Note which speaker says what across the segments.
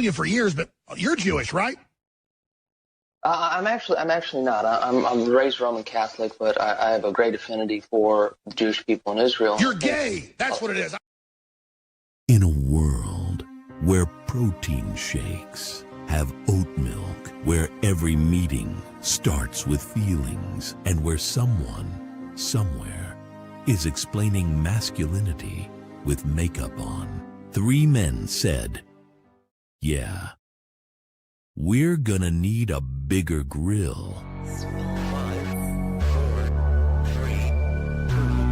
Speaker 1: You for years, but you're Jewish, right?
Speaker 2: I'm actually not. I'm raised Roman Catholic, but I have a great affinity for Jewish people in Israel.
Speaker 1: You're gay. That's what it is.
Speaker 3: In a world where protein shakes have oat milk, where every meeting starts with feelings, and where someone, somewhere, is explaining masculinity with makeup on, three men said, yeah, we're gonna need a bigger grill. 5, 4, 3, 2,
Speaker 4: 1.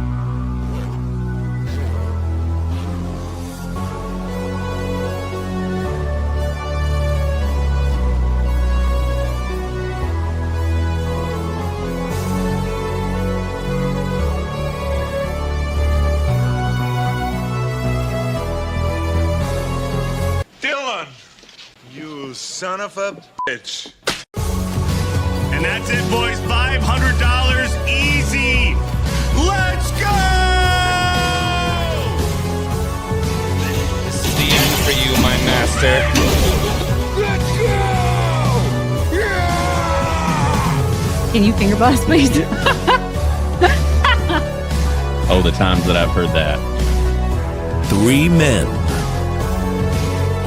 Speaker 4: Dylan! You son of a bitch.
Speaker 5: And that's it, boys. $500 easy. Let's go!
Speaker 6: This is the end for you, my master.
Speaker 4: Let's go! Yeah!
Speaker 7: Can you finger bust, please?
Speaker 6: Oh, the times that I've heard that.
Speaker 3: Three men,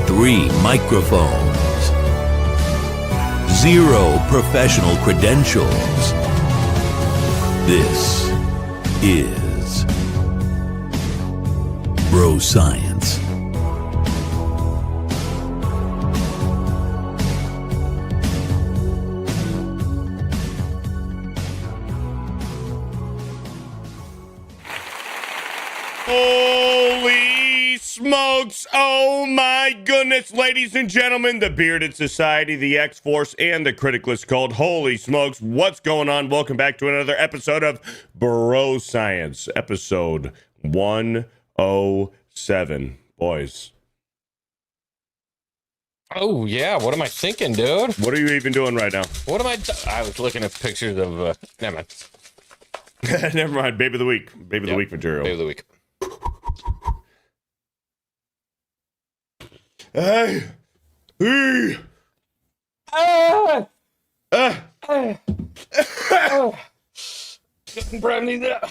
Speaker 3: 3 microphones, 0 professional credentials. This is Bro Science.
Speaker 5: Holy smokes. Oh my goodness, ladies and gentlemen, the Bearded Society, the X-Force, and the Criticless Cult. Holy smokes, what's going on? Welcome back to another episode of Bro Science, episode 107. Boys.
Speaker 6: Oh, yeah. What am I thinking, dude?
Speaker 5: What are you even doing right now?
Speaker 6: What am I... I was looking at pictures of... never mind.
Speaker 5: Never mind. Baby of the week. Baby of the week material.
Speaker 6: Baby of the week.
Speaker 5: Hey. Hey.
Speaker 6: Brandy there.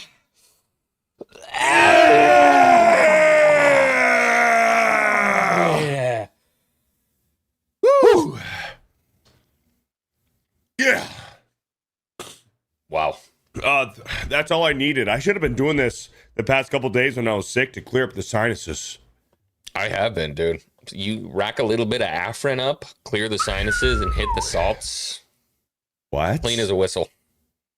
Speaker 6: Yeah.
Speaker 5: Woo. Yeah.
Speaker 6: Wow.
Speaker 5: That's all I needed. I should have been doing this the past couple days when I was sick to clear up the sinuses.
Speaker 6: I have been, dude. You rack a little bit of Afrin up, clear the sinuses, and hit the salts.
Speaker 5: What?
Speaker 6: Clean as a whistle.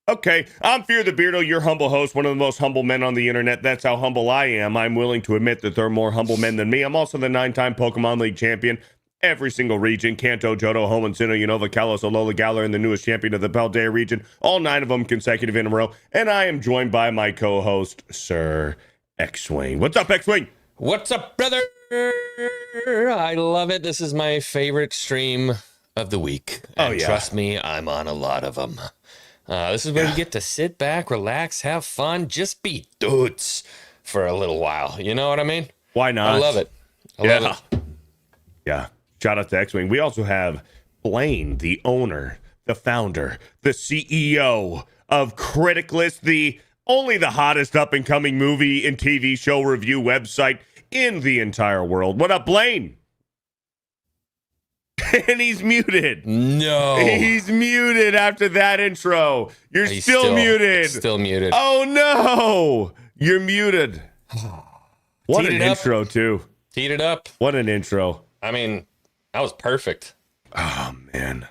Speaker 5: Okay, I'm FearTheBeardo, your humble host, one of the most humble men on the internet. That's how humble I am. I'm willing to admit that there are more humble men than me. I'm also the 9-time Pokemon League champion. Every single region, Kanto, Johto, Hoenn, Sinnoh, Unova, Kalos, Alola, Galar, and the newest champion of the Paldea region. All 9 of them consecutive in a row. And I am joined by my co-host, Sir Xwing. What's up, Xwing?
Speaker 6: What's up, brother? I love it. This is my favorite stream of the week. And
Speaker 5: oh, yeah.
Speaker 6: Trust me, I'm on a lot of them. This is where you get to sit back, relax, have fun, just be dudes for a little while. You know what I mean?
Speaker 5: Why not?
Speaker 6: I love it. I love it.
Speaker 5: Yeah. Shout out to Xwing. We also have Blaine, the owner, the founder, the CEO of Criticless, the hottest up-and-coming movie and TV show review website in the entire world. What up, Blaine? And he's muted.
Speaker 6: No.
Speaker 5: He's muted after that intro. You're still muted.
Speaker 6: Still muted.
Speaker 5: Oh, no. You're muted. What an intro, too.
Speaker 6: Teed it up.
Speaker 5: What an intro.
Speaker 6: I mean, that was perfect.
Speaker 5: Oh, man.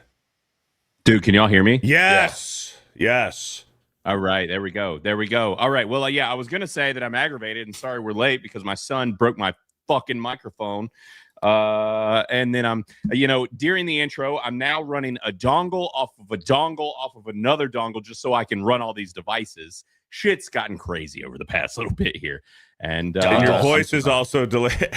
Speaker 8: Dude, can y'all hear me?
Speaker 5: Yes. Yes.
Speaker 8: All right, there we go. There we go. All right, well, yeah, I was going to say that I'm aggravated and sorry we're late because my son broke my fucking microphone. And then I'm, during the intro, I'm now running a dongle off of a dongle off of another dongle just so I can run all these devices. Shit's gotten crazy over the past little bit here. And
Speaker 5: your voice is also delayed.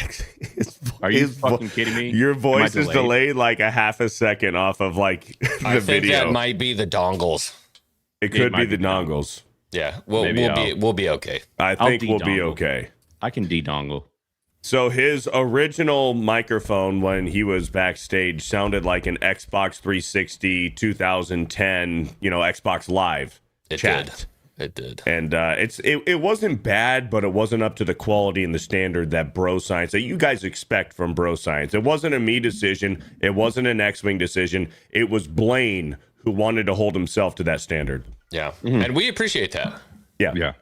Speaker 8: Are you fucking kidding me?
Speaker 5: Your voice is delayed like a half a second off of like the
Speaker 6: I think
Speaker 5: video.
Speaker 6: that might be the dongles.
Speaker 5: It could be the dongles.
Speaker 6: Yeah, we'll be okay.
Speaker 5: I think we'll be okay.
Speaker 8: I can de-dongle.
Speaker 5: So his original microphone when he was backstage sounded like an Xbox 360 2010, Xbox Live chat.
Speaker 6: It did.
Speaker 5: And it wasn't bad, but it wasn't up to the quality and the standard that Bro Science that you guys expect from Bro Science. It wasn't a me decision. It wasn't an Xwing decision. It was Blaine who wanted to hold himself to that standard.
Speaker 6: Yeah, and we appreciate that.
Speaker 5: Yeah.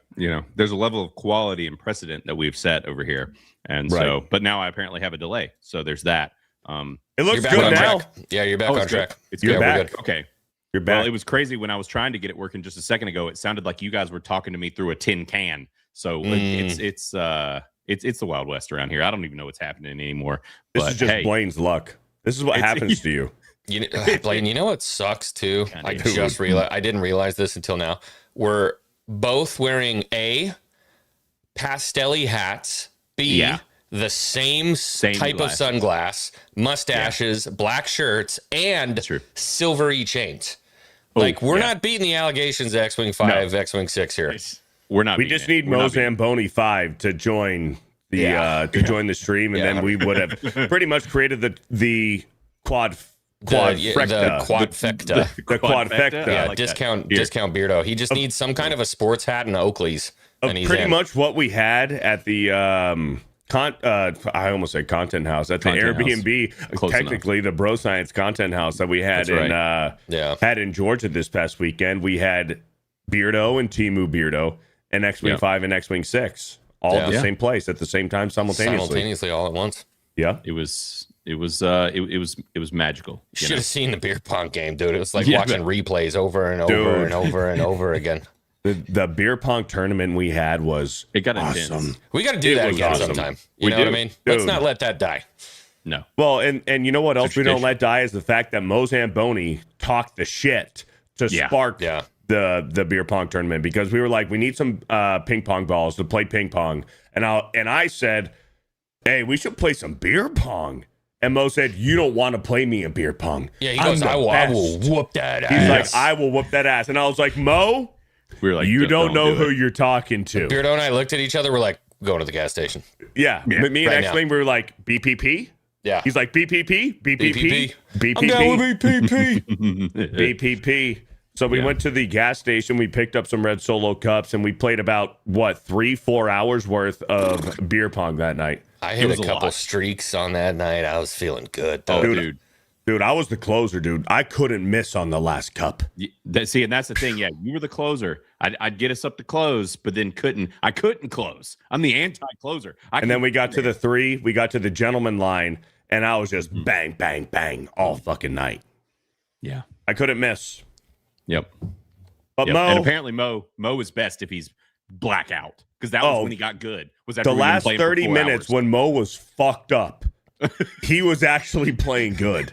Speaker 8: There's a level of quality and precedent that we've set over here. And so, but now I apparently have a delay. So there's that.
Speaker 5: It looks
Speaker 6: You're back
Speaker 5: good
Speaker 6: on
Speaker 5: now.
Speaker 6: track. Yeah, you're back on track.
Speaker 8: It's
Speaker 5: You're
Speaker 8: good.
Speaker 5: back.
Speaker 8: We're good. Okay.
Speaker 5: You're back.
Speaker 8: Well, it was crazy when I was trying to get it working just a second ago. It sounded like you guys were talking to me through a tin can. So it's the Wild West around here. I don't even know what's happening anymore.
Speaker 5: This
Speaker 8: But,
Speaker 5: is just
Speaker 8: hey,
Speaker 5: Blaine's luck. This is what happens to you.
Speaker 6: Blaine, you know what sucks too? I
Speaker 5: Dude.
Speaker 6: just realized I didn't realize this until now. We're both wearing A, pastel-y hats, B, the same type of sunglass, mustaches, black shirts, and silvery chains. Like, we're not beating the allegations of Xwing 5, Xwing 6 here.
Speaker 8: We're not.
Speaker 5: We just need Mo Zamboni 5 to join the join the stream, and then we would have pretty much created the quadfecta.
Speaker 6: The
Speaker 5: quadfecta.
Speaker 6: Yeah,
Speaker 8: like
Speaker 6: discount Beardo. He just needs some kind of a sports hat and Oakley's. And he's
Speaker 5: pretty
Speaker 6: in.
Speaker 5: much what we had at the I almost said content house at the Airbnb, technically the Bro Science content house that we had had in Georgia this past weekend. We had Beardo and Timu Beardo and Xwing 5 and Xwing 6 all at the same place at the same time simultaneously
Speaker 6: all at once.
Speaker 5: Yeah,
Speaker 8: it was magical.
Speaker 6: You should have seen the beer pong game, dude. It was like watching replays over and over and over and over again.
Speaker 5: The beer pong tournament we had was awesome.
Speaker 8: Intense.
Speaker 6: We got to do that again sometime. You know what I mean? Let's not let that die.
Speaker 8: No.
Speaker 5: Well, and you know what else we don't let die is the fact that Mo Zamboni talked the shit to spark the beer pong tournament, because we were like, we need some ping pong balls to play ping pong, and I said, hey, we should play some beer pong. And Mo said, you don't want to play me in beer pong.
Speaker 6: Yeah, he goes, I will whoop that ass.
Speaker 5: He's like, I will whoop that ass. And I was like, Mo,
Speaker 8: we were like,
Speaker 5: you don't know who you're talking to.
Speaker 6: Beardo and I looked at each other. We're like, going to the gas station.
Speaker 5: Yeah. Me and Xwing, we were like, BPP?
Speaker 6: Yeah.
Speaker 5: He's like, BPP? BPP? BPP?
Speaker 6: I'm down with BPP.
Speaker 5: BPP. So we went to the gas station. We picked up some red Solo cups, and we played about, 3-4 hours worth of beer pong that night.
Speaker 6: I hit a couple streaks on that night. I was feeling good.
Speaker 8: Oh, dude,
Speaker 5: I was the closer, dude. I couldn't miss on the last cup.
Speaker 8: And that's the thing. Yeah, you were the closer. I'd get us up to close, but then I couldn't close. I'm the anti-closer.
Speaker 5: And then we got to the 3. We got to the gentleman line, and I was just bang, bang, bang all fucking night.
Speaker 8: Yeah,
Speaker 5: I couldn't miss.
Speaker 8: Yep.
Speaker 5: But Mo,
Speaker 8: and apparently Mo is best if he's blackout, because that was when he got good. Was that
Speaker 5: the last 30 minutes
Speaker 8: hours.
Speaker 5: when Mo was fucked up? He was actually playing good.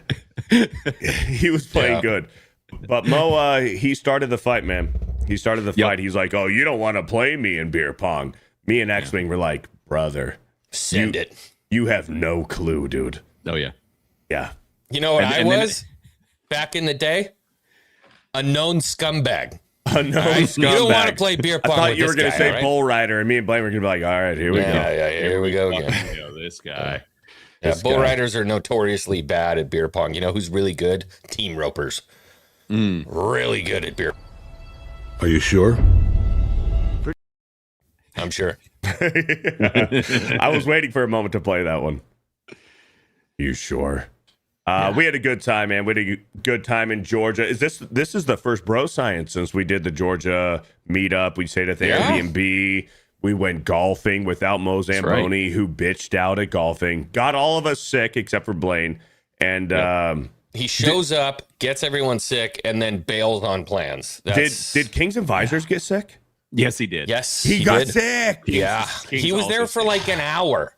Speaker 5: He was playing good. But Mo, he started the fight, man. He started the fight. He's like, oh, you don't want to play me in beer pong. Me and Xwing were like, brother,
Speaker 6: send it.
Speaker 5: You have no clue, dude.
Speaker 8: Oh, yeah.
Speaker 5: Yeah.
Speaker 6: You know what I was back in the day? A known scumbag.
Speaker 5: A known scumbag.
Speaker 6: You don't want to play beer pong.
Speaker 5: I thought
Speaker 6: with
Speaker 5: you were going to say
Speaker 6: right?
Speaker 5: Bull Rider, and me and Blaine were going to be like, all right, here we go.
Speaker 6: Yeah, here we go again.
Speaker 8: This guy.
Speaker 6: Yeah, bull riders are notoriously bad at beer pong. You know who's really good? Team ropers. Really good at beer.
Speaker 1: Are you sure?
Speaker 6: I'm sure.
Speaker 5: I was waiting for a moment to play that one. You sure? We had a good time, man. We had a good time in Georgia. This is the first Bro Science since we did the Georgia meetup. We stayed at the Airbnb. We went golfing without Mo Zamboni, who bitched out at golfing. Got all of us sick except for Blaine. And
Speaker 6: he shows up, gets everyone sick, and then bails on plans.
Speaker 5: Did Kings and Visors get sick?
Speaker 8: Yes, he did.
Speaker 6: Yes,
Speaker 5: he got
Speaker 6: did.
Speaker 5: sick.
Speaker 6: Yeah, he was there for like an hour.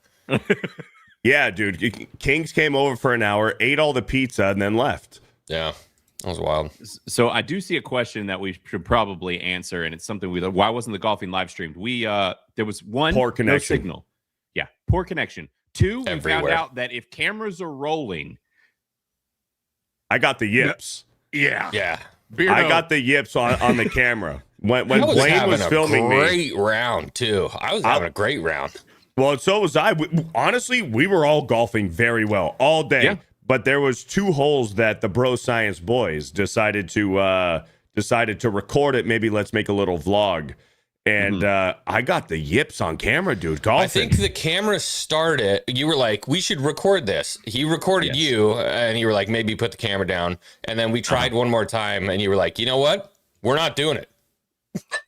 Speaker 5: Yeah, dude. Kings came over for an hour, ate all the pizza, and then left.
Speaker 6: Yeah, that was wild.
Speaker 8: So I do see a question that we should probably answer, and it's something why wasn't the golfing live streamed? There was one,
Speaker 5: poor connection.
Speaker 8: No signal. Yeah, poor connection. 2, we
Speaker 6: Everywhere.
Speaker 8: found out that if cameras are rolling,
Speaker 5: I got the yips.
Speaker 8: Yeah.
Speaker 5: Beardo. I got the yips on the camera when Blaine was filming
Speaker 6: me. Great round too. I was having a great round.
Speaker 5: Well, so was I. Honestly, we were all golfing very well all day.
Speaker 8: Yeah.
Speaker 5: But there was 2 holes that the Bro Science boys decided to record it. Maybe let's make a little vlog. And I got the yips on camera, dude. Golfing.
Speaker 6: I think the camera started. You were like, we should record this. He recorded you, and you were like, maybe put the camera down. And then we tried one more time, and you were like, you know what? We're not doing it.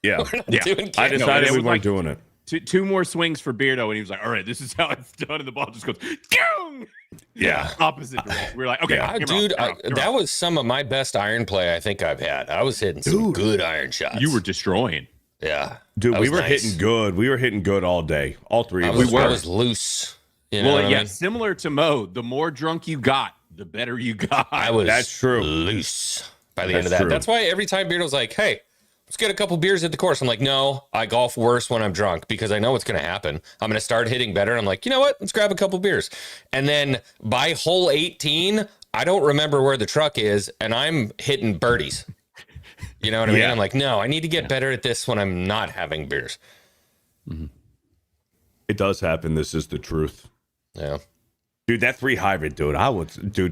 Speaker 5: Yeah.
Speaker 6: Doing
Speaker 5: I
Speaker 6: camera.
Speaker 5: decided we weren't doing it.
Speaker 8: Two more swings for Beardo, and he was like, all right, this is how it's done. And the ball just goes, Gong!
Speaker 5: Yeah.
Speaker 8: Opposite direction. We were like, okay,
Speaker 6: Dude, that was some of my best iron play I think I've had. I was hitting some good iron shots.
Speaker 8: You were destroying.
Speaker 6: Yeah.
Speaker 5: Dude, we were
Speaker 6: nice.
Speaker 5: hitting good. We were hitting good all day. All 3 of
Speaker 6: I
Speaker 5: us.
Speaker 6: was loose. You know
Speaker 8: Well,
Speaker 6: what
Speaker 8: yeah,
Speaker 6: I mean?
Speaker 8: similar to Mo, the more drunk you got, the better you got.
Speaker 5: That's true.
Speaker 6: Loose by the end of
Speaker 5: That's
Speaker 6: that.
Speaker 5: true.
Speaker 6: That's why every time Beardo's like, hey, let's get a couple beers at the course. I'm like, no, I golf worse when I'm drunk because I know what's going to happen. I'm going to start hitting better. I'm like, you know what? Let's grab a couple beers. And then by hole 18, I don't remember where the truck is, and I'm hitting birdies. You know what I mean? I'm like, no, I need to get better at this when I'm not having beers.
Speaker 5: It does happen. This is the truth.
Speaker 6: Yeah.
Speaker 5: Dude, that 3 hybrid, dude,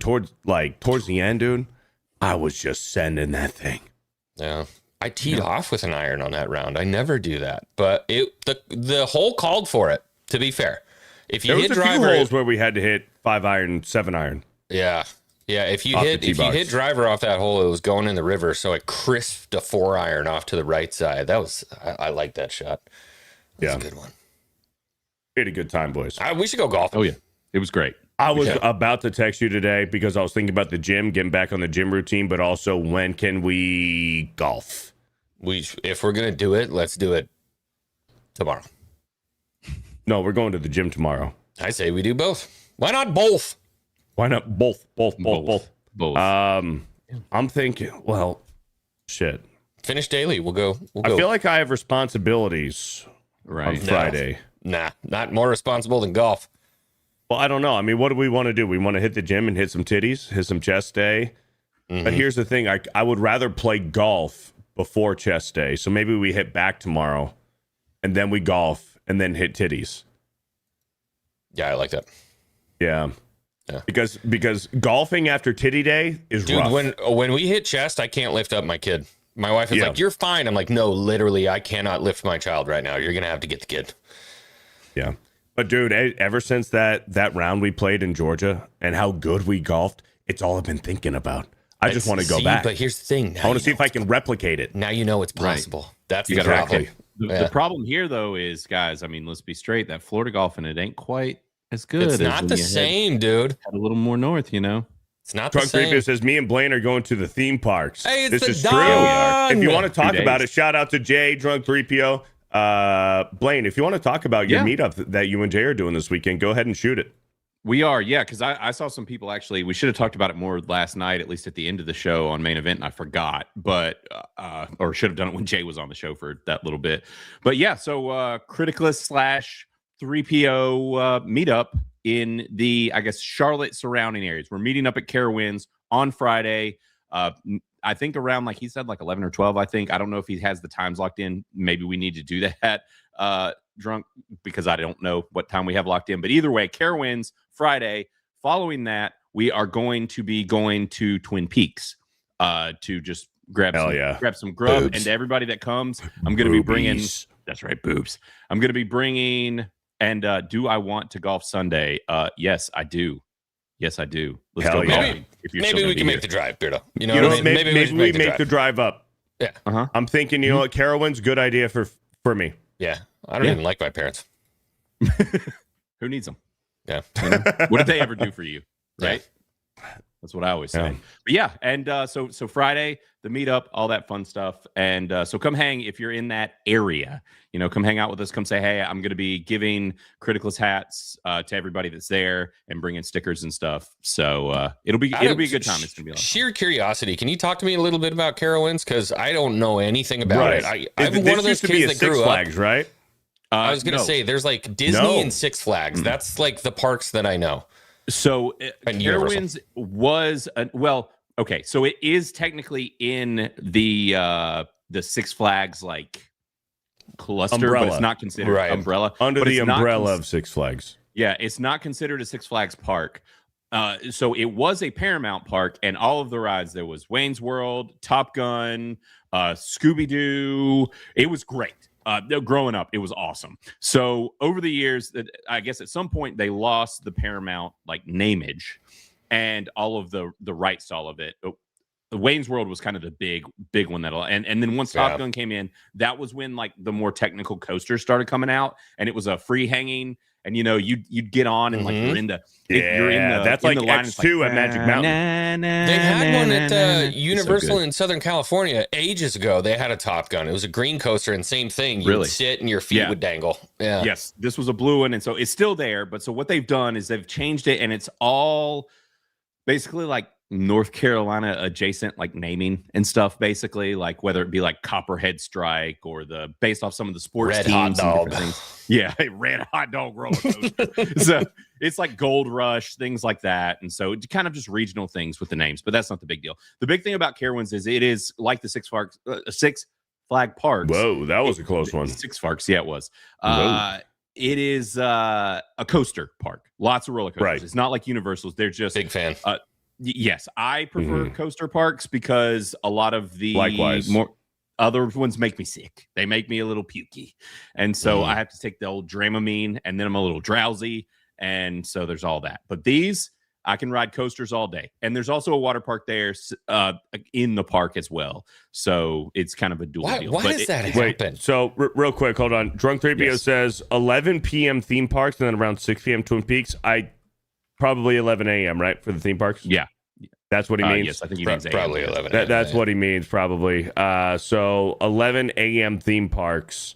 Speaker 5: towards the end, dude, I was just sending that thing.
Speaker 6: Yeah. I teed off with an iron on that round. I never do that. But the hole called for it, to be fair. If you
Speaker 5: There
Speaker 6: hit
Speaker 5: was a few
Speaker 6: driver,
Speaker 5: holes where we had to hit 5 iron, 7 iron.
Speaker 6: yeah. Yeah, if you
Speaker 5: Off the
Speaker 6: hit
Speaker 5: tee box.
Speaker 6: driver off that hole, it was going in the river, so I crisped a 4 iron off to the right side. That was I like that shot. That was a good one.
Speaker 5: We had a good time, boys.
Speaker 6: We should go golfing.
Speaker 8: Oh, yeah. It was great.
Speaker 5: I was about to text you today because I was thinking about the gym, getting back on the gym routine, but also when can we golf?
Speaker 6: If we're gonna do it, let's do it tomorrow.
Speaker 5: No, we're going to the gym tomorrow.
Speaker 6: I say we do both. Why not both?
Speaker 5: Why not both?
Speaker 8: Both.
Speaker 5: I'm thinking, well, shit.
Speaker 6: Finish daily. We'll go.
Speaker 5: I feel like I have responsibilities on
Speaker 8: Right.
Speaker 5: Friday.
Speaker 6: Nah, not more responsible than golf.
Speaker 5: Well, I don't know. I mean, what do we want to do? We want to hit the gym and hit some titties, hit some chest day. But here's the thing. I would rather play golf before chest day. So maybe we hit back tomorrow and then we golf and then hit titties.
Speaker 6: Yeah, I like that.
Speaker 5: Yeah. Because golfing after titty day is rough.
Speaker 6: When we hit chest, I can't lift up my kid. My wife is like, "You're fine." I'm like, "No, literally, I cannot lift my child right now. You're gonna have to get the kid."
Speaker 5: Yeah. But dude, ever since that round we played in Georgia and how good we golfed, it's all I've been thinking about. I just want to go back.
Speaker 6: But here's the thing.
Speaker 5: I want to see if I can replicate it.
Speaker 6: Now you know it's possible.
Speaker 8: Right.
Speaker 6: That's
Speaker 8: You
Speaker 6: the
Speaker 8: gotta
Speaker 6: problem.
Speaker 8: The problem here, though, is, guys, I mean, let's be straight. That Florida golfing, it ain't quite as good.
Speaker 6: It's
Speaker 8: as
Speaker 6: not
Speaker 8: when
Speaker 6: the
Speaker 8: you
Speaker 6: same, dude.
Speaker 8: head a little more north, you know?
Speaker 6: It's not the
Speaker 5: Drunk
Speaker 6: same.
Speaker 5: Preview says, me and Blaine are going to the theme parks.
Speaker 6: Hey, it's
Speaker 5: this
Speaker 6: the
Speaker 5: is
Speaker 6: done.
Speaker 5: true.
Speaker 6: Yeah, we are.
Speaker 5: If you want to talk
Speaker 8: 2 days.
Speaker 5: about it, shout out to Jay, Drunk 3PO. Blaine, if you want to talk about your meetup that you and Jay are doing this weekend, go ahead and shoot it.
Speaker 8: We are, yeah, because I saw some people actually. We should have talked about it more last night, at least at the end of the show on main event, and I forgot, but or should have done it when Jay was on the show for that little bit. But yeah, so Criticless / 3PO meetup in the, I guess, Charlotte surrounding areas. We're meeting up at Carowinds on Friday. I think around, like he said, like 11 or 12, I think. I don't know if he has the times locked in. Maybe we need to do that. Drunk, because I don't know what time we have locked in. But either way, Carowinds Friday. Following that, we are going to be going to Twin Peaks to just grab some grub.
Speaker 5: Boobs.
Speaker 8: And to everybody that comes, I'm going to be bringing. That's right, boobs. I'm going to be bringing. And do I want to golf Sunday? Yes, I do. Yes, I do. Let's
Speaker 5: Hell
Speaker 8: go
Speaker 5: yeah.
Speaker 8: golfing.
Speaker 6: Maybe we can make the drive, Beardo. You know
Speaker 5: You
Speaker 6: what
Speaker 5: know,
Speaker 6: I mean?
Speaker 5: maybe
Speaker 6: we should
Speaker 5: we make the drive up.
Speaker 6: Yeah.
Speaker 5: I'm thinking, you know what, Carowinds, good idea for me.
Speaker 6: Yeah. I don't even like my parents.
Speaker 8: Who needs them?
Speaker 6: Yeah.
Speaker 8: You know? What did they ever do for you? Right.
Speaker 6: Yeah.
Speaker 8: That's what I always say.
Speaker 5: Yeah.
Speaker 8: But yeah, and so Friday, the meetup, all that fun stuff, and so come hang if you're in that area. You know, come hang out with us. Come say, hey, I'm going to be giving Criticless hats to everybody that's there and bringing stickers and stuff. So it'll be a good time. It's going to be a lot of fun.
Speaker 6: Sheer curiosity. Can you talk to me a little bit about Carowinds? Because I don't know anything about it. I'm
Speaker 5: This
Speaker 6: one of those
Speaker 5: used to be
Speaker 6: kids
Speaker 5: a
Speaker 6: that
Speaker 5: Six
Speaker 6: grew
Speaker 5: Flags,
Speaker 6: up.
Speaker 5: right?
Speaker 6: I was going to
Speaker 8: no.
Speaker 6: say there's like Disney
Speaker 5: No.
Speaker 6: and Six Flags. That's like the parks that I know.
Speaker 8: So
Speaker 6: And Universal.
Speaker 8: Carowinds was okay. So it is technically in the Six Flags like cluster, but it's not considered umbrella.
Speaker 5: Under
Speaker 8: but
Speaker 5: the umbrella of Six Flags.
Speaker 8: Yeah, it's not considered a Six Flags park. So it was a Paramount park, and all of the rides, there was Wayne's World, Top Gun, Scooby-Doo. It was great. Growing up, it was awesome. So over the years, I guess at some point they lost the Paramount like nameage and all of the rights to all of it. Wayne's World was kind of the big one and then once Top Gun came in, that was when like the more technical coasters started coming out, and it was a free hanging. And you'd get on and like you're in the
Speaker 5: that's like X2 at Magic Mountain.
Speaker 6: They had one at Universal in Southern California ages ago. They had a Top Gun. It was a green coaster, and same thing. You'd sit and your feet would dangle. Yeah.
Speaker 8: Yes, this was a blue one, and so it's still there. But so what they've done is they've changed it, and it's all basically like North Carolina adjacent, like naming and stuff, basically, like whether it be like Copperhead Strike or based off some of the sports
Speaker 6: Red
Speaker 8: teams
Speaker 6: Hot
Speaker 8: and different things. Yeah, Red Hot Dog roller coaster. So it's like Gold Rush, things like that. And so it kind of just regional things with the names, but that's not the big deal. The big thing about Carowinds is it is like the Six Flag Parks.
Speaker 5: Whoa, that was a close one.
Speaker 8: Six Flags, yeah, it was. It is a coaster park. Lots of roller coasters.
Speaker 5: Right.
Speaker 8: It's not like Universal's. They're just
Speaker 6: big fan.
Speaker 8: Yes, I prefer coaster parks because a lot of the
Speaker 5: Likewise.
Speaker 8: more other ones make me sick. They make me a little pukey. And so I have to take the old Dramamine, and then I'm a little drowsy. And so there's all that. But these, I can ride coasters all day. And there's also a water park there in the park as well. So it's kind of a dual deal.
Speaker 6: Why does that happen?
Speaker 5: Wait, so real quick, hold on. Drunk 3PO says 11 p.m. theme parks and then around 6 p.m. Twin Peaks. Probably 11 a.m., right, for the theme parks?
Speaker 8: Yeah.
Speaker 5: That's what he means?
Speaker 8: Yes, I think he means
Speaker 6: probably 11 a.m.
Speaker 5: That's what he means, probably. So 11 a.m. theme parks,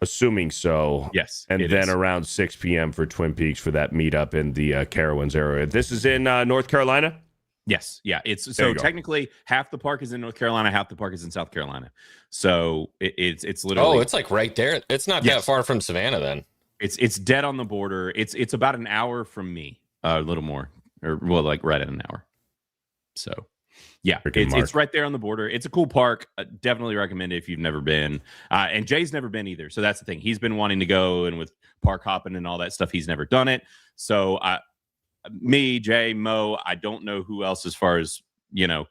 Speaker 5: assuming so.
Speaker 8: Yes.
Speaker 5: And then around 6 p.m. for Twin Peaks for that meetup in the Carowinds area. This is in North Carolina?
Speaker 8: Yes. Yeah. So technically half the park is in North Carolina, half the park is in South Carolina. So it's literally.
Speaker 6: Oh, it's like right there. It's not that far from Savannah then.
Speaker 8: It's dead on the border. It's about an hour from me, a little more, or well, like right at an hour. So, yeah, it's right there on the border. It's a cool park. Definitely recommend it if you've never been. And Jay's never been either. So that's the thing. He's been wanting to go, and with park hopping and all that stuff, he's never done it. So me, Jay, Mo, I don't know who else as far as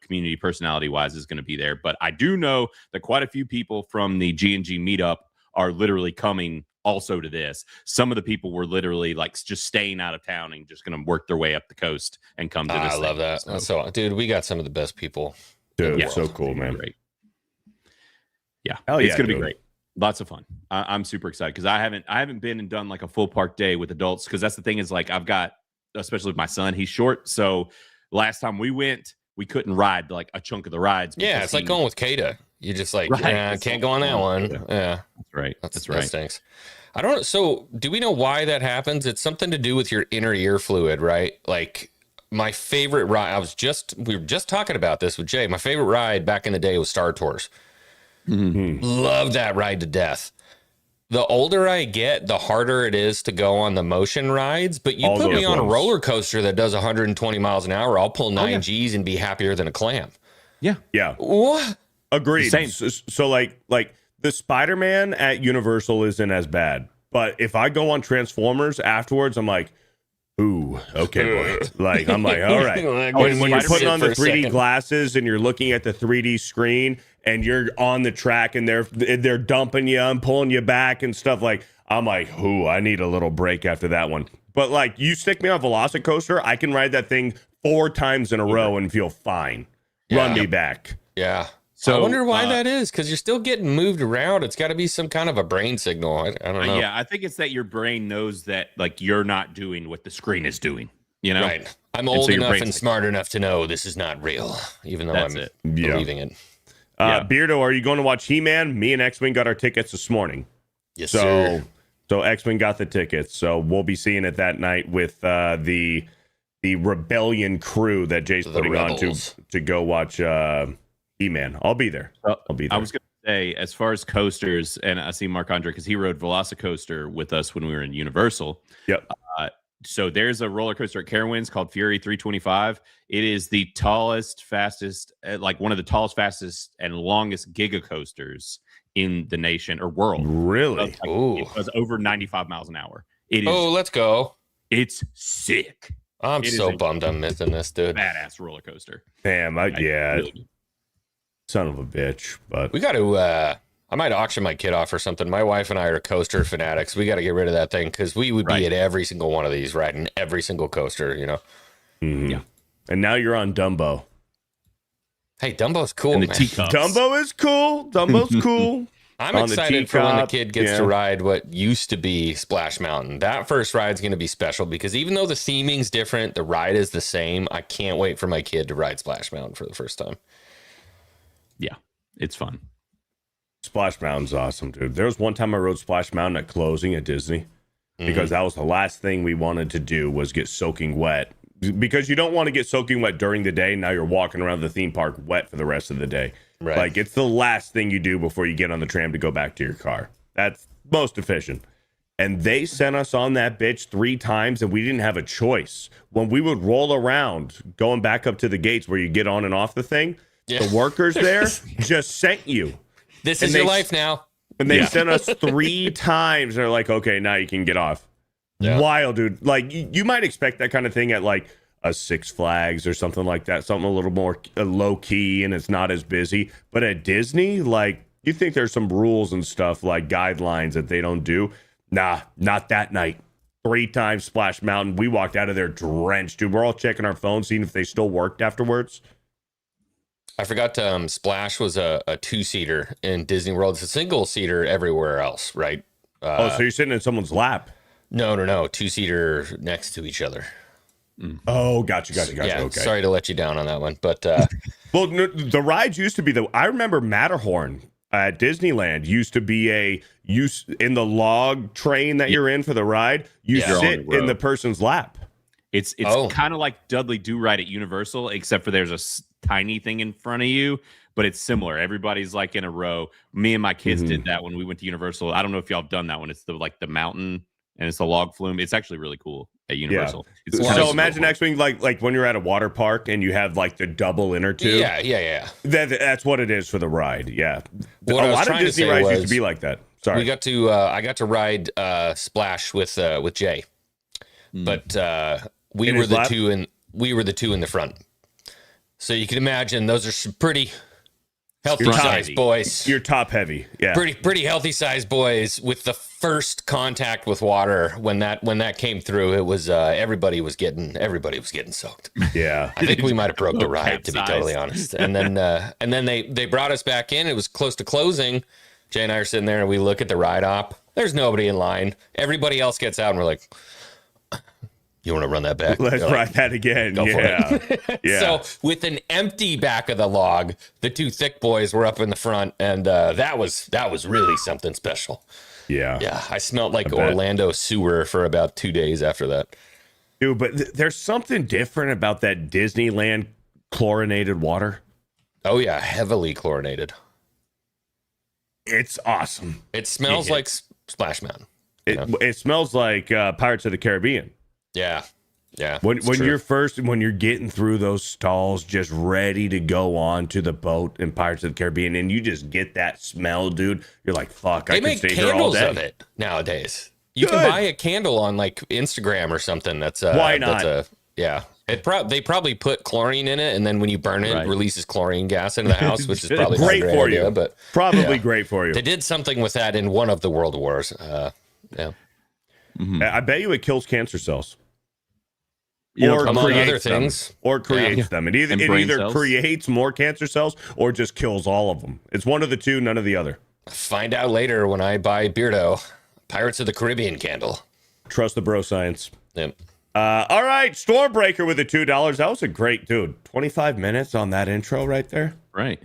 Speaker 8: community personality wise is going to be there, but I do know that quite a few people from the G&G meetup are literally coming also to this. Some of the people were literally like just staying out of town and just going to work their way up the coast and come to this.
Speaker 6: I love that. So, dude, we got some of the best people.
Speaker 5: Dude, yeah, so cool, man.
Speaker 8: Great. Yeah, it's going to be great. Lots of fun. I'm super excited because I haven't been and done like a full park day with adults, because that's the thing is like I've got, especially with my son, he's short. So last time we went, we couldn't ride like a chunk of the rides.
Speaker 6: Yeah, it's like going with Kata. You just like, I can't go on that one. Yeah.
Speaker 8: That's right. That's right.
Speaker 6: That stinks. I don't. So do we know why that happens? It's something to do with your inner ear fluid, right? Like my favorite ride, we were just talking about this with Jay. My favorite ride back in the day was Star Tours. Love that ride to death. The older I get, the harder it is to go on the motion rides. But you put me on a roller coaster that does 120 miles an hour, I'll pull 9 Gs and be happier than a clam.
Speaker 8: Yeah.
Speaker 5: Yeah.
Speaker 6: What?
Speaker 5: Agreed.
Speaker 8: Same.
Speaker 5: So like the Spider-Man at Universal isn't as bad, but if I go on Transformers afterwards, I'm like, ooh, okay, boy. Like I'm like, all right. When you're putting on the 3D glasses and you're looking at the 3D screen and you're on the track and they're dumping you and pulling you back and stuff, like I'm like, ooh, I need a little break after that one. But like you stick me on Velocicoaster, I can ride that thing 4 times in a row and feel fine. Run me back.
Speaker 6: Yeah. So I wonder why that is, because you're still getting moved around. It's got to be some kind of a brain signal. I don't know.
Speaker 8: Yeah, I think it's that your brain knows that like you're not doing what the screen is doing. You know,
Speaker 6: right? I'm old enough and smart enough to know this is not real, even though I'm believing it.
Speaker 5: Beardo, are you going to watch He-Man? Me and Xwing got our tickets this morning.
Speaker 6: Yes, sir.
Speaker 5: So Xwing got the tickets. So we'll be seeing it that night with the Rebellion crew that Jay's putting on to go watch. He-Man. I'll be there. I'll be there.
Speaker 8: I was going to say, as far as coasters, and I see Marc Andre because he rode Velocicoaster with us when we were in Universal.
Speaker 5: Yep.
Speaker 8: So there's a roller coaster at Carowinds called Fury 325. It is the tallest, fastest, like one of the tallest, fastest, and longest giga coasters in the nation or world.
Speaker 5: Really?
Speaker 8: It goes over 95 miles an hour. It is.
Speaker 6: Oh, let's go.
Speaker 8: It's sick.
Speaker 6: I'm so bummed I'm missing this, dude.
Speaker 8: Badass roller coaster.
Speaker 5: Damn,
Speaker 8: Really.
Speaker 5: son of a bitch. But
Speaker 6: We got to. I might auction my kid off or something. My wife and I are coaster fanatics. We got to get rid of that thing because we would be at every single one of these, riding every single coaster. You know.
Speaker 5: Mhm.
Speaker 8: Yeah.
Speaker 5: And now you're on Dumbo.
Speaker 6: Hey, Dumbo's cool,
Speaker 8: And the
Speaker 6: man.
Speaker 8: teacups.
Speaker 5: Dumbo is cool. Dumbo's cool.
Speaker 6: I'm
Speaker 5: On the
Speaker 6: excited for when the
Speaker 5: teacup,
Speaker 6: kid gets to ride what used to be Splash Mountain. That first ride's going to be special because even though the theming's different, the ride is the same. I can't wait for my kid to ride Splash Mountain for the first time.
Speaker 8: Yeah, it's fun.
Speaker 5: Splash Mountain's awesome, dude. There was one time I rode Splash Mountain at closing at Disney because that was the last thing we wanted to do was get soaking wet. Because you don't want to get soaking wet during the day. Now you're walking around the theme park wet for the rest of the day.
Speaker 6: Right.
Speaker 5: Like, it's the last thing you do before you get on the tram to go back to your car. That's most efficient. And they sent us on that bitch 3 times, and we didn't have a choice. When we would roll around, going back up to the gates where you get on and off the thing, the workers there just sent you.
Speaker 6: This is your life now.
Speaker 5: And they sent us 3 times. They're like, okay, now you can get off.
Speaker 6: Yeah.
Speaker 5: Wild, dude. Like, you might expect that kind of thing at, like, a Six Flags or something like that. Something a little more low-key and it's not as busy. But at Disney, like, you think there's some rules and stuff, like guidelines that they don't do. Nah, not that night. 3 times Splash Mountain. We walked out of there drenched, dude. We're all checking our phones, seeing if they still worked afterwards.
Speaker 6: I forgot Splash was a 2-seater in Disney World. It's a single-seater everywhere else, right?
Speaker 5: So you're sitting in someone's lap.
Speaker 6: No. 2-seater next to each other.
Speaker 5: Oh, gotcha.
Speaker 6: Yeah,
Speaker 5: Okay.
Speaker 6: sorry to let you down on that one. But
Speaker 5: Well, no, the rides used to be I remember Matterhorn at Disneyland used to be in the log train that you're in for the ride. You sit in the person's lap.
Speaker 8: It's kind of like Dudley Do Ride at Universal, except for there's a tiny thing in front of you, but it's similar. Everybody's like in a row. Me and my kids did that when we went to Universal. I don't know if y'all have done that one. It's the mountain and it's a log flume. It's actually really cool at Universal.
Speaker 5: Yeah. So imagine Xwing like when you're at a water park and you have like the double inner tube.
Speaker 6: Yeah.
Speaker 5: That's what it is for the ride. Yeah.
Speaker 6: What
Speaker 5: a lot of Disney rides used to be like that. Sorry.
Speaker 6: I got to ride Splash with Jay. But we were the two in the front. So you can imagine those are some pretty healthy sized boys.
Speaker 5: You're top heavy. Yeah.
Speaker 6: Pretty healthy sized boys with the first contact with water when that came through. It was everybody was getting soaked.
Speaker 5: Yeah.
Speaker 6: I think we might have broke the ride, to be totally honest. And then they brought us back in. It was close to closing. Jay and I are sitting there and we look at the ride op. There's nobody in line. Everybody else gets out and we're like, you want to run that back?
Speaker 5: Let's ride that again. Yeah.
Speaker 6: So with an empty back of the log, the 2 thick boys were up in the front, and that was really something special.
Speaker 5: Yeah.
Speaker 6: Yeah. I smelled like Orlando sewer for about 2 days after that.
Speaker 5: Dude, but there's something different about that Disneyland chlorinated water.
Speaker 6: Oh yeah, heavily chlorinated.
Speaker 5: It's awesome.
Speaker 6: It smells like Splash Mountain.
Speaker 5: It smells like Pirates of the Caribbean.
Speaker 6: Yeah.
Speaker 5: When you're getting through those stalls, just ready to go on to the boat in Pirates of the Caribbean, and you just get that smell, dude. You're like, fuck, I can stay here all day. They make candles of it
Speaker 6: nowadays. You can buy a candle on like Instagram or something. That's
Speaker 5: why not?
Speaker 6: They probably put chlorine in it, and then when you burn it, it releases chlorine gas into the house, which is probably
Speaker 5: great
Speaker 6: not a
Speaker 5: for
Speaker 6: idea,
Speaker 5: you.
Speaker 6: But
Speaker 5: probably great for you.
Speaker 6: They did something with that in one of the World Wars.
Speaker 5: I bet you it kills cancer cells.
Speaker 6: Or creates them.
Speaker 5: Or creates them. It either creates more cancer cells or just kills all of them. It's one of the two, none of the other.
Speaker 6: Find out later when I buy Beardo Pirates of the Caribbean candle.
Speaker 5: Trust the bro science.
Speaker 6: Yep.
Speaker 5: All right, Stormbreaker with the $2. That was a great, dude. 25 minutes on that intro right there.
Speaker 8: Right.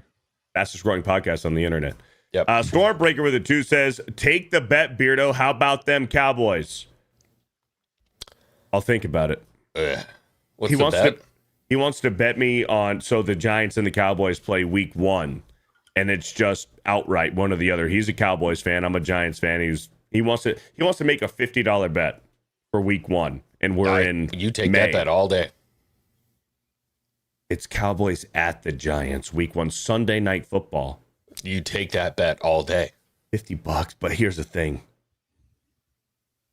Speaker 5: Fastest growing podcast on the internet.
Speaker 6: Yep.
Speaker 5: Stormbreaker with a 2 says, take the bet, Beardo. How about them Cowboys? I'll think about it.
Speaker 6: What's the bet?
Speaker 5: He wants to bet me on, so the Giants and the Cowboys play week 1, and it's just outright one or the other. He's a Cowboys fan. I'm a Giants fan. He wants to make a $50 bet for week 1, and we're in
Speaker 6: You take
Speaker 5: May.
Speaker 6: that bet all day.
Speaker 5: It's Cowboys at the Giants, week 1, Sunday Night Football.
Speaker 6: You take that bet all day.
Speaker 5: $50, but here's the thing.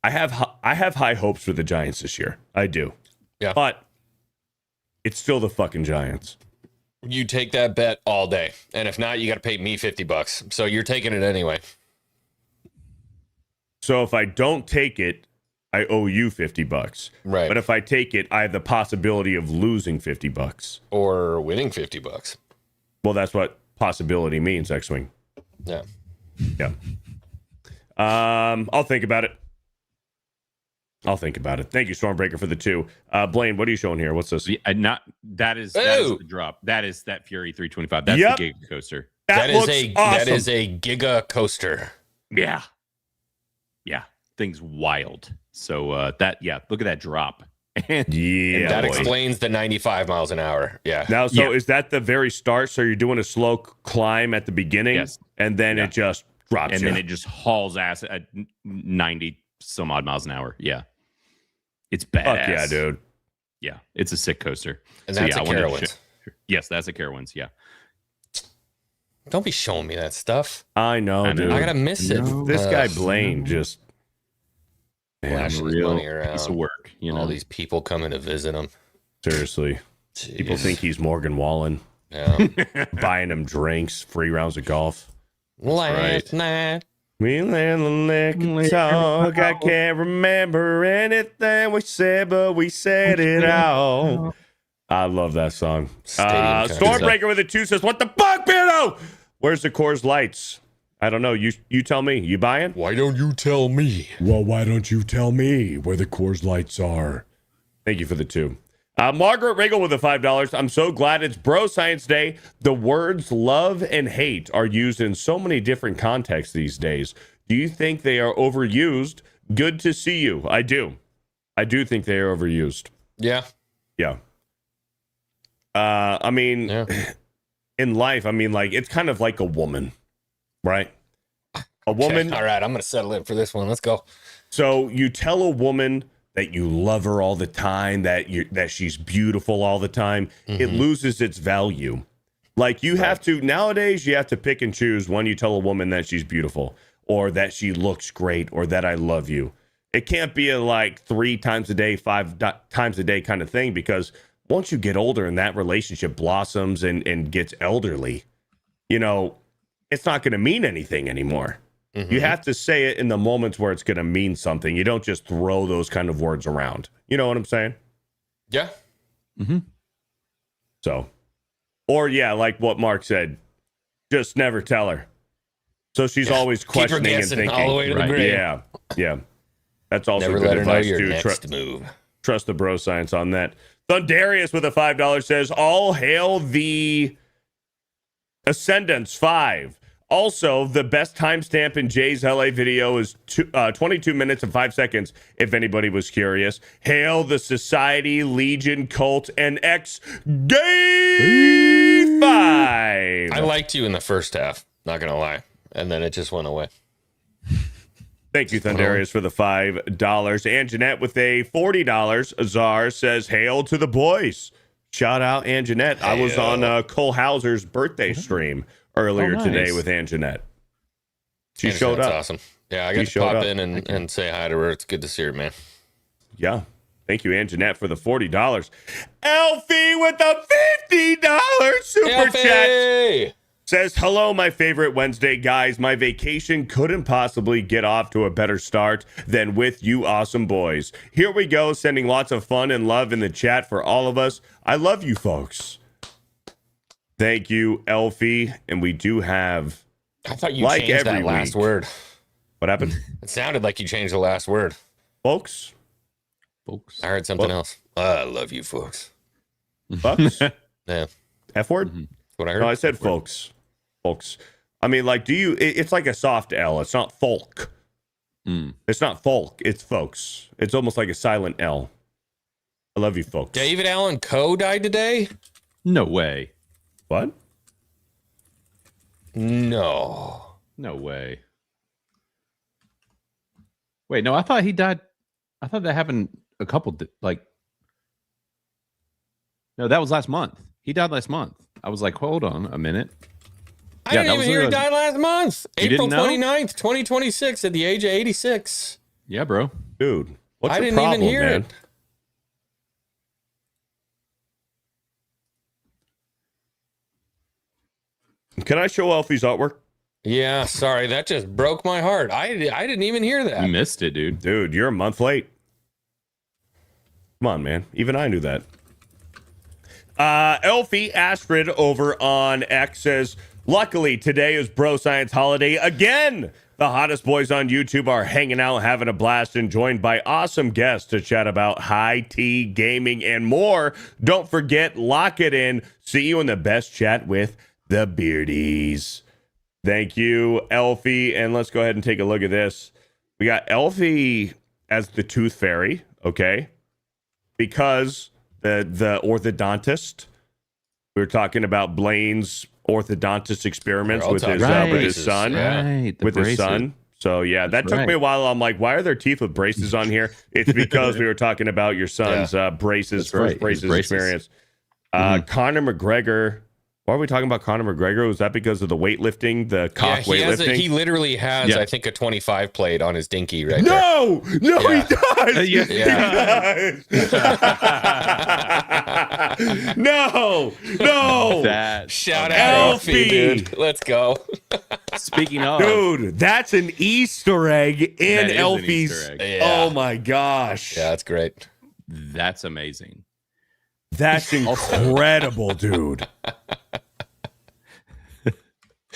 Speaker 5: I have high hopes for the Giants this year. I do.
Speaker 6: Yeah.
Speaker 5: But it's still the fucking Giants.
Speaker 6: You take that bet all day. And if not, you got to pay me $50. So you're taking it anyway.
Speaker 5: So if I don't take it, I owe you $50.
Speaker 6: Right.
Speaker 5: But if I take it, I have the possibility of losing $50.
Speaker 6: Or winning $50.
Speaker 5: Well, that's what possibility means, Xwing.
Speaker 6: Yeah.
Speaker 5: Yeah. I'll think about it. Thank you, Stormbreaker, for the 2. Blaine, what are you showing here? What's this?
Speaker 8: That is the drop. That is that Fury 325. That's the Giga Coaster.
Speaker 5: That looks
Speaker 6: awesome. That is a Giga coaster.
Speaker 8: Yeah. Thing's wild. So look at that drop.
Speaker 6: And that explains the 95 miles an hour. Yeah.
Speaker 5: Now, is that the very start? So you're doing a slow climb at the beginning,
Speaker 8: yes,
Speaker 5: and then it just drops,
Speaker 8: and then it just hauls ass at 90 some odd miles an hour. Yeah, it's badass.
Speaker 5: Fuck yeah, dude.
Speaker 8: Yeah, it's a sick coaster.
Speaker 6: And that's a Carowinds.
Speaker 8: Yes, that's a Carowinds. Yeah.
Speaker 6: Don't be showing me that stuff.
Speaker 5: I know, dude.
Speaker 6: I gotta miss it.
Speaker 5: This guy Blaine just
Speaker 6: flashing his
Speaker 8: real
Speaker 6: money around.
Speaker 8: piece of work.
Speaker 6: All these people coming to visit him.
Speaker 5: Seriously.
Speaker 6: Jeez.
Speaker 5: People think he's Morgan Wallen.
Speaker 6: Yeah.
Speaker 5: Buying him drinks, free rounds of golf.
Speaker 6: Last night.
Speaker 5: We let the liquor talk. I can't remember anything we said, but we said it all. I love that song. Stormbreaker with a 2 says, "What the fuck, Beardo? Where's the Coors Lights?" I don't know. You tell me. You buying?
Speaker 6: Why don't you tell me?
Speaker 1: Well, why don't you tell me where the Coors Lights are?
Speaker 5: Thank you for the 2. Margaret Riggle with the $5. I'm so glad it's Bro Science Day. The words love and hate are used in so many different contexts these days. Do you think they are overused? Good to see you. I do. I do think they are overused.
Speaker 6: Yeah.
Speaker 5: Yeah. I mean, in life, I mean, like, it's kind of like a woman, right? A woman.
Speaker 6: Okay. All right, I'm going to settle in for this one. Let's go.
Speaker 5: So you tell a woman that you love her all the time, that she's beautiful all the time, it loses its value. Like, you have to, nowadays, you have to pick and choose when you tell a woman that she's beautiful or that she looks great or that I love you. It can't be a, like, 3 times a day, 5 times a day kind of thing, because once you get older and that relationship blossoms and gets elderly, you know, it's not going to mean anything anymore. You have to say it in the moments where it's going to mean something. You don't just throw those kind of words around. You know what I'm saying?
Speaker 6: Yeah.
Speaker 5: So, or yeah, like what Mark said, just never tell her. So she's always questioning and thinking.
Speaker 6: All the way to the grave.
Speaker 5: Yeah, yeah. That's also
Speaker 6: Never
Speaker 5: good
Speaker 6: let her know
Speaker 5: advice
Speaker 6: your
Speaker 5: too.
Speaker 6: next move.
Speaker 5: Trust the bro science on that. Thundarius with a $5 says, "All hail the Ascendants 5. Also, the best timestamp in Jay's LA video is 22 minutes and 5 seconds, if anybody was curious. Hail the Society, Legion, Cult, and X-Gay 5.
Speaker 6: I liked you in the first half, not going to lie. And then it just went away.
Speaker 5: Thank you, Thundarius, for the $5. And Jeanette with a $40. Azar says, "Hail to the boys." Shout out, Ann Jeanette. I was on Cole Hauser's birthday stream earlier today with Ann Jeanette. She showed up.
Speaker 6: Awesome. Yeah, I got to pop in and say hi to her. It's good to see her, man.
Speaker 5: Yeah. Thank you, Ann Jeanette, for the $40. Elfie with the $50 super chat. Says, "Hello, my favorite Wednesday guys. My vacation couldn't possibly get off to a better start than with you awesome boys. Here we go, sending lots of fun and love in the chat for all of us. I love you folks." Thank you, Elfie. And we do have...
Speaker 6: I thought you changed that last word.
Speaker 5: What happened?
Speaker 6: It sounded like you changed the last word.
Speaker 5: Folks?
Speaker 6: I heard something else. I love you, folks.
Speaker 5: Folks?
Speaker 6: Yeah.
Speaker 5: F word?
Speaker 6: That's what I heard.
Speaker 5: No, I said folks. Folks. I mean, like, it's like a soft L. It's not folk. It's not folk. It's folks. It's almost like a silent L. I love you, folks.
Speaker 6: David Allen Coe died today?
Speaker 8: No way.
Speaker 5: What?
Speaker 6: No
Speaker 8: way. Wait, no, I thought he died. I thought that happened a couple, no, that was last month. He died last month. I was like, hold on a minute.
Speaker 6: I didn't even hear he died last month.
Speaker 8: You
Speaker 6: April
Speaker 8: didn't know?
Speaker 6: 29th, 2026 at the age of 86.
Speaker 8: Yeah, bro.
Speaker 5: Dude, what's
Speaker 6: I
Speaker 5: your
Speaker 6: didn't
Speaker 5: problem,
Speaker 6: even hear
Speaker 5: man?
Speaker 6: it.
Speaker 5: Can I show Elfie's artwork?
Speaker 6: Yeah, sorry. That just broke my heart. I didn't even hear that.
Speaker 8: You missed it, dude.
Speaker 5: Dude, you're a month late. Come on, man. Even I knew that. Elfie Astrid over on X says, luckily, today is Bro Science Holiday again. The hottest boys on YouTube are hanging out, having a blast, and joined by awesome guests to chat about high tea, gaming, and more. Don't forget, lock it in. See you in the best chat with the Beardies. Thank you, Elfie. And let's go ahead and take a look at this. We got Elfie as the Tooth Fairy, okay? Because the orthodontist, we were talking about Blaine's orthodontist experiments with his son.
Speaker 8: Right,
Speaker 5: with his son. So yeah, that took me a while. I'm like, why are there teeth with braces on here? It's because we were talking about your son's braces, first braces experience. Conor McGregor. Why are we talking about Conor McGregor? Was that because of the weightlifting, the cock weightlifting?
Speaker 6: He literally has, I think, a 25 plate on his dinky right
Speaker 5: there. He does. No.
Speaker 6: Shout out Elfie, dude. Let's go.
Speaker 8: Speaking of,
Speaker 5: dude, that's an Easter egg in Elfie's. Oh my gosh.
Speaker 6: Yeah, that's great.
Speaker 8: That's amazing.
Speaker 5: That's incredible, dude.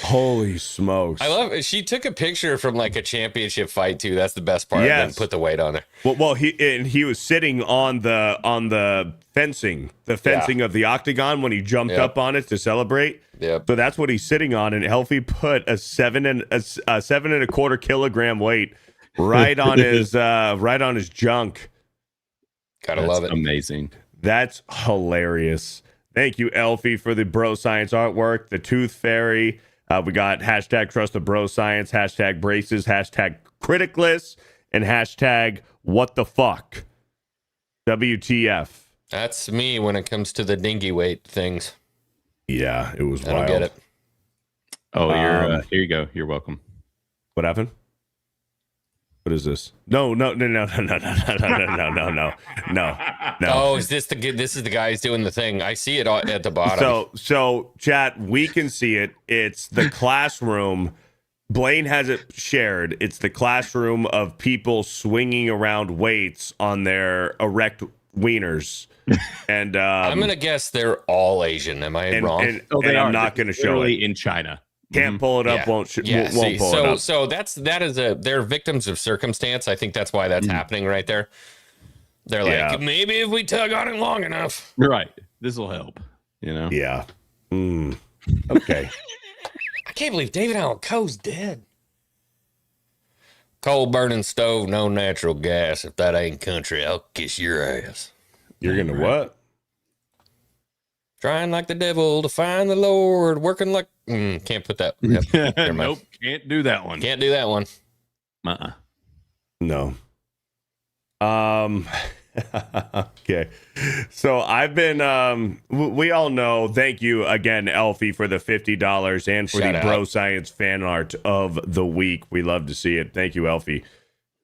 Speaker 5: Holy smokes.
Speaker 6: I love it. She took a picture from like a championship fight too. That's the best part.
Speaker 5: Yes.
Speaker 6: And then put the weight on there.
Speaker 5: Well, he was sitting on the fencing of the octagon when he jumped up on it to celebrate.
Speaker 6: Yep.
Speaker 5: So that's what he's sitting on, and Elfie put a 7.25 kilogram weight right on his junk.
Speaker 6: Gotta love it.
Speaker 8: Amazing.
Speaker 5: That's hilarious. Thank you, Elfie, for the Bro Science artwork. The Tooth Fairy. We got hashtag Trust the Bro Science, hashtag Braces, hashtag Criticless, and hashtag What the Fuck. WTF.
Speaker 6: That's me when it comes to the dingy weight things.
Speaker 5: Yeah, it was
Speaker 6: I
Speaker 5: wild.
Speaker 6: don't get it.
Speaker 8: Oh, you're here you go. You're welcome.
Speaker 5: What happened? What is this? No. Oh,
Speaker 6: is this the guy who's doing the thing? I see it at the bottom.
Speaker 5: So chat, we can see it. It's the classroom. Blaine has it shared. It's the classroom of people swinging around weights on their erect wieners. And
Speaker 6: I'm gonna guess they're all Asian. Am I wrong?
Speaker 5: And I'm not going to show it
Speaker 8: in China.
Speaker 5: Can't pull it up. Won't pull it up.
Speaker 6: So they're victims of circumstance. I think that's why that's happening right there. They're like, maybe if we tug on it long enough,
Speaker 8: right? This will help. You know?
Speaker 5: Yeah. Okay.
Speaker 6: I can't believe David Allan Coe's dead. Coal burning stove, no natural gas. If that ain't country, I'll kiss your ass.
Speaker 5: You're gonna what?
Speaker 6: Trying like the devil to find the Lord, working like can't put that. Yep.
Speaker 8: Nope, can't do that one.
Speaker 6: Can't do that one.
Speaker 5: No. Okay. So I've been we all know, thank you again, Elfie, for the $50 and for the Bro Science fan art of the week. We love to see it. Thank you, Elfie.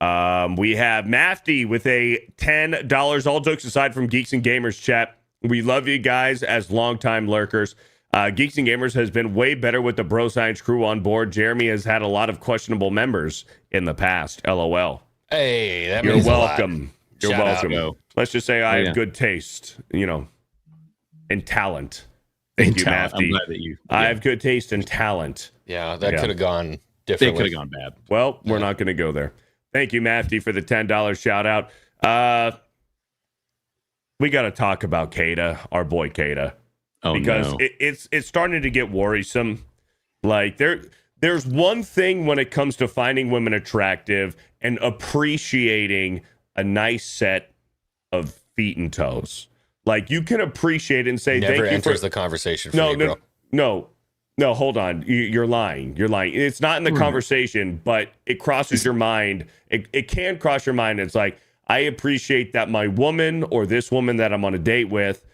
Speaker 5: We have Mafty with a $10. All jokes aside from Geeks and Gamers chat. We love you guys as longtime lurkers. Geeks and Gamers has been way better with the Bro Science crew on board. Jeremy has had a lot of questionable members in the past. LOL.
Speaker 6: Hey, that
Speaker 5: You're
Speaker 6: means
Speaker 5: welcome. You're
Speaker 6: Shout
Speaker 5: welcome.
Speaker 6: out.
Speaker 5: Let's just say I have good taste, and talent. Thank you, Mafty.
Speaker 8: I'm glad that
Speaker 5: I have good taste and talent.
Speaker 6: Yeah, that could have gone
Speaker 8: It
Speaker 6: differently.
Speaker 8: could have gone bad.
Speaker 5: Well, we're not going to go there. Thank you, Mafty, for the $10 shout out. We got to talk about Kada, our boy Kada, because it's starting to get worrisome. Like there's one thing when it comes to finding women attractive and appreciating a nice set of feet and toes. Like you can appreciate it and say
Speaker 6: Never
Speaker 5: thank you
Speaker 6: enters
Speaker 5: for
Speaker 6: the conversation. For me, bro.
Speaker 5: No, hold on. You're lying. You're lying. It's not in the conversation, but it crosses your mind. It can cross your mind. It's like, I appreciate that my woman or this woman that I'm on a date with,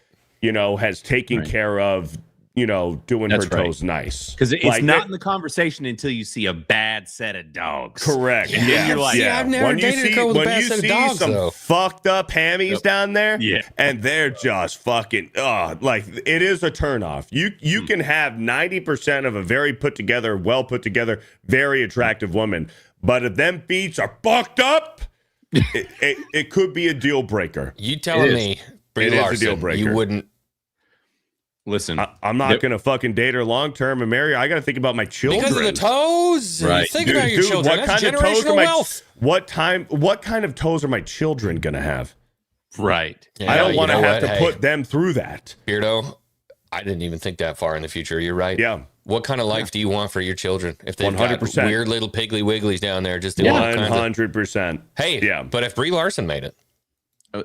Speaker 5: has taken care of, doing her toes nice.
Speaker 8: Because it's not in the conversation until you see a bad set of dogs.
Speaker 5: Correct.
Speaker 8: And then you're like,
Speaker 6: I've never dated a girl with a bad set of dogs,
Speaker 5: some
Speaker 6: though.
Speaker 5: fucked up hammies down there,
Speaker 8: Yeah.
Speaker 5: and they're just fucking, it is a turnoff. You can have 90% of a very well put together, very attractive woman, but if them feet are fucked up, it could be a deal breaker.
Speaker 6: You telling me, Brie Larson,
Speaker 5: a deal breaker.
Speaker 6: you wouldn't?
Speaker 8: listen,
Speaker 5: I'm not going to fucking date her long term and marry her. I got to think about my children.
Speaker 6: Because of the toes.
Speaker 8: Right.
Speaker 6: Think about your children.
Speaker 5: What
Speaker 6: That's
Speaker 5: kind of toes
Speaker 6: generational
Speaker 5: are
Speaker 6: wealth.
Speaker 5: What kind of toes are my children going to have?
Speaker 8: right.
Speaker 6: Yeah,
Speaker 5: I don't want to have
Speaker 6: what?
Speaker 5: to put them through that.
Speaker 6: Beardo, I didn't even think that far in the future. You're right.
Speaker 5: Yeah.
Speaker 6: What kind of life do you want for your children? If they've got
Speaker 5: 100%.
Speaker 6: weird little piggly wigglies down there, just doing all kinds of...
Speaker 5: 100%.
Speaker 6: Hey,
Speaker 5: Yeah.
Speaker 6: but if Brie Larson made it,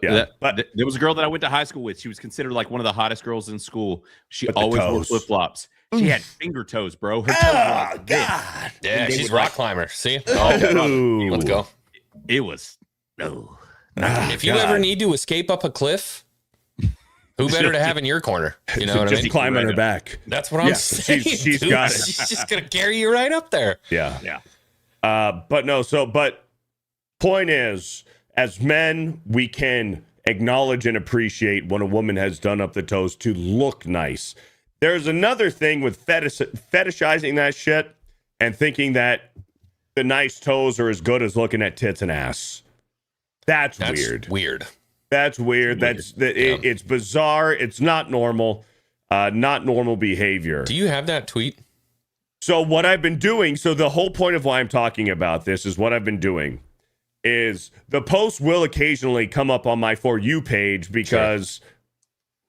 Speaker 5: Yeah, but-
Speaker 8: There was a girl that I went to high school with. She was considered like one of the hottest girls in school. She
Speaker 5: But the
Speaker 8: always wore
Speaker 5: toes.
Speaker 8: flip flops. She had finger toes, bro. Her toes were
Speaker 5: Oh,
Speaker 8: like this.
Speaker 5: God.
Speaker 6: yeah,
Speaker 8: they
Speaker 6: she's
Speaker 8: would
Speaker 6: rock
Speaker 8: like-
Speaker 6: climber. See?
Speaker 5: Ooh.
Speaker 6: Let's go.
Speaker 8: It was no.
Speaker 6: If you ever need to escape up a cliff, who better to have in your corner? You know what I
Speaker 5: just
Speaker 6: mean?
Speaker 5: climb on her back.
Speaker 6: That's what I'm
Speaker 5: Yeah,
Speaker 6: saying.
Speaker 5: she's
Speaker 6: dude.
Speaker 5: got it.
Speaker 6: She's just gonna carry you right up there.
Speaker 5: Yeah.
Speaker 8: Yeah.
Speaker 5: But point is, as men, we can acknowledge and appreciate when a woman has done up the toes to look nice. There's another thing with fetishizing that shit and thinking that the nice toes are as good as looking at tits and ass. That's weird. That's weird. It's bizarre. It's not normal. Not normal behavior.
Speaker 6: Do you have that tweet?
Speaker 5: So what I've been doing, so the whole point of why I'm talking about this is what I've been doing is the post will occasionally come up on my For You page because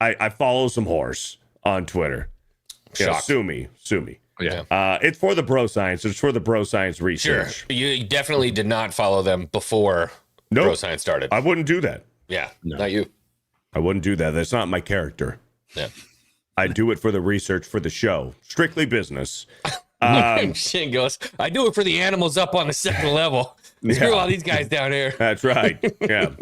Speaker 5: I follow some whores on Twitter. Yeah, sue me.
Speaker 8: Yeah.
Speaker 5: It's for the bro science. It's for the bro science
Speaker 6: Sure.
Speaker 5: research.
Speaker 6: You definitely did not follow them before
Speaker 5: Nope.
Speaker 6: Bro Science started.
Speaker 5: I wouldn't do that.
Speaker 6: Yeah, not you.
Speaker 5: I wouldn't do that. That's not my character.
Speaker 6: Yeah.
Speaker 5: I do it for the research for the show. Strictly business.
Speaker 6: Shane goes, I do it for the animals up on the second level. Screw all these guys down here.
Speaker 5: That's right. Yeah.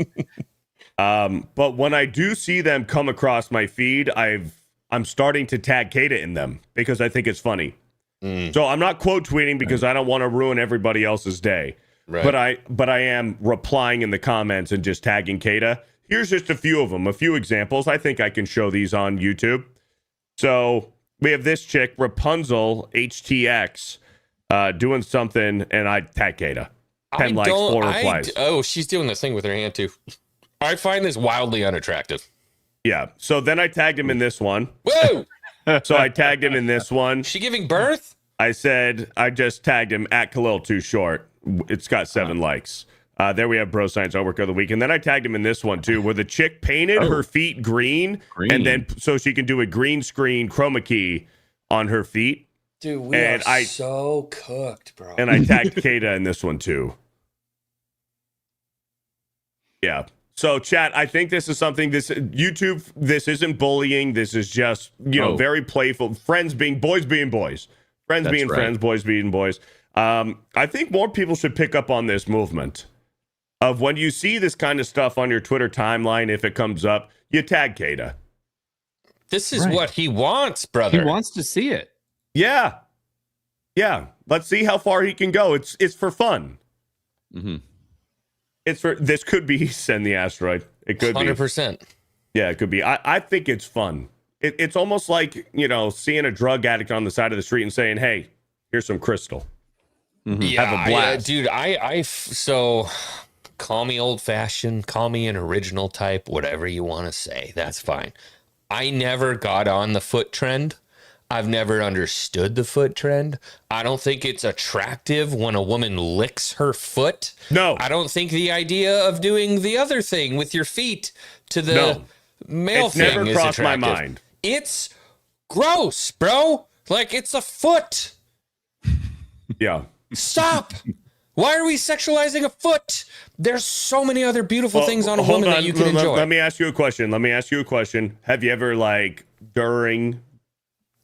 Speaker 5: But when I do see them come across my feed, I'm starting to tag Kata in them because I think it's funny. So I'm not quote tweeting because I don't want to ruin everybody else's day.
Speaker 6: Right.
Speaker 5: But I am replying in the comments and just tagging Kata. Here's just a few of them, a few examples. I think I can show these on YouTube. So we have this chick, Rapunzel HTX, doing something, and I tag Kata. 10 likes, 4 replies.
Speaker 6: She's doing this thing with her hand too. I find this wildly unattractive.
Speaker 5: Yeah. So then I tagged him in this one.
Speaker 6: Whoa!
Speaker 5: So I tagged him in this one.
Speaker 6: She giving birth?
Speaker 5: I said, I just tagged him at Khalil Too Short. It's got 7 likes. There we have Bro Science Homework of the Week. And then I tagged him in this one, too, where the chick painted her feet green, and then so she can do a green screen chroma key on her feet.
Speaker 6: Dude, we
Speaker 5: And
Speaker 6: are so cooked, bro.
Speaker 5: And I tagged Kata in this one, too. Yeah. So, chat, I think this is something, YouTube, this isn't bullying. This is just, very playful. Friends being boys. Friends being friends, boys being boys. I think more people should pick up on this movement of when you see this kind of stuff on your Twitter timeline, if it comes up, you tag Kata.
Speaker 6: This is what he wants, brother.
Speaker 8: He wants to see it.
Speaker 5: Yeah. Yeah. Let's see how far he can go. It's for fun.
Speaker 8: Mm-hmm.
Speaker 5: This could be Send the Asteroid. It could
Speaker 6: 100%.
Speaker 5: be. Yeah, it could be. I think it's fun. It's almost like, seeing a drug addict on the side of the street and saying, hey, here's some crystal.
Speaker 6: Yeah,
Speaker 5: Have a blast.
Speaker 6: Dude, so call me old fashioned, call me an original type, whatever you want to say. That's fine. I never got on the foot trend. I've never understood the foot trend. I don't think it's attractive when a woman licks her foot.
Speaker 5: No.
Speaker 6: I don't think the idea of doing the other thing with your feet to the male
Speaker 5: it's
Speaker 6: thing
Speaker 5: never
Speaker 6: is
Speaker 5: crossed my
Speaker 6: attractive.
Speaker 5: mind.
Speaker 6: It's gross, bro. Like, it's a foot.
Speaker 5: Yeah.
Speaker 6: Stop. Why are we sexualizing a foot? There's so many other beautiful things on a
Speaker 5: hold
Speaker 6: woman that you can enjoy.
Speaker 5: Let me ask you a question. Have you ever, during,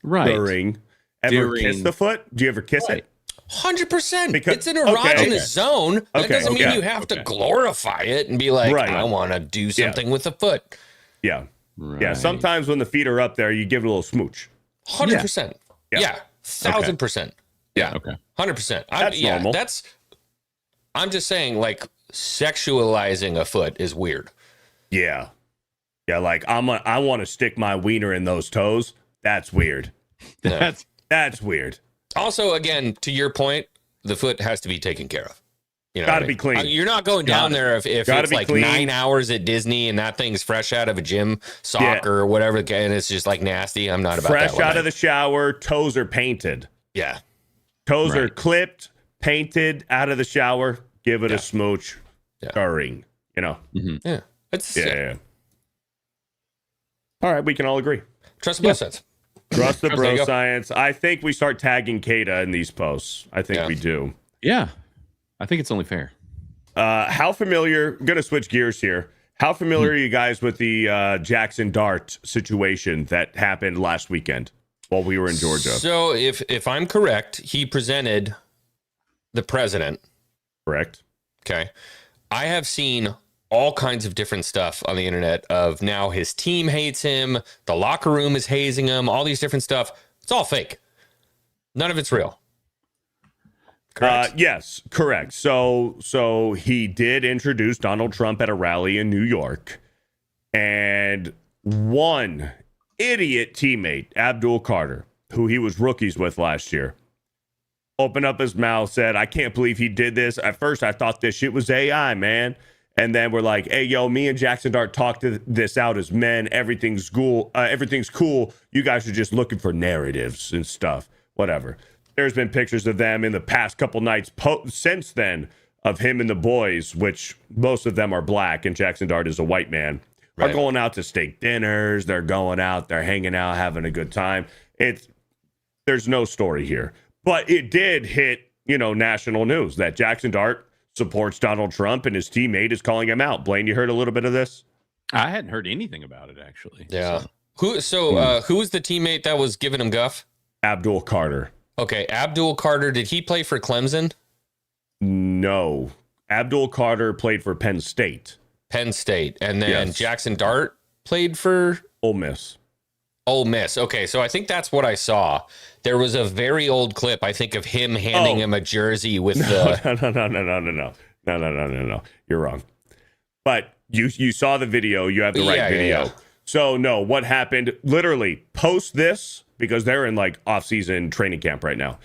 Speaker 5: ever
Speaker 8: During.
Speaker 5: kissed the foot? Do you ever kiss it?
Speaker 6: 100%.
Speaker 5: Because-
Speaker 6: It's an erogenous
Speaker 5: okay.
Speaker 6: zone. That
Speaker 5: Okay,
Speaker 6: doesn't mean
Speaker 5: okay,
Speaker 6: you have to
Speaker 8: okay.
Speaker 6: glorify it and be like,
Speaker 5: Right.
Speaker 6: I want to do something with the foot.
Speaker 5: Yeah. Yeah.
Speaker 8: Right.
Speaker 5: Sometimes when the feet are up there, you give it a little smooch.
Speaker 6: 100%.
Speaker 5: Yeah.
Speaker 6: Yeah. 1,000%. Yeah.
Speaker 8: Okay.
Speaker 6: 100%.
Speaker 5: That's normal.
Speaker 6: I'm just saying, like, sexualizing a foot is weird.
Speaker 5: Yeah. Yeah. Like I want to stick my wiener in those toes. That's weird. That's weird.
Speaker 6: Also, again, to your point, the foot has to be taken care of. You know,
Speaker 5: Gotta be clean.
Speaker 6: You're not going down there if it's like
Speaker 5: clean.
Speaker 6: 9 hours at Disney and that thing's fresh out of a gym sock or whatever, and it's just like nasty. I'm not about
Speaker 5: Fresh
Speaker 6: that.
Speaker 5: out of the shower, toes are painted.
Speaker 6: Yeah.
Speaker 5: Toes are clipped, painted out of the shower. Give it a smooch. Stirring. You know.
Speaker 6: Yeah. It's
Speaker 5: Yeah. All right, we can all agree.
Speaker 6: Trust both sides.
Speaker 5: Trust the
Speaker 6: There
Speaker 5: bro
Speaker 6: you go.
Speaker 5: science. I think we start tagging Kata in these posts. I think we do.
Speaker 8: Yeah. I think it's only fair.
Speaker 5: How familiar? Going to switch gears here. How familiar are you guys with the Jackson Dart situation that happened last weekend while we were in Georgia?
Speaker 6: So if I'm correct, he presented the president.
Speaker 5: Correct.
Speaker 6: Okay. I have seen all kinds of different stuff on the internet of now his team hates him, the locker room is hazing him, all these different stuff. It's all fake. None of it's real. Correct.
Speaker 5: Yes, correct. So he did introduce Donald Trump at a rally in New York, and one idiot teammate, Abdul Carter, who he was rookies with last year, opened up his mouth, said, "I can't believe he did this. At first, I thought this shit was AI, man." And then we're like, "Hey, yo, me and Jackson Dart talked this out as men. Everything's cool. Everything's cool. You guys are just looking for narratives and stuff. Whatever." There's been pictures of them in the past couple nights since then of him and the boys, which most of them are black, and Jackson Dart is a white man, are going out to steak dinners. They're going out. They're hanging out, having a good time. There's no story here. But it did hit, national news that Jackson Dart supports Donald Trump and his teammate is calling him out. Blaine, you heard a little bit of this?
Speaker 8: I hadn't heard anything about it, actually.
Speaker 6: Yeah. Who was the teammate that was giving him guff?
Speaker 5: Abdul Carter.
Speaker 6: Okay, Abdul Carter, did he play for Clemson?
Speaker 5: No. Abdul Carter played for Penn State.
Speaker 6: Penn State. And then Jackson Dart played for
Speaker 5: Ole Miss.
Speaker 6: Ole Miss. Okay, so I think that's what I saw. There was a very old clip, I think, of him handing him a jersey with
Speaker 5: No. You're wrong. But you saw the video. You have the right video.
Speaker 6: Yeah.
Speaker 5: So, no, what happened, literally, post this, because they're in, off-season training camp right now.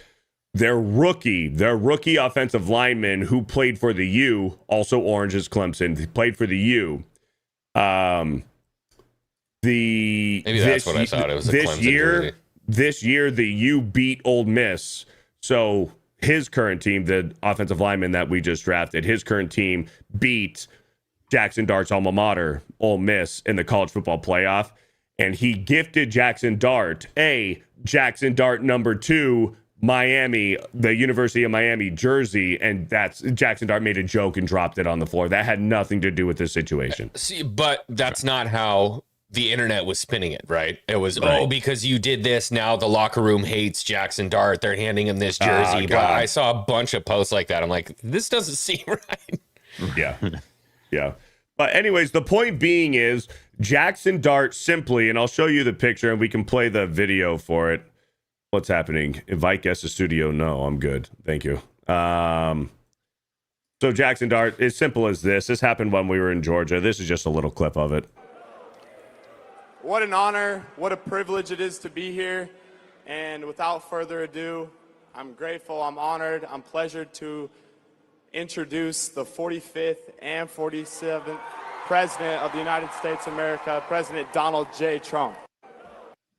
Speaker 5: Their rookie offensive lineman who played for the U, also orange as Clemson, he played for the U.
Speaker 6: Maybe that's what I thought. It was a Clemson jersey.
Speaker 5: This year, the U beat Ole Miss. So his current team, the offensive lineman that we just drafted, his current team beat Jackson Dart's alma mater, Ole Miss, in the college football playoff. And he gifted Jackson Dart a Jackson Dart #2 Miami, the University of Miami jersey. And that's Jackson Dart made a joke and dropped it on the floor. That had nothing to do with this situation.
Speaker 6: See, but that's not how the internet was spinning it, right? It was, because you did this, now the locker room hates Jackson Dart. They're handing him this jersey. But I saw a bunch of posts like that. I'm like, this doesn't seem right.
Speaker 5: Yeah. Yeah. But anyways, the point being is Jackson Dart simply, and I'll show you the picture and we can play the video for it. What's happening? Invite guests to studio. No, I'm good. Thank you. So Jackson Dart, as simple as this. This happened when we were in Georgia. This is just a little clip of it.
Speaker 7: What an honor, what a privilege it is to be here. And without further ado, I'm grateful, I'm honored, I'm pleasured to introduce the 45th and 47th President of the United States of America, President Donald J. Trump.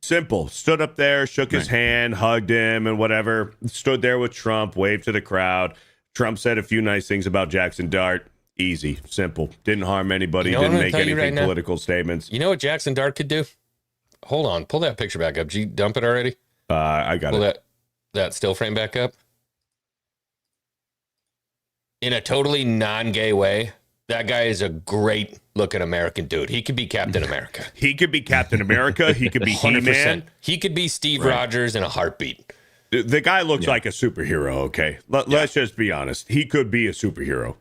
Speaker 5: Simple. Stood up there, shook his hand, hugged him, and whatever. Stood there with Trump, waved to the crowd. Trump said a few nice things about Jackson Dart. Easy, simple. Didn't harm anybody. Didn't make anything political statements.
Speaker 6: You know what Jackson Dart could do? Hold on. Pull that picture back up. Did you dump it already?
Speaker 5: I got
Speaker 6: Pull
Speaker 5: it.
Speaker 6: that still frame back up. In a totally non-gay way, that guy is a great looking American dude. He could be Captain America.
Speaker 5: He could be Captain America. He could be He-Man.
Speaker 6: He could be Steve Rogers in a heartbeat.
Speaker 5: The guy looks like a superhero. Okay, let's just be honest. He could be a superhero.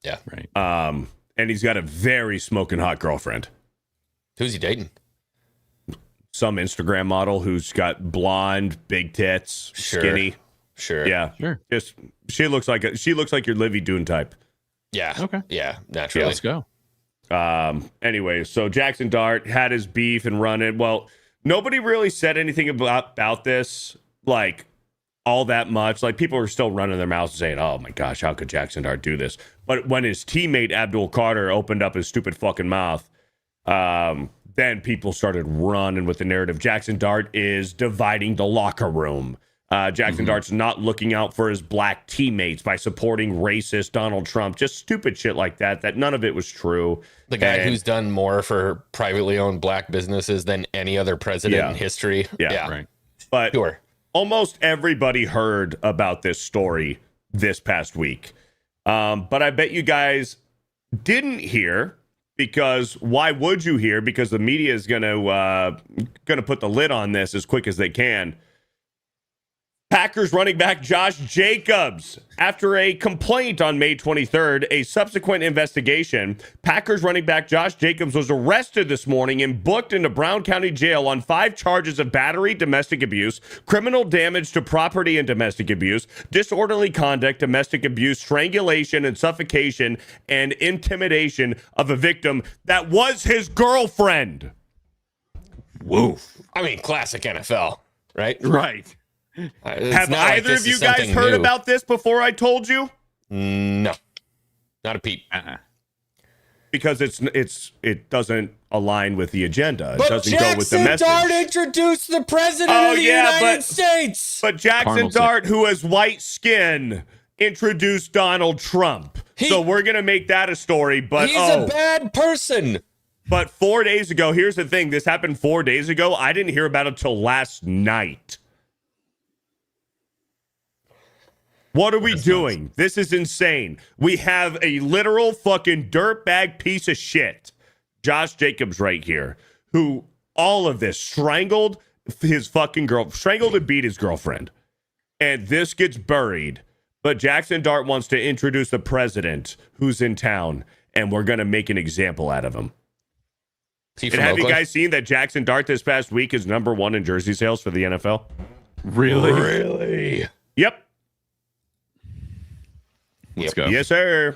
Speaker 6: Yeah.
Speaker 8: Right.
Speaker 5: And he's got a very smoking hot girlfriend.
Speaker 6: Who's he dating?
Speaker 5: Some Instagram model who's got blonde, big tits, skinny.
Speaker 6: Sure.
Speaker 5: Yeah.
Speaker 8: Sure.
Speaker 5: Just she looks like your Livy Dune type.
Speaker 6: Yeah.
Speaker 8: Okay.
Speaker 6: Yeah. Naturally.
Speaker 8: Let's go.
Speaker 5: Anyway, so Jackson Dart had his beef and run it. Well, nobody really said anything about this, like, all that much. Like, people were still running their mouths and saying, oh my gosh, how could Jackson Dart do this? But when his teammate Abdul Carter opened up his stupid fucking mouth, then people started running with the narrative. Jackson Dart is dividing the locker room. Jackson Dart's not looking out for his black teammates by supporting racist Donald Trump. Just stupid shit like that none of it was true.
Speaker 6: The guy who's done more for privately owned black businesses than any other president in history.
Speaker 5: Yeah.
Speaker 8: Right.
Speaker 5: But
Speaker 6: Sure.
Speaker 5: almost everybody heard about this story this past week. But I bet you guys didn't hear, because why would you hear? Because the media is gonna put the lid on this as quick as they can. Packers running back Josh Jacobs, after a complaint on May 23rd, a subsequent investigation, Packers running back Josh Jacobs was arrested this morning and booked into Brown County Jail on 5 charges of battery, domestic abuse, criminal damage to property and domestic abuse, disorderly conduct, domestic abuse, strangulation and suffocation, and intimidation of a victim that was his girlfriend.
Speaker 6: Woof. I mean, classic NFL, right?
Speaker 8: Right.
Speaker 5: Have either of you guys heard about this before I told you?
Speaker 6: No, not a peep.
Speaker 5: Because it doesn't align with the agenda. It
Speaker 6: But
Speaker 5: doesn't go with the message.
Speaker 6: Jackson Dart introduced the president of the United States.
Speaker 5: But Jackson Dart, who has white skin, introduced Donald Trump. So we're gonna make that a story. But
Speaker 6: he's a bad person.
Speaker 5: But 4 days ago, here's the thing: this happened 4 days ago. I didn't hear about it till last night. What are we doing? This is insane. We have a literal fucking dirtbag piece of shit, Josh Jacobs, right here, who all of this strangled his fucking strangled and beat his girlfriend. And this gets buried. But Jackson Dart wants to introduce the president who's in town, and we're going to make an example out of him. And have you guys seen that Jackson Dart this past week is #1 in jersey sales for the NFL?
Speaker 8: Really?
Speaker 5: Yep.
Speaker 8: Let's go.
Speaker 5: Yes, sir.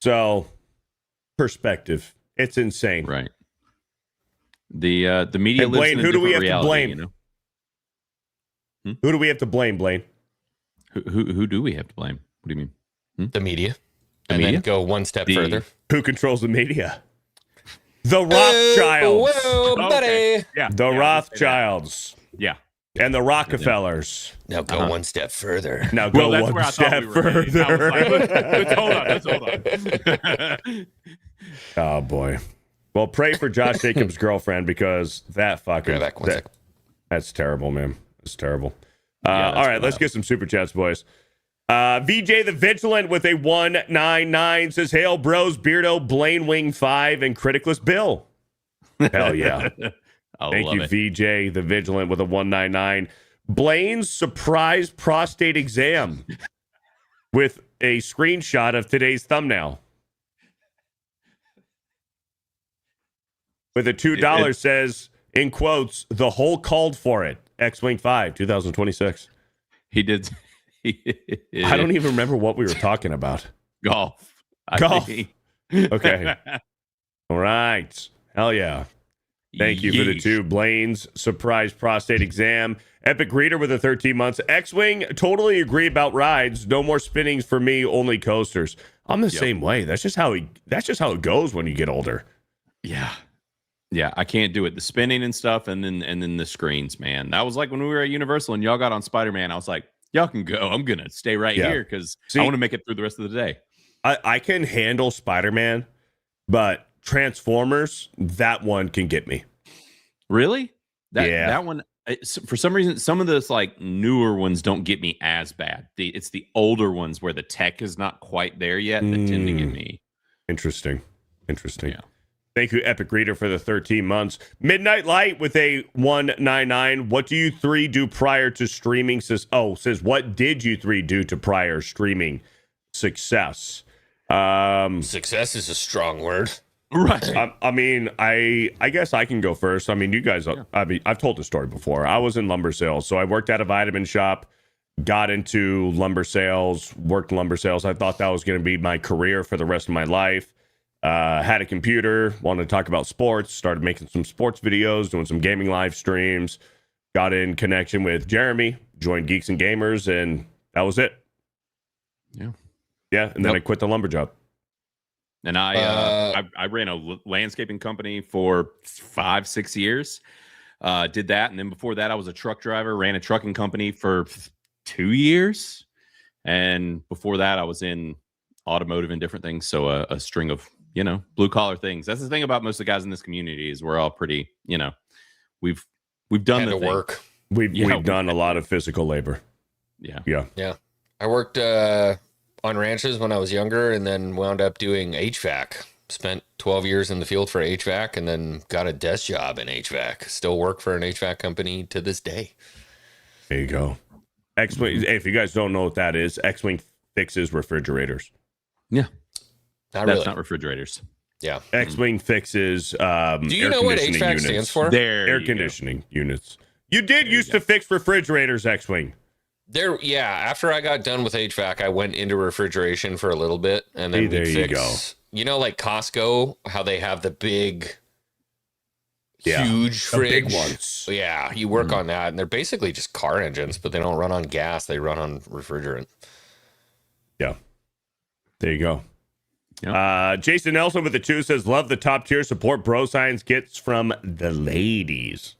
Speaker 5: So, perspective. It's insane.
Speaker 8: Right. The media
Speaker 5: and Blaine,
Speaker 8: lives in a
Speaker 5: who do we have
Speaker 8: different
Speaker 5: to
Speaker 8: reality,
Speaker 5: blame?
Speaker 8: you know?
Speaker 5: Who do we have to blame, Blaine?
Speaker 8: Who do we have to blame? What do you mean?
Speaker 6: The media.
Speaker 8: The
Speaker 6: and
Speaker 8: media?
Speaker 6: then go one step further.
Speaker 5: Who controls the media? The Rothschilds.
Speaker 6: Whoa, buddy.
Speaker 8: Okay. Yeah.
Speaker 5: The Rothschilds.
Speaker 8: Yeah.
Speaker 5: And the Rockefellers.
Speaker 6: Now go one step further.
Speaker 5: Now go
Speaker 8: that's
Speaker 5: one
Speaker 8: where I thought
Speaker 5: step
Speaker 8: we were heading.
Speaker 5: further.
Speaker 8: I was like, let's hold on.
Speaker 5: Oh, boy. Well, pray for Josh Jacobs' girlfriend, because that fucking...
Speaker 6: Back one sec.
Speaker 5: That's terrible, man. It's terrible.
Speaker 8: Yeah,
Speaker 5: all right, let's get some super chats, boys. VJ the Vigilant with a 199 says, "Hail, bros, Beardo, Blaine, Wing 5, and Criticless Bill." Hell yeah. Thank you, VJ the Vigilant with a 199. Blaine's surprise prostate exam with a screenshot of today's thumbnail. With a $2 says, in quotes, "The whole called for it. Xwing 5, 2026.
Speaker 8: He did.
Speaker 5: I don't even remember what we were talking about.
Speaker 8: Golf.
Speaker 5: Golf. Okay. All right. Hell yeah. Thank you for the 2. Blaine's surprise prostate exam. Epic Reader with a 13 months. X-Wing, totally agree about rides. No more spinnings for me, only coasters. I'm the same way. That's just how it goes when you get older.
Speaker 8: Yeah. Yeah, I can't do it. The spinning and stuff, and then the screens, man. That was like when we were at Universal and y'all got on Spider-Man. I was like, y'all can go. I'm gonna stay right here because I want to make it through the rest of the day.
Speaker 5: I can handle Spider-Man, but Transformers, that one can get me.
Speaker 8: Really? That one, for some reason, some of those like newer ones don't get me as bad. It's the older ones where the tech is not quite there yet that tend to get me.
Speaker 5: Interesting.
Speaker 8: Yeah.
Speaker 5: Thank you, Epic Reader, for the 13 months. Midnight Light with a 199. What do you three do prior to streaming? Says, what did you three do to prior streaming success?
Speaker 6: Success is a strong word.
Speaker 8: Right.
Speaker 5: I guess I can go first. I mean, you guys, I've told the story before. I was in lumber sales. So I worked at a vitamin shop, got into lumber sales, worked lumber sales. I thought that was going to be my career for the rest of my life. Had a computer, wanted to talk about sports, started making some sports videos, doing some gaming live streams, got in connection with Jeremy, joined Geeks and Gamers, and that was it. Yeah, and then I quit the lumber job.
Speaker 8: And I ran a landscaping company for 5-6 years. Did that, and then before that, I was a truck driver, ran a trucking company for 2 years, and before that, I was in automotive and different things. So a string of blue collar things. That's the thing about most of the guys in this community is we're all pretty, we've done the
Speaker 6: work.
Speaker 5: We've done a lot of physical labor. Yeah.
Speaker 6: I worked on ranches when I was younger, and then wound up doing HVAC. Spent 12 years in the field for HVAC, and then got a desk job in HVAC. Still work for an HVAC company to this day.
Speaker 5: There you go. Xwing. If you guys don't know what that is, Xwing fixes refrigerators.
Speaker 8: Yeah.
Speaker 6: That's
Speaker 8: not refrigerators.
Speaker 6: Yeah.
Speaker 5: Xwing fixes
Speaker 6: do you know what HVAC stands for?
Speaker 5: Air conditioning units. You did used to fix refrigerators, Xwing.
Speaker 6: After I got done with HVAC, I went into refrigeration for a little bit, and then
Speaker 5: there you go.
Speaker 6: Like Costco, how they have the big, huge fridge.
Speaker 5: Big ones.
Speaker 6: Yeah, you work on that, and they're basically just car engines, but they don't run on gas; they run on refrigerant.
Speaker 5: Yeah, there you go.
Speaker 8: Yep.
Speaker 5: Jason Nelson with the 2 says, "Love the top tier support bro science gets from the ladies."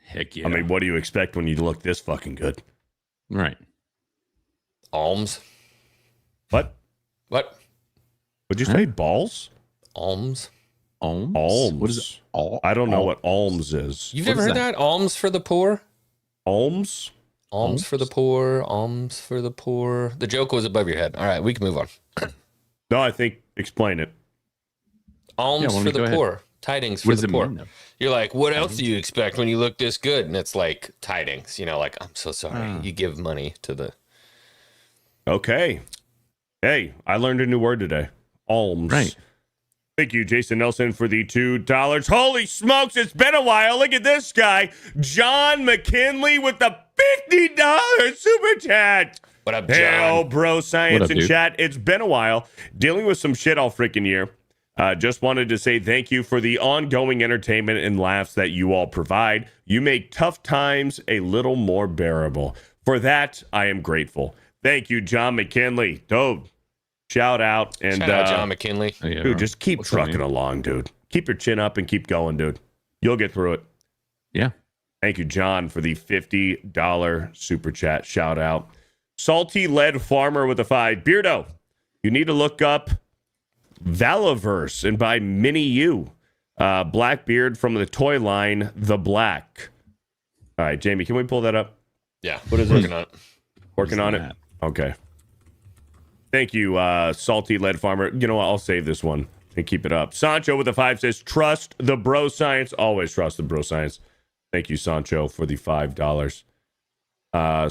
Speaker 8: Heck yeah!
Speaker 5: I mean, what do you expect when you look this fucking good?
Speaker 8: Right.
Speaker 6: Alms.
Speaker 5: What? Would you say balls?
Speaker 6: Alms.
Speaker 5: Alms.
Speaker 8: What is it?
Speaker 5: I don't know what alms is.
Speaker 6: You've never heard that? Alms for the poor?
Speaker 5: Alms?
Speaker 6: Alms for the poor. Alms for the poor. The joke was above your head. All right, we can move on.
Speaker 5: No, I think explain it.
Speaker 6: Alms for the poor. Tidings for the poor. You're like, what else do you expect when you look this good? And it's like tidings. Like, I'm so sorry. You give money to the.
Speaker 5: Okay. Hey, I learned a new word today. Alms.
Speaker 8: Right.
Speaker 5: Thank you, Jason Nelson, for the $2. Holy smokes, it's been a while. Look at this guy. John McKinley with the $50 super chat.
Speaker 6: What up, John?
Speaker 5: Hell, bro, science
Speaker 8: up,
Speaker 5: and
Speaker 8: dude?
Speaker 5: chat. It's been a while. Dealing with some shit all freaking year. Just wanted to say thank you for the ongoing entertainment and laughs that you all provide. You make tough times a little more bearable. For that, I am grateful. Thank you, John McKinley. Dude, shout out. And
Speaker 6: Shout out John McKinley.
Speaker 5: Dude, just keep trucking along, dude. Keep your chin up and keep going, dude. You'll get through it.
Speaker 8: Yeah.
Speaker 5: Thank you, John, for the $50 super chat shout out. Salty Lead Farmer with a 5. Beardo, you need to look up Valaverse and buy Mini U. Blackbeard from the toy line, The Black. All right, Jamie, can we pull that up?
Speaker 6: Yeah.
Speaker 5: What is
Speaker 6: working
Speaker 5: it?
Speaker 6: on it?
Speaker 5: Working on it? Okay. Thank you, Salty Lead Farmer. You know what? I'll save this one and keep it up. Sancho with a 5 says, trust the bro science. Always trust the bro science. Thank you, Sancho, for the $5.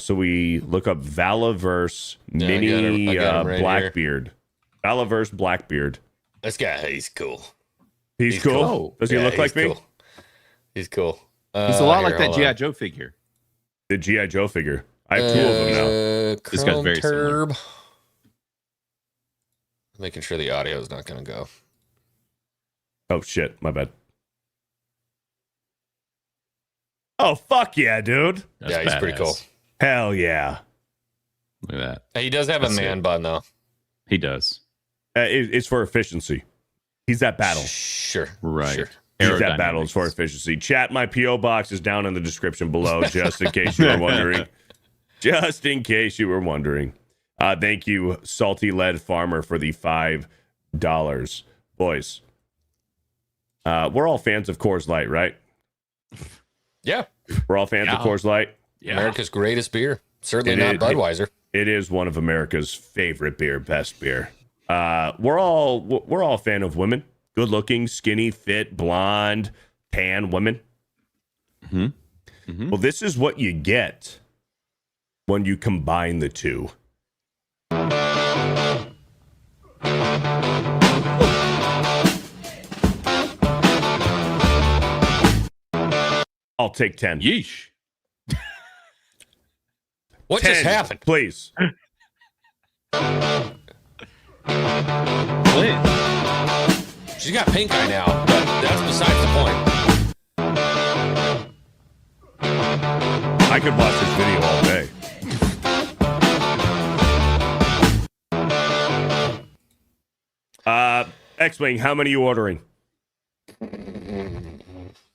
Speaker 5: So we look up Valaverse Mini
Speaker 6: I got him right
Speaker 5: Blackbeard. Valaverse Blackbeard.
Speaker 6: This guy, he's cool.
Speaker 5: He's cool. Does he look like me?
Speaker 6: Cool. He's cool.
Speaker 8: He's a lot like that G.I. Joe figure.
Speaker 5: The G.I. Joe figure. I have 2 of them now.
Speaker 8: This guy's very similar.
Speaker 6: Making sure the audio is not going to go.
Speaker 5: Oh, shit. My bad. Oh, fuck yeah, dude.
Speaker 6: That's he's pretty cool.
Speaker 5: Hell yeah.
Speaker 8: Look at that.
Speaker 6: He does have a man bun, though.
Speaker 8: He does.
Speaker 5: It's for efficiency. He's that battle.
Speaker 6: Sure.
Speaker 8: Right.
Speaker 6: Sure.
Speaker 5: He's that battle. It's for efficiency. Chat, my P.O. box is down in the description below, just in case you were wondering. Just in case you were wondering. Thank you, Salty Lead Farmer, for the $5. Boys, we're all fans of Coors Light, right?
Speaker 6: Yeah.
Speaker 5: We're all fans of Coors Light.
Speaker 6: Yeah. America's greatest beer. Certainly not Budweiser.
Speaker 5: It is one of America's favorite beer, best beer. We're all a fan of women. good-looking, skinny, fit, blonde, tan women. Well, this is what you get when you combine the two. I'll take 10.
Speaker 8: Yeesh.
Speaker 6: What
Speaker 5: 10,
Speaker 6: just happened?
Speaker 5: Please.
Speaker 6: She's got pink eye now, but that's besides the point.
Speaker 5: I could watch this video all day. Xwing, how many are you ordering?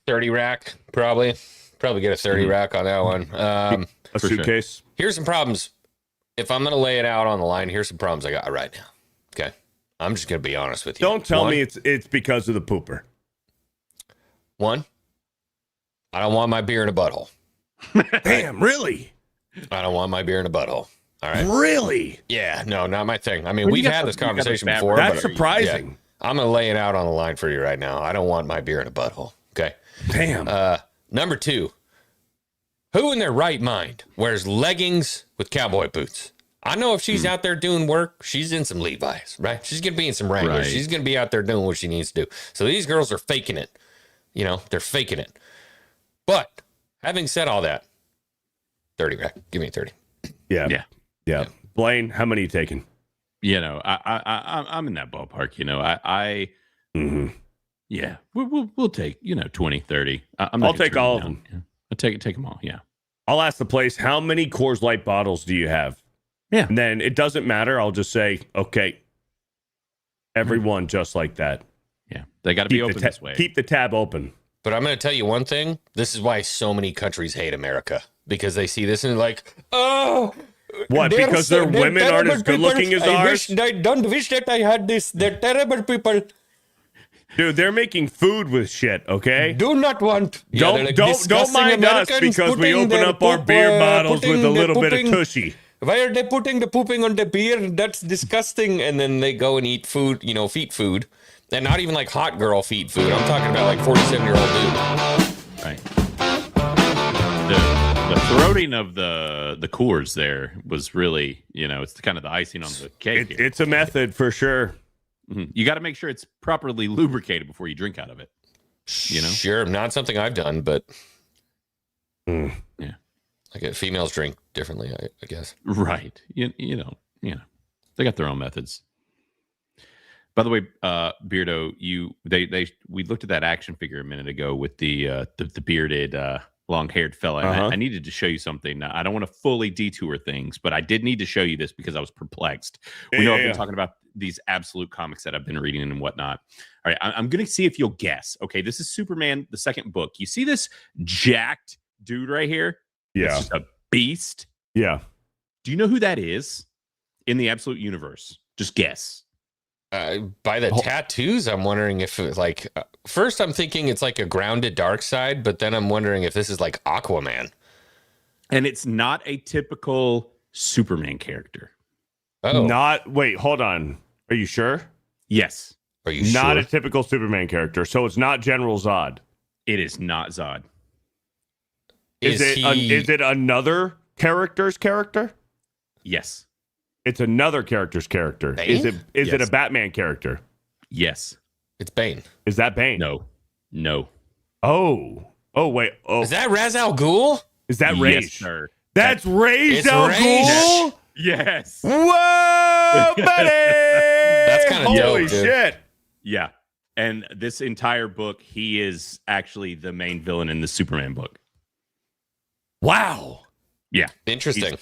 Speaker 6: 30 rack, probably. Probably get a 30 rack on that one.
Speaker 5: A suitcase?
Speaker 6: Sure. Here's some problems. If I'm going to lay it out on the line, here's some problems I got right now. Okay. I'm just going to be honest with you.
Speaker 5: Don't tell me it's because of the pooper.
Speaker 6: One, I don't want my beer in a butthole.
Speaker 5: Damn, really?
Speaker 6: I don't want my beer in a butthole. All right.
Speaker 5: Really?
Speaker 6: Yeah, no, not my thing. I mean, we've had this conversation before.
Speaker 5: That's
Speaker 6: but,
Speaker 5: surprising.
Speaker 6: Yeah, I'm going to lay it out on the line for you right now. I don't want my beer in a butthole. Okay.
Speaker 5: Damn.
Speaker 6: Number two, who in their right mind wears leggings with cowboy boots? I know if she's out there doing work, she's in some Levi's, right? She's going to be in some Wranglers.
Speaker 8: Right.
Speaker 6: She's going to be out there doing what she needs to do. So these girls are faking it. You know, they're faking it. But having said all that, 30 rack. Give me 30.
Speaker 5: Yeah. Blaine, how many are you taking?
Speaker 8: You know, I'm in that ballpark. You know, yeah, we'll take 20, 30.
Speaker 5: I'll take all of them.
Speaker 8: Yeah. I'll take them all. Yeah.
Speaker 5: I'll ask the place, how many Coors Light bottles do you have?
Speaker 8: Yeah.
Speaker 5: And then it doesn't matter. I'll just say, okay, everyone just like that.
Speaker 8: Yeah. They got to be open this way.
Speaker 5: Keep the tab open.
Speaker 6: But I'm going to tell you one thing. This is why so many countries hate America. Because they see this and they're like, oh.
Speaker 5: What? Because their women aren't as good looking as ours?
Speaker 6: I don't wish that I had this. They're terrible people.
Speaker 5: Dude, they're making food with shit, okay?
Speaker 6: Do not want.
Speaker 5: Don't mind us because we open up our beer bottles with a little bit of tushy.
Speaker 6: Why are they putting the pooping on the beer? That's disgusting. And then they go and eat food, feet food. And not even like hot girl feet food. I'm talking about like 47-year-old dude.
Speaker 8: Right. The throating of the Coors there was really, it's kind of the icing on the cake.
Speaker 5: It's a method for sure.
Speaker 8: Mm-hmm. You got to make sure it's properly lubricated before you drink out of it.
Speaker 6: Sure, not something I've done, but
Speaker 8: yeah,
Speaker 6: like females drink differently, I guess.
Speaker 8: Right. You know, they got their own methods. By the way, Beardo, we looked at that action figure a minute ago with the bearded long-haired fella. And I needed to show you something. I don't want to fully detour things, but I did need to show you this because I was perplexed. I've been talking about these absolute comics that I've been reading and whatnot. All right, I'm going to see if you'll guess. Okay, this is Superman, the second book. You see this jacked dude right here?
Speaker 5: Yeah.
Speaker 8: It's just a beast.
Speaker 5: Yeah.
Speaker 8: Do you know who that is in the absolute universe? Just guess.
Speaker 6: By the tattoos, I'm wondering if it, first I'm thinking it's like a grounded dark side, but then I'm wondering if this is like Aquaman.
Speaker 8: And it's not a typical Superman character.
Speaker 6: Oh,
Speaker 5: wait, hold on. Are you sure?
Speaker 8: Yes.
Speaker 6: Are you
Speaker 5: not
Speaker 6: sure?
Speaker 5: a typical Superman character. So it's not General Zod.
Speaker 8: It is not Zod.
Speaker 5: Is it another character's character?
Speaker 8: Yes.
Speaker 5: It's another character's character.
Speaker 6: Bane?
Speaker 5: Is it a Batman character?
Speaker 8: Yes.
Speaker 6: It's Bane.
Speaker 5: Is that Bane?
Speaker 8: No.
Speaker 5: Oh, wait. Oh,
Speaker 6: Is that Ra's al Ghul?
Speaker 5: is that
Speaker 8: Yes,
Speaker 5: Rage?
Speaker 8: sir.
Speaker 5: That's Rage
Speaker 6: It's
Speaker 5: al
Speaker 6: Rage.
Speaker 5: Ghul?
Speaker 8: Yes.
Speaker 5: Whoa, buddy!
Speaker 6: That's kinda dope,
Speaker 5: Holy
Speaker 6: dude.
Speaker 5: shit.
Speaker 8: Yeah. And this entire book, he is actually the main villain in the Superman book.
Speaker 5: Wow.
Speaker 8: Yeah.
Speaker 6: Interesting.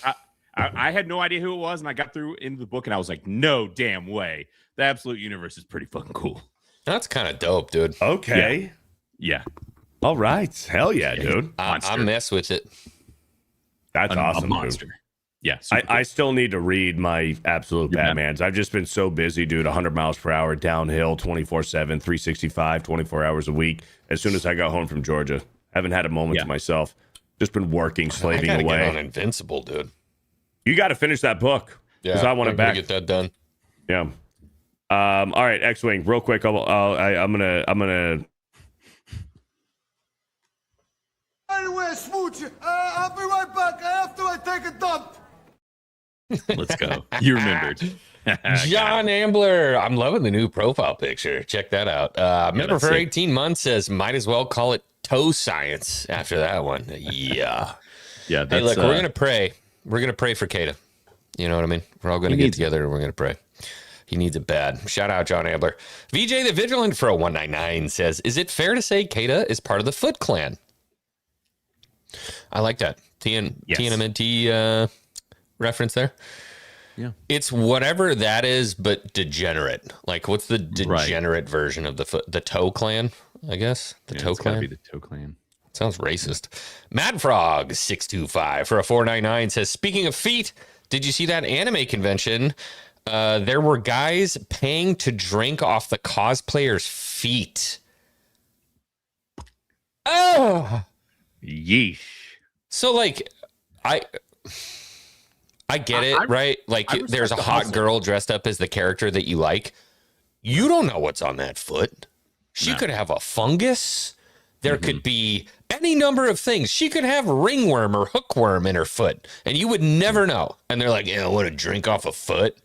Speaker 8: I had no idea who it was, and I got through into the book, and I was like, no damn way. The Absolute Universe is pretty fucking cool.
Speaker 6: That's kind of dope, dude.
Speaker 5: Okay.
Speaker 8: Yeah.
Speaker 5: All right. Hell yeah, dude.
Speaker 6: I mess with it.
Speaker 5: That's awesome,
Speaker 8: A monster.
Speaker 5: dude.
Speaker 8: Yeah.
Speaker 5: I still need to read my absolute Batmans. I've just been so busy, dude. 100 miles per hour, downhill, 24/7, 365, 24 hours a week. As soon as I got home from Georgia, haven't had a moment to myself. Just been working, slaving
Speaker 6: I gotta
Speaker 5: away.
Speaker 6: get on Invincible, dude.
Speaker 5: You got to finish that book because I want it back.
Speaker 6: Get that done.
Speaker 5: Yeah. All right, Xwing, real quick. I'm gonna.
Speaker 4: Anyway, smooch. I'll be right back after I take a dump.
Speaker 8: Let's go. You remembered.
Speaker 6: John Ambler. I'm loving the new profile picture. Check that out. Member for 18 months says, might as well call it toe science after that one. Yeah.
Speaker 8: Yeah.
Speaker 6: Hey, look, we're going to pray. We're going to pray for Kata. You know what I mean? We're all going to get together and we're going to pray. He needs it bad. Shout out, John Ambler. VJ the Vigilant for a 199 says, is it fair to say Kata is part of the Foot Clan? I like that. TNMNT reference there.
Speaker 8: Yeah.
Speaker 6: It's whatever that is, but degenerate. Like, what's the degenerate version of the Toe Clan, I guess? The Toe Clan?
Speaker 8: Gotta be the Toe Clan.
Speaker 6: Sounds racist. Mad Frog 625 for a 499 says, speaking of feet, did you see that anime convention? There were guys paying to drink off the cosplayers' feet. Oh,
Speaker 8: yeesh.
Speaker 6: So, like, I get it, right? Like, there's a hot girl dressed up as the character that you like. You don't know what's on that foot. She could have a fungus. There could be any number of things. She could have ringworm or hookworm in her foot, and you would never know. And they're like, I want to drink off a foot.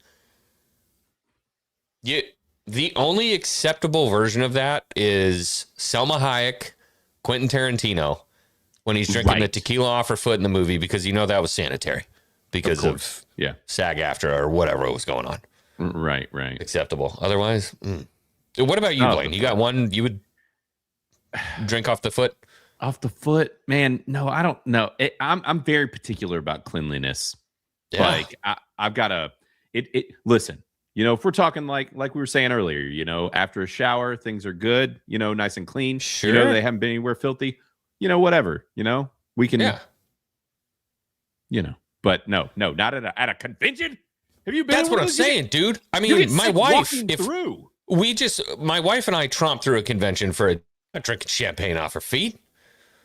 Speaker 6: The only acceptable version of that is Selma Hayek, Quentin Tarantino, when he's drinking the tequila off her foot in the movie, because you know that was sanitary because of SAG-AFTRA or whatever was going on.
Speaker 8: Right.
Speaker 6: Acceptable. Otherwise, What about you, Blaine? You got one you would drink off the foot?
Speaker 8: Off the foot? Man, no, I don't know. I'm very particular about cleanliness. Yeah. Like, I've got to... Listen, if we're talking like we were saying earlier, after a shower, things are good, nice and clean.
Speaker 6: Sure.
Speaker 8: They haven't been anywhere filthy. Whatever, we can, but no, not at a convention. Have you been?
Speaker 6: That's what I'm saying, dude. I mean, my wife, my wife and I tromped through a convention for drinking champagne off her feet.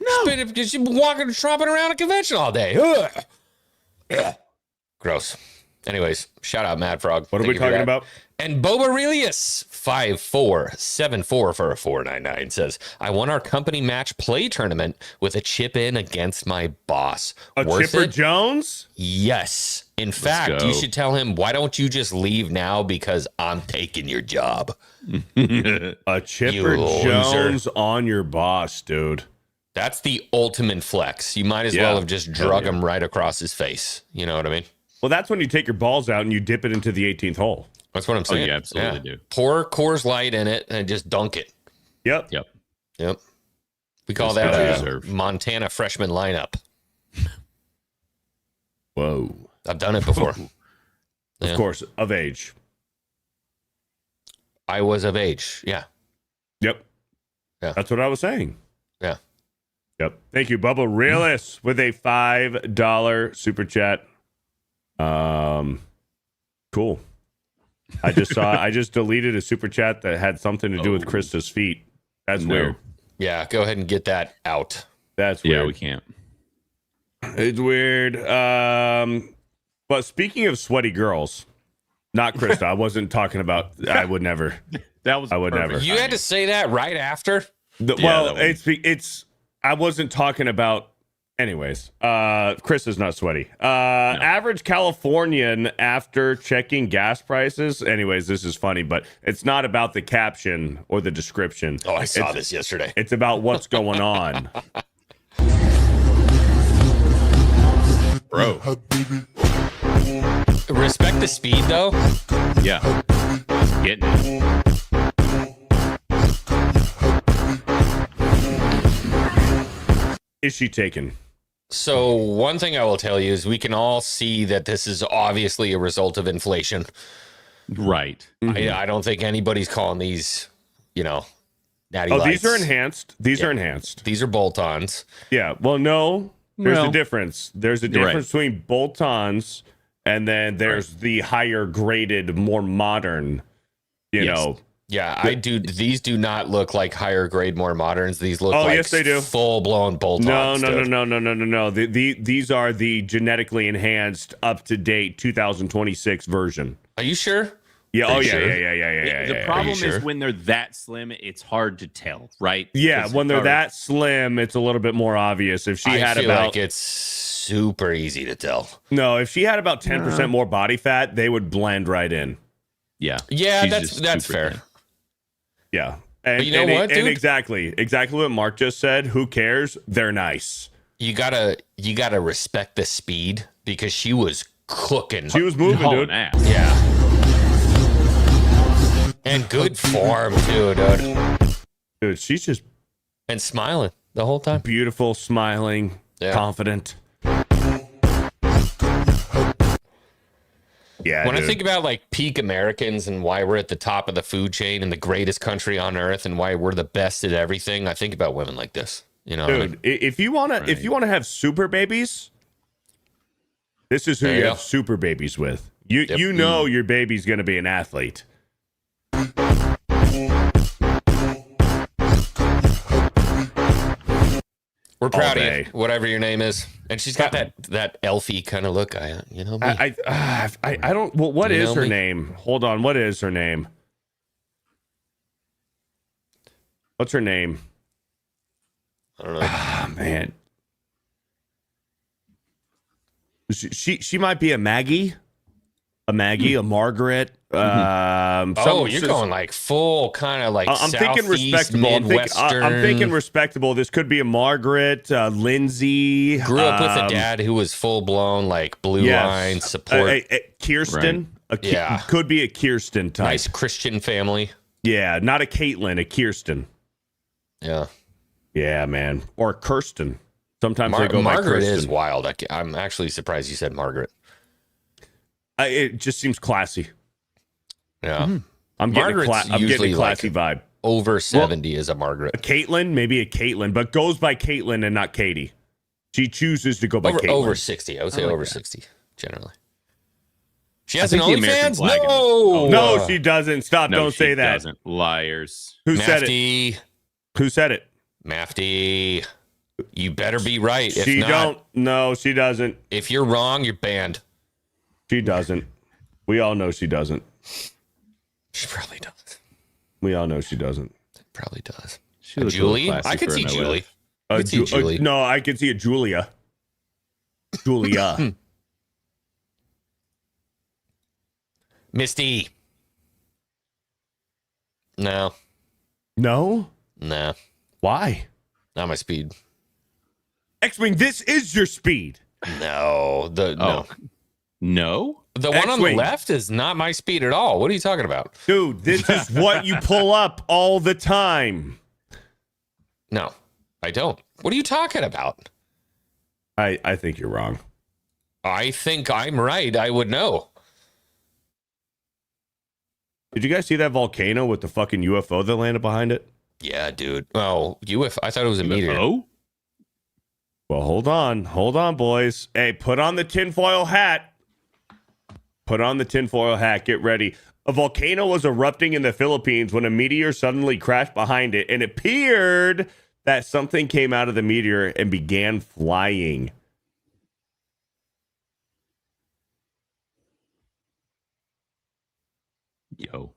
Speaker 6: No, she's been walking and tromping around a convention all day. Ugh. Gross. Anyways, shout out Mad Frog.
Speaker 5: What are we talking about?
Speaker 6: And Boba Aurelius 5474 for a 499 says, I won our company match play tournament with a chip in against my boss.
Speaker 5: Chipper Jones?
Speaker 6: Yes. In fact, you should tell him, why don't you just leave now, because I'm taking your job.
Speaker 5: A Chipper Jones on your boss, dude.
Speaker 6: That's the ultimate flex. You might as well have just drug him right across his face. You know what I mean?
Speaker 5: Well, that's when you take your balls out and you dip it into the 18th hole.
Speaker 6: That's what I'm saying.
Speaker 8: Oh, you absolutely do.
Speaker 6: Pour Coors Light in it and just dunk it.
Speaker 5: Yep.
Speaker 6: We call that a Montana freshman lineup.
Speaker 5: Whoa.
Speaker 6: I've done it before.
Speaker 5: Of course, of age.
Speaker 6: I was of age. Yeah.
Speaker 5: Yep.
Speaker 6: Yeah.
Speaker 5: That's what I was saying.
Speaker 6: Yeah.
Speaker 5: Yep. Thank you, Bubba Realist, with a $5 super chat. Cool. I just deleted a super chat that had something to do with Krista's feet. That's weird.
Speaker 6: Yeah, go ahead and get that out.
Speaker 5: That's weird.
Speaker 8: Yeah, we can't.
Speaker 5: It's weird. But speaking of sweaty girls, not Krista. I wasn't talking about. I would never.
Speaker 8: I would never.
Speaker 6: You had to say that right after.
Speaker 5: It's. I wasn't talking about. Anyways, Chris is not sweaty. No. Average Californian after checking gas prices. Anyways, this is funny, but it's not about the caption or the description.
Speaker 6: Oh, I saw this yesterday.
Speaker 5: It's about what's going on.
Speaker 8: Bro.
Speaker 6: Respect the speed, though.
Speaker 8: Yeah. Getting it.
Speaker 5: Is she taken?
Speaker 6: So one thing I will tell you is we can all see that this is obviously a result of inflation.
Speaker 8: Right.
Speaker 6: Mm-hmm. I don't think anybody's calling these, natty lights.
Speaker 5: These are enhanced. These are enhanced.
Speaker 6: These are bolt-ons.
Speaker 5: Yeah. Well, no. There's a difference. There's a difference between bolt-ons and then there's the higher graded, more modern, you know.
Speaker 6: Yeah, these do not look like higher grade, more moderns. These look like
Speaker 5: yes, they do.
Speaker 6: Full-blown bolt-ons.
Speaker 5: No. These are the genetically enhanced, up-to-date 2026 version.
Speaker 6: Are you sure?
Speaker 5: Yeah.
Speaker 6: Are
Speaker 5: Oh
Speaker 6: you
Speaker 5: yeah,
Speaker 6: sure?
Speaker 5: yeah.
Speaker 8: The problem
Speaker 6: sure?
Speaker 8: is when they're that slim, it's hard to tell, right?
Speaker 5: Yeah,
Speaker 8: 'Cause
Speaker 5: when they're
Speaker 8: or-
Speaker 5: that slim, it's a little bit more obvious. If she
Speaker 6: I
Speaker 5: had
Speaker 6: feel
Speaker 5: about
Speaker 6: like it's super easy to tell.
Speaker 5: no, if she had about 10% more body fat, they would blend right in.
Speaker 8: Yeah.
Speaker 6: Yeah,
Speaker 8: She's
Speaker 6: that's
Speaker 8: just super
Speaker 6: fair.
Speaker 8: thin.
Speaker 5: Yeah. And
Speaker 6: But you know what,
Speaker 5: and
Speaker 6: dude?
Speaker 5: exactly what Mark just said. Who cares? They're nice.
Speaker 6: You gotta respect the speed because she was cooking.
Speaker 5: She was moving,
Speaker 8: Hauling
Speaker 5: dude.
Speaker 8: ass.
Speaker 6: Yeah. And good form too, dude.
Speaker 5: Dude, she's just
Speaker 6: And smiling the whole time.
Speaker 5: beautiful, smiling,
Speaker 6: Yeah.
Speaker 5: confident. Yeah.
Speaker 6: When I
Speaker 5: dude.
Speaker 6: think about like peak Americans and why we're at the top of the food chain and the greatest country on earth and why we're the best at everything, I think about women like this. You know, what I mean?
Speaker 5: dude, if you wanna have super babies, this is who
Speaker 6: There
Speaker 5: you
Speaker 6: you
Speaker 5: have
Speaker 6: go.
Speaker 5: super babies with. You
Speaker 6: Yep.
Speaker 5: you know your baby's gonna be an athlete.
Speaker 6: We're proud of
Speaker 5: day.
Speaker 6: you, whatever your name is. And she's got that elfy kind of look. You know me.
Speaker 5: I don't. Well, what
Speaker 6: Do you
Speaker 5: is
Speaker 6: know
Speaker 5: her
Speaker 6: me?
Speaker 5: name? Hold on. What is her name? What's her name?
Speaker 6: I don't know.
Speaker 5: Ah, man. She might be a Maggie, a Margaret.
Speaker 6: Oh, you're going like full kind of like
Speaker 5: I'm thinking
Speaker 6: Southeast,
Speaker 5: respectable.
Speaker 6: Midwestern.
Speaker 5: I'm thinking respectable. This could be a Margaret, Lindsay.
Speaker 6: Grew up with a dad who was full blown like blue line support.
Speaker 5: Kirsten.
Speaker 6: Yeah.
Speaker 5: Could be a Kirsten type.
Speaker 6: Nice Christian family.
Speaker 5: Yeah, not a Caitlin, a Kirsten.
Speaker 6: Yeah.
Speaker 5: Yeah, man. Or Kirsten. Sometimes they go by
Speaker 6: Margaret
Speaker 5: Kirsten.
Speaker 6: is wild. I'm actually surprised you said Margaret.
Speaker 5: It just seems classy.
Speaker 6: Yeah.
Speaker 5: I'm getting
Speaker 6: Margaret's
Speaker 5: I'm getting
Speaker 6: usually
Speaker 5: a classy vibe.
Speaker 6: Over 70 is a Margaret.
Speaker 5: A Caitlin, maybe a Caitlin, but goes by Caitlin and not Katie. She chooses to go by Caitlin.
Speaker 6: Over 60. I would say over 60 generally. She has an
Speaker 8: think the American
Speaker 6: OnlyFans?
Speaker 8: flag
Speaker 6: No.
Speaker 5: No, she doesn't. Stop.
Speaker 8: No,
Speaker 5: Don't say
Speaker 8: she
Speaker 5: that.
Speaker 8: doesn't. Liars.
Speaker 5: Who said it?
Speaker 6: Mafty.
Speaker 5: Who said it?
Speaker 6: Mafty. You better be right. If
Speaker 5: She
Speaker 6: not,
Speaker 5: don't. No, she doesn't.
Speaker 6: if you're wrong, you're banned.
Speaker 5: She doesn't. We all know she doesn't.
Speaker 6: She probably does.
Speaker 5: We all know she doesn't.
Speaker 6: Probably does.
Speaker 8: She looks a little
Speaker 6: Julie?
Speaker 8: classy
Speaker 6: I could
Speaker 8: for
Speaker 6: see
Speaker 8: an OF.
Speaker 6: Julie. I could see Julie.
Speaker 5: No, I could see a Julia. Julia.
Speaker 6: Misty. No.
Speaker 5: No?
Speaker 6: Nah.
Speaker 5: Why?
Speaker 6: Not my speed.
Speaker 5: Xwing, this is your speed.
Speaker 6: No. No.
Speaker 8: No?
Speaker 6: The one on the
Speaker 5: Xwing.
Speaker 6: left is not my speed at all. What are you talking about?
Speaker 5: Dude, this is what you pull up all the time.
Speaker 6: No, I don't. What are you talking about?
Speaker 5: I think you're wrong.
Speaker 6: I think I'm right. I would know.
Speaker 5: Did you guys see that volcano with the fucking UFO that landed behind it?
Speaker 6: Yeah, dude. Oh, UFO. I thought it was a meteor.
Speaker 8: Oh?
Speaker 5: Well, hold on, boys. Hey, put on the tinfoil hat. Put on the tinfoil hat. Get ready. A volcano was erupting in the Philippines when a meteor suddenly crashed behind it, and it appeared that something came out of the meteor and began flying.
Speaker 8: Yo.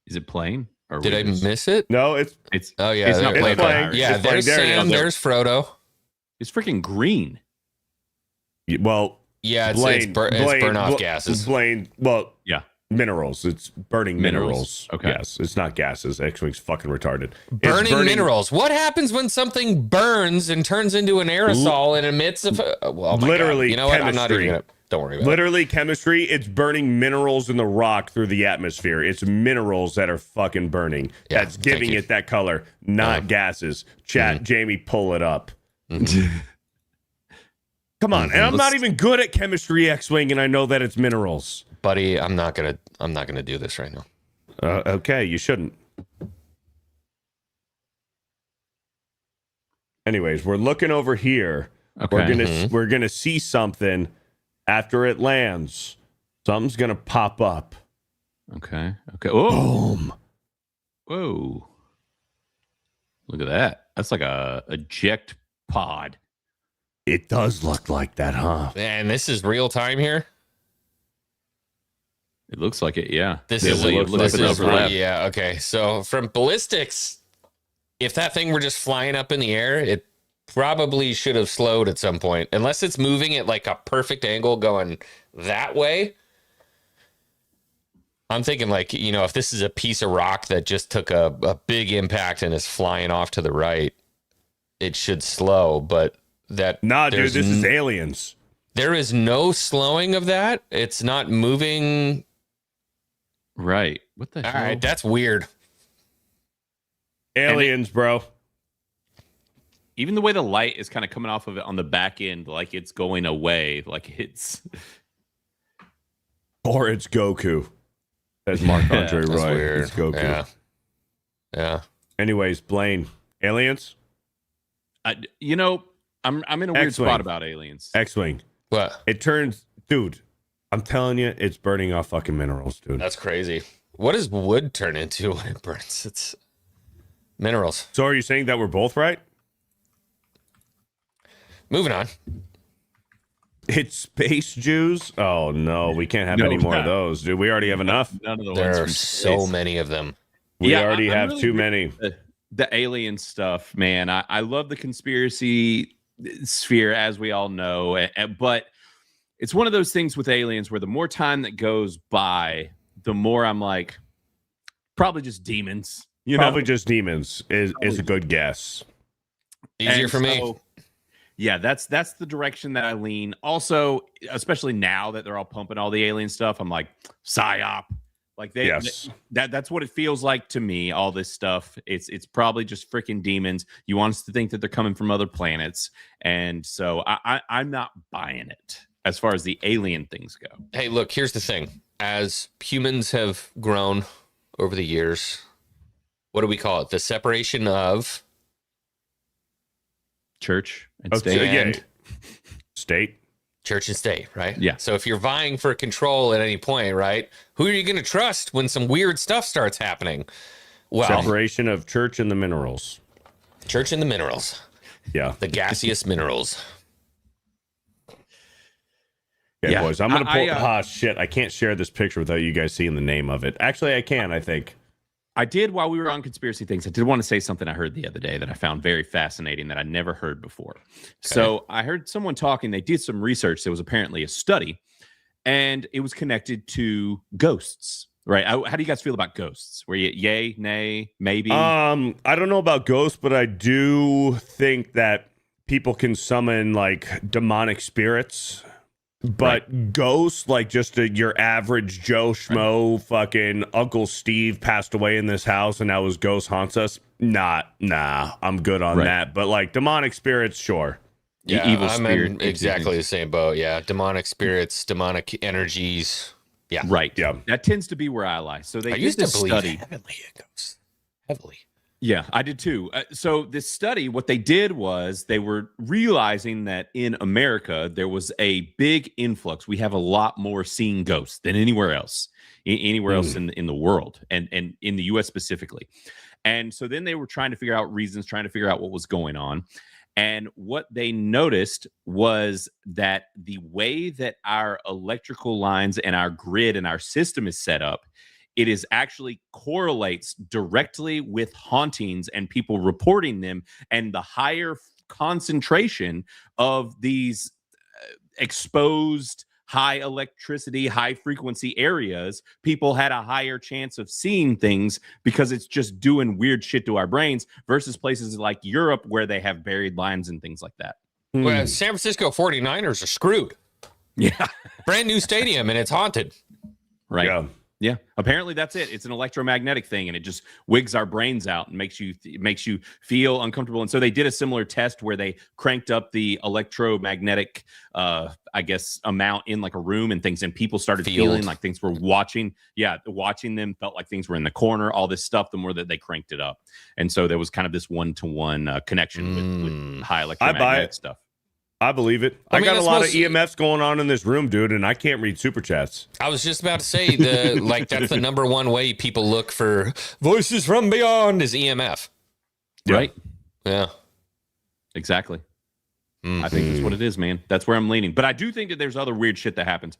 Speaker 8: Is it playing? Or
Speaker 6: Did
Speaker 8: we
Speaker 6: I
Speaker 8: just-
Speaker 6: miss it?
Speaker 5: No, it's
Speaker 8: It's
Speaker 6: Oh, yeah.
Speaker 8: It's not
Speaker 6: they're
Speaker 8: playing.
Speaker 5: playing.
Speaker 8: It's
Speaker 6: Yeah,
Speaker 5: It's playing.
Speaker 6: there's
Speaker 5: There it
Speaker 6: Sam.
Speaker 5: is.
Speaker 6: There's Frodo.
Speaker 8: It's freaking green.
Speaker 5: well,
Speaker 6: Yeah, it's
Speaker 5: Blaine,
Speaker 6: burn off gases.
Speaker 5: Blaine, well,
Speaker 8: Yeah.
Speaker 5: minerals. It's burning minerals.
Speaker 8: Minerals. Okay.
Speaker 5: Yes, it's not gases. X-Wing's fucking retarded. It's
Speaker 6: Burning minerals. What happens when something burns and turns into an aerosol and emits a... Well, oh my
Speaker 5: Literally
Speaker 6: God. You know what? I'm not
Speaker 5: chemistry.
Speaker 6: even gonna... Don't worry about
Speaker 5: Literally chemistry. It's burning minerals in the rock through the atmosphere. It's minerals that are fucking burning.
Speaker 6: Yeah,
Speaker 5: That's giving
Speaker 6: thank you.
Speaker 5: it that color, not gases. Chat, Jamie, pull it up. Come on, and I'm not even good at chemistry, X-Wing, and I know that it's minerals.
Speaker 6: it. Buddy, I'm not gonna do this right now.
Speaker 5: Okay, you shouldn't. Anyways, we're looking over here.
Speaker 8: Okay.
Speaker 5: We're gonna see something after it lands. Something's gonna pop up.
Speaker 8: Okay. Okay. Oh.
Speaker 5: Boom.
Speaker 8: Whoa. Look at that. That's like a eject pod.
Speaker 5: It does look like that, huh?
Speaker 6: And this is real time here.
Speaker 8: It looks like it, yeah.
Speaker 6: This
Speaker 8: Yeah,
Speaker 6: is
Speaker 8: well,
Speaker 6: a,
Speaker 8: it looks
Speaker 6: this
Speaker 8: like
Speaker 6: is
Speaker 8: the upper left.
Speaker 6: yeah, okay. So from ballistics, if that thing were just flying up in the air, it probably should have slowed at some point. Unless it's moving at like a perfect angle going that way. I'm thinking like, you know, if this is a piece of rock that just took a big impact and is flying off to the right, it should slow, but that
Speaker 5: Nah, dude, this is aliens.
Speaker 6: There is no slowing of that. It's not moving.
Speaker 8: Right. What the hell?
Speaker 6: All right, that's weird.
Speaker 5: Aliens, bro.
Speaker 8: Even the way the light is kind of coming off of it on the back end, like it's going away, like it's...
Speaker 5: Or it's Goku. As Mark Andre
Speaker 6: That's
Speaker 5: Roy.
Speaker 6: weird.
Speaker 5: It's Goku.
Speaker 6: Yeah. Yeah.
Speaker 5: Anyways, Blaine, aliens?
Speaker 8: You know, I'm in a weird
Speaker 5: X-Wing.
Speaker 8: spot about aliens.
Speaker 5: X-Wing.
Speaker 6: What?
Speaker 5: It turns... Dude, I'm telling you, it's burning off fucking minerals, dude.
Speaker 6: That's crazy. What does wood turn into when it burns? It's minerals.
Speaker 5: So are you saying that we're both right?
Speaker 6: Moving on.
Speaker 5: It's space Jews? Oh, no. We can't have any more of those, dude. We already have enough.
Speaker 8: None of the ones
Speaker 6: There are
Speaker 8: from
Speaker 6: so
Speaker 8: space.
Speaker 6: many of them.
Speaker 5: We
Speaker 8: Yeah,
Speaker 5: already
Speaker 8: I'm
Speaker 5: have
Speaker 8: really
Speaker 5: too
Speaker 8: re-
Speaker 5: many.
Speaker 8: The alien stuff, man. I love the conspiracy sphere, as we all know, but it's one of those things with aliens where the more time that goes by, the more I'm like, probably just demons. You
Speaker 5: Probably
Speaker 8: know?
Speaker 5: just demons is a good guess.
Speaker 6: Easier
Speaker 8: And
Speaker 6: for me.
Speaker 8: so, yeah, that's the direction that I lean. Also, especially now that they're all pumping all the alien stuff, I'm like, psyop. Like
Speaker 5: Yes.
Speaker 8: that's what it feels like to me. All this stuff, it's probably just freaking demons. You want us to think that they're coming from other planets, and so I'm not buying it as far as the alien things go.
Speaker 6: Hey, look, here's the thing. As humans have grown over the years, what do we call it? The separation of
Speaker 8: Church and
Speaker 5: Oh,
Speaker 8: state.
Speaker 5: yeah.
Speaker 6: And-
Speaker 5: State.
Speaker 6: church and state, right?
Speaker 8: Yeah.
Speaker 6: So if you're vying for control at any point, right, who are you going to trust when some weird stuff starts happening? Well,
Speaker 5: Separation of church and the minerals.
Speaker 6: church and the minerals,
Speaker 5: Yeah.
Speaker 6: the gaseous minerals.
Speaker 5: Okay,
Speaker 8: Yeah.
Speaker 5: boys. I'm going to pull...
Speaker 8: I
Speaker 5: shit. I can't share this picture without you guys seeing the name of it. Actually, I can, I think.
Speaker 8: I did, while we were on conspiracy things, I did want to say something I heard the other day that I found very fascinating that I never heard before. So I heard someone talking, they did some research. There was apparently a study, and it was connected to ghosts, right? How do you guys feel about ghosts? Were you yay, nay, maybe?
Speaker 5: I don't know about ghosts, but I do think that people can summon, like, demonic spirits. But ghosts, like just your average Joe Schmo, fucking Uncle Steve passed away in this house and now his ghost haunts us. Nah, I'm good on that. But like demonic spirits, sure.
Speaker 6: Yeah,
Speaker 8: evil
Speaker 6: I'm
Speaker 8: spirit
Speaker 6: in exactly the same boat. Yeah, demonic spirits, demonic energies. Yeah,
Speaker 8: Right.
Speaker 5: Yeah.
Speaker 8: That tends to be where I lie. So they
Speaker 6: I
Speaker 8: did
Speaker 6: used to
Speaker 8: this
Speaker 6: believe
Speaker 8: study.
Speaker 6: heavily in ghosts. Heavily.
Speaker 8: Yeah, I did too. So this study, what they did was they were realizing that in America, there was a big influx. We have a lot more seeing ghosts than anywhere else, anywhere else in the world, and in the U.S. specifically. And so then they were trying to figure out reasons, trying to figure out what was going on. And what they noticed was that the way that our electrical lines and our grid and our system is set up, it is actually correlates directly with hauntings and people reporting them, and the higher concentration of these exposed high electricity, high frequency areas, people had a higher chance of seeing things because it's just doing weird shit to our brains versus places like Europe where they have buried lines and things like that.
Speaker 6: Well, San Francisco 49ers are screwed.
Speaker 8: Yeah.
Speaker 6: Brand new stadium and it's haunted.
Speaker 8: Right.
Speaker 5: Yeah.
Speaker 8: Yeah, apparently that's it. It's an electromagnetic thing, and it just wigs our brains out and makes you feel uncomfortable. And so they did a similar test where they cranked up the electromagnetic, I guess, amount in like a room and things, and people started feeling like things were watching. Yeah, watching them felt like things were in the corner. All this stuff. The more that they cranked it up, and so there was kind of this one-to-one connection with high electromagnetic stuff.
Speaker 5: I believe it. I got a lot of EMFs going on in this room, dude, and I can't read super chats.
Speaker 6: I was just about to say that's the number one way people look for voices from beyond is EMF.
Speaker 8: Right?
Speaker 6: Yeah.
Speaker 8: Exactly. I think that's what it is, man. That's where I'm leaning. But I do think that there's other weird shit that happens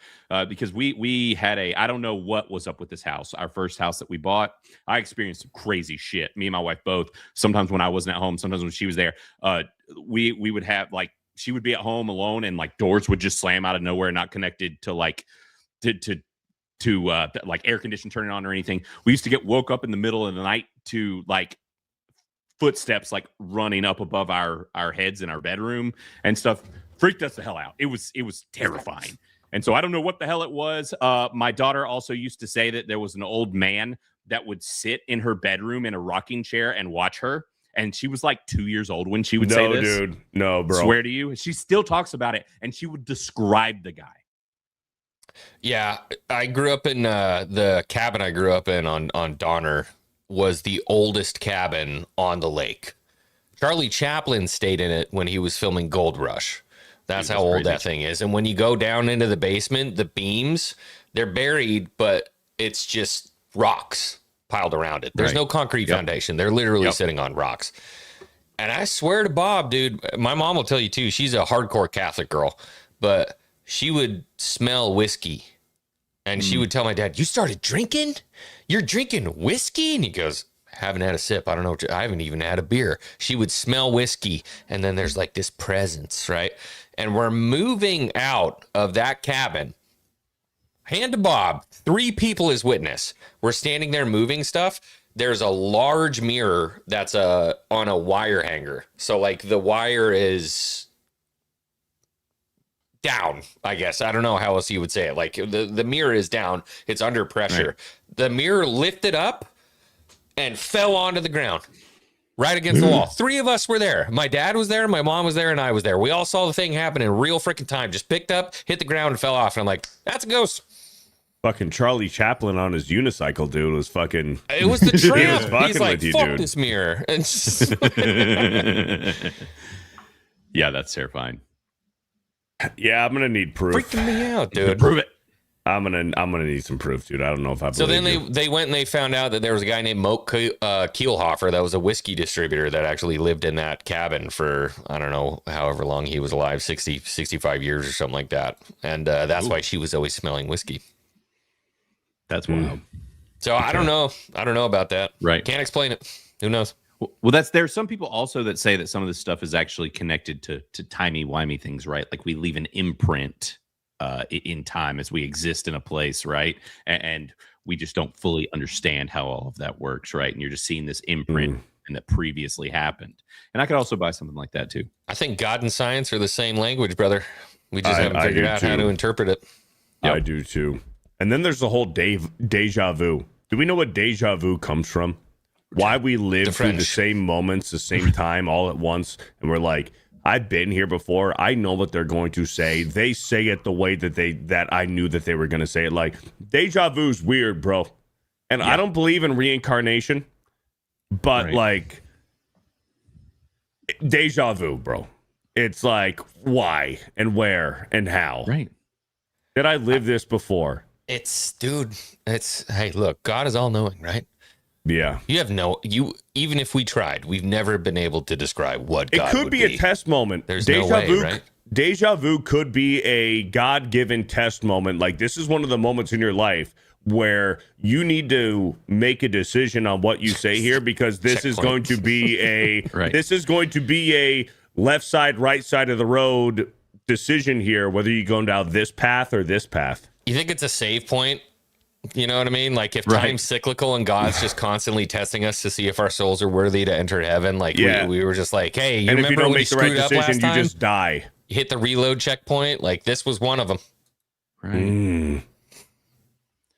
Speaker 8: because we had I don't know what was up with this house. Our first house that we bought, I experienced some crazy shit. Me and my wife both. Sometimes when I wasn't at home, sometimes when she was there, we would have like, she would be at home alone and like doors would just slam out of nowhere, not connected to like to like air condition turning on or anything. We used to get woke up in the middle of the night to like footsteps like running up above our heads in our bedroom and stuff. Freaked us the hell out. It was terrifying. And so I don't know what the hell it was. My daughter also used to say that there was an old man that would sit in her bedroom in a rocking chair and watch her. And she was like 2 years old when she would say this.
Speaker 5: No, dude. No, bro.
Speaker 8: Swear to you. She still talks about it. And she would describe the guy.
Speaker 6: Yeah. I grew up in the cabin I grew up in on Donner was the oldest cabin on the lake. Charlie Chaplin stayed in it when he was filming Gold Rush. That's how old that thing is. And when you go down into the basement, the beams, they're buried, but it's just rocks piled around it. There's no concrete foundation. They're literally sitting on rocks. And I swear to Bob, dude, my mom will tell you too, she's a hardcore Catholic girl, but she would smell whiskey. And she would tell my dad, "You started drinking? You're drinking whiskey?" And he goes, "Haven't had a sip. I don't know. I haven't even had a beer." She would smell whiskey. And then there's like this presence, right? And we're moving out of that cabin. Hand to Bob, 3 people as witness. We're standing there moving stuff. There's a large mirror that's on a wire hanger. So like the wire is down, I guess. I don't know how else you would say it. Like the mirror is down. It's under pressure. Right. The mirror lifted up and fell onto the ground right against the wall. 3 of us were there. My dad was there, my mom was there, and I was there. We all saw the thing happen in real freaking time. Just picked up, hit the ground, and fell off. And I'm like, that's a ghost.
Speaker 5: Fucking Charlie Chaplin on his unicycle, dude, was fucking...
Speaker 6: It was the tramp.
Speaker 5: He's
Speaker 6: like, fuck
Speaker 5: dude.
Speaker 6: This mirror.
Speaker 8: Yeah, that's terrifying.
Speaker 5: Yeah, I'm gonna need proof.
Speaker 6: Freaking me out, dude.
Speaker 8: Prove it.
Speaker 5: I'm gonna need some proof, dude. I don't know if I believe
Speaker 6: So then
Speaker 5: you.
Speaker 6: they went and they found out that there was a guy named Moke Kielhofer that was a whiskey distributor that actually lived in that cabin for, I don't know, however long he was alive, 60, 65 years or something like that. And that's why she was always smelling whiskey.
Speaker 8: That's wild.
Speaker 6: So okay. I don't know. I don't know about that.
Speaker 8: Right.
Speaker 6: Can't explain it. Who knows?
Speaker 8: Well, there's some people also that say that some of this stuff is actually connected to timey-wimey things, right? Like we leave an imprint in time as we exist in a place, right? And we just don't fully understand how all of that works, right? And you're just seeing this imprint and that previously happened. And I could also buy something like that too.
Speaker 6: I think God and science are the same language, brother. We just haven't figured out how to interpret it.
Speaker 5: Yep. I do too. And then there's the whole deja vu. Do we know what deja vu comes from? Why we live through the same moments, the same time, all at once, and we're like, I've been here before. I know what they're going to say. They say it the way that I knew that they were going to say it. Like, deja vu's weird, bro. And I don't believe in reincarnation, but like, deja vu, bro. It's like, why and where and how?
Speaker 8: Right.
Speaker 5: Did I live this before?
Speaker 6: Hey, look, God is all knowing, right?
Speaker 5: Yeah.
Speaker 6: Even if we tried, we've never been able to describe what God
Speaker 5: would be. It could be a test moment.
Speaker 6: There's no way, right?
Speaker 5: Deja vu could be a God-given test moment. Like, this is one of the moments in your life where you need to make a decision on what you say here, because this is going to be this is going to be a left side, right side of the road decision here, whether you're going down this path or this path.
Speaker 6: You think it's a save point? You know what I mean? Like, if time's cyclical and God's just constantly testing us to see if our souls are worthy to enter heaven, like we were just like, hey, you remember if you don't make the right decision, you just
Speaker 5: die.
Speaker 6: You hit the reload checkpoint. Like, this was one of them.
Speaker 8: Right.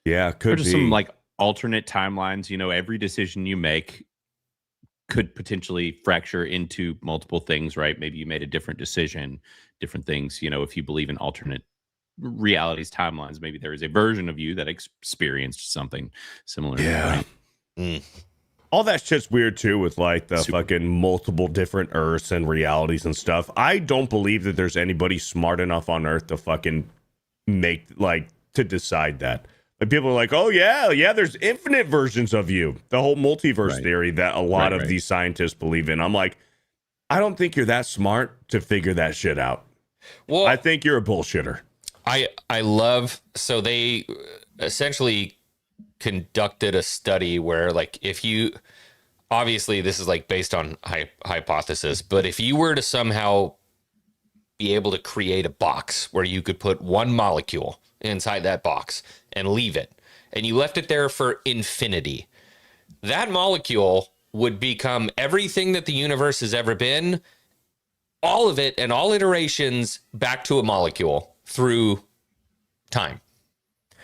Speaker 5: Yeah, could be.
Speaker 8: Or just some like alternate timelines. You know, every decision you make could potentially fracture into multiple things, right? Maybe you made a different decision, different things. You know, if you believe in alternate realities, timelines, maybe there is a version of you that experienced something similar.
Speaker 5: Yeah. All that shit's weird too, with like the fucking multiple different Earths and realities and stuff. I don't believe that there's anybody smart enough on Earth to fucking to decide that. Like, people are like, oh yeah, there's infinite versions of you. The whole multiverse theory that a lot of these scientists believe in. I'm like, I don't think you're that smart to figure that shit out.
Speaker 6: Well,
Speaker 5: I think you're a bullshitter.
Speaker 6: I love, so they essentially conducted a study where, like, if you, obviously this is like based on hypothesis, but if you were to somehow be able to create a box where you could put one molecule inside that box and leave it, and you left it there for infinity, that molecule would become everything that the universe has ever been, all of it and all iterations back to a molecule through time.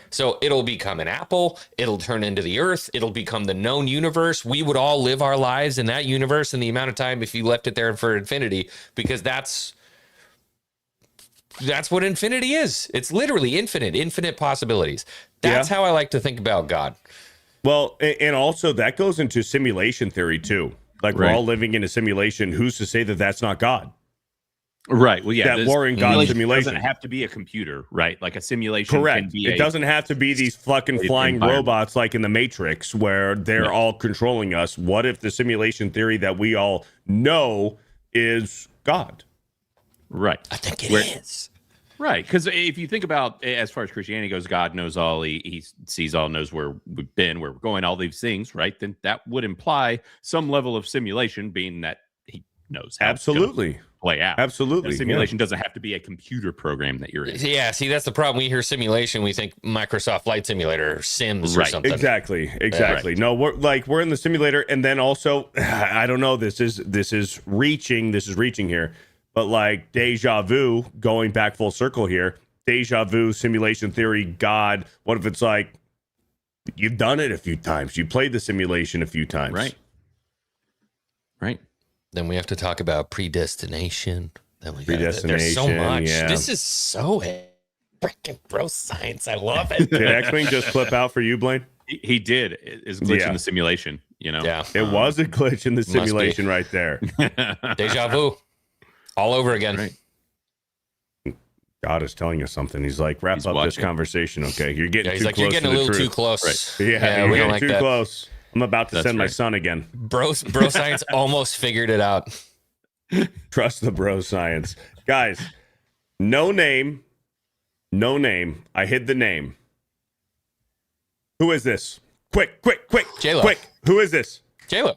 Speaker 6: So it'll become an apple, it'll turn into the earth, it'll become the known universe. We would all live our lives in that universe in the amount of time if you left it there for infinity, because that's what infinity is. It's literally infinite possibilities. That's how I like to think about God.
Speaker 5: Well, and also that goes into simulation theory too. Like we're all living in a simulation. Who's to say that that's not God?
Speaker 8: Right. Well, yeah.
Speaker 5: That we're in God's simulation.
Speaker 8: Doesn't have to be a computer, right? Like a simulation.
Speaker 5: Correct.
Speaker 8: Can be
Speaker 5: it doesn't have to be these fucking flying robots like in the Matrix where they're all controlling us. What if the simulation theory that we all know is God?
Speaker 8: Right.
Speaker 6: I think it is.
Speaker 8: Right. Because if you think about, as far as Christianity goes, God knows all. He sees all, knows where we've been, where we're going, all these things, right? Then that would imply some level of simulation, being that he knows how
Speaker 5: absolutely
Speaker 8: to play out.
Speaker 5: Absolutely.
Speaker 8: The simulation doesn't have to be a computer program that you're in.
Speaker 6: Yeah, see, that's the problem. We hear simulation, we think Microsoft Flight Simulator or Sims or something.
Speaker 5: Exactly. No, we're in the simulator, and then also, I don't know, this is reaching here, but like deja vu, going back full circle here, deja vu, simulation theory, God. What if it's like you've done it a few times, you played the simulation a few times,
Speaker 8: right?
Speaker 6: Then we have to talk about predestination. Then we
Speaker 5: predestination.
Speaker 6: There's so much.
Speaker 5: Yeah.
Speaker 6: This is so freaking bro science. I love it.
Speaker 5: Did Xwing just flip out for you, Blaine?
Speaker 8: He did. It's a glitch in the simulation. You know.
Speaker 6: Yeah.
Speaker 5: It was a glitch in the simulation right there.
Speaker 6: Deja vu. All over again.
Speaker 5: Right. God is telling us something. He's like, wrap up this conversation, okay? You're getting too close.
Speaker 6: You're getting
Speaker 5: to
Speaker 6: a little
Speaker 5: truth.
Speaker 6: too close.
Speaker 5: Right. Yeah,
Speaker 6: we
Speaker 5: you're
Speaker 6: don't like
Speaker 5: too
Speaker 6: that.
Speaker 5: close. I'm about to send my son again.
Speaker 6: Bro science almost figured it out.
Speaker 5: Trust the bro science. Guys, no name. I hid the name. Who is this? Quick.
Speaker 6: J-Lo.
Speaker 5: Quick. Who is this?
Speaker 6: J-Lo.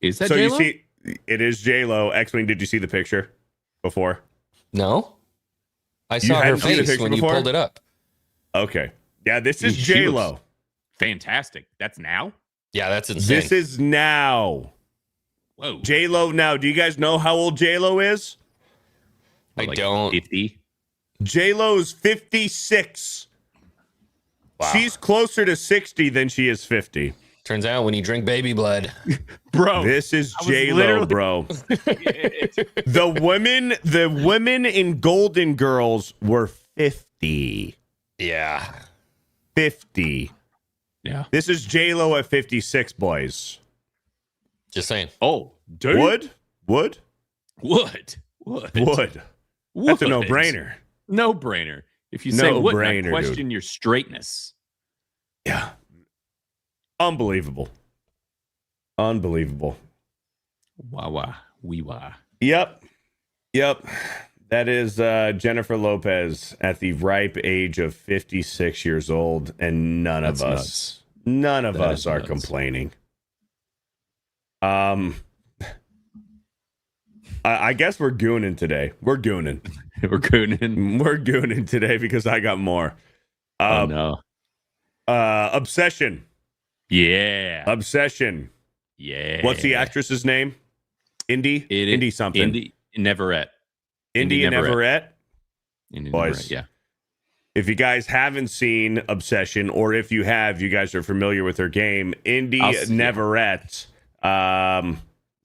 Speaker 8: Is that
Speaker 5: so
Speaker 8: J-Lo?
Speaker 5: You see, it is J-Lo. X-Wing, did you see the picture before?
Speaker 6: No. I saw her face when you pulled it up.
Speaker 5: Okay. Yeah, this is J-Lo.
Speaker 8: Fantastic. That's now?
Speaker 6: Yeah, that's insane.
Speaker 5: This is now.
Speaker 8: Whoa.
Speaker 5: J-Lo now. Do you guys know how old J-Lo is?
Speaker 6: I don't.
Speaker 8: 50?
Speaker 5: J-Lo's 56.
Speaker 6: Wow.
Speaker 5: She's closer to 60 than she is 50.
Speaker 6: Turns out when you drink baby blood.
Speaker 8: Bro.
Speaker 5: This is J-Lo, bro. The women in Golden Girls were 50.
Speaker 6: Yeah.
Speaker 5: 50.
Speaker 8: Yeah.
Speaker 5: This is J-Lo at 56, boys.
Speaker 6: Just saying.
Speaker 8: Oh, dude.
Speaker 5: Wood.
Speaker 8: Would.
Speaker 5: That's a no-brainer.
Speaker 8: No-brainer. If you say would, I question your straightness.
Speaker 5: Yeah. Unbelievable.
Speaker 8: Wah. Wee wah.
Speaker 5: Yep. That is Jennifer Lopez at the ripe age of 56 years old, and none of us are complaining. I guess we're gooning today. We're gooning today because I got more.
Speaker 8: Oh no.
Speaker 5: Obsession.
Speaker 8: Yeah.
Speaker 5: Obsession.
Speaker 8: Yeah.
Speaker 5: What's the actress's name? Indy something.
Speaker 8: Indy Neverett.
Speaker 5: Indy Neverett.
Speaker 8: Boys. Yeah.
Speaker 5: If you guys haven't seen Obsession, or if you have, you guys are familiar with her game, Indy Neverett.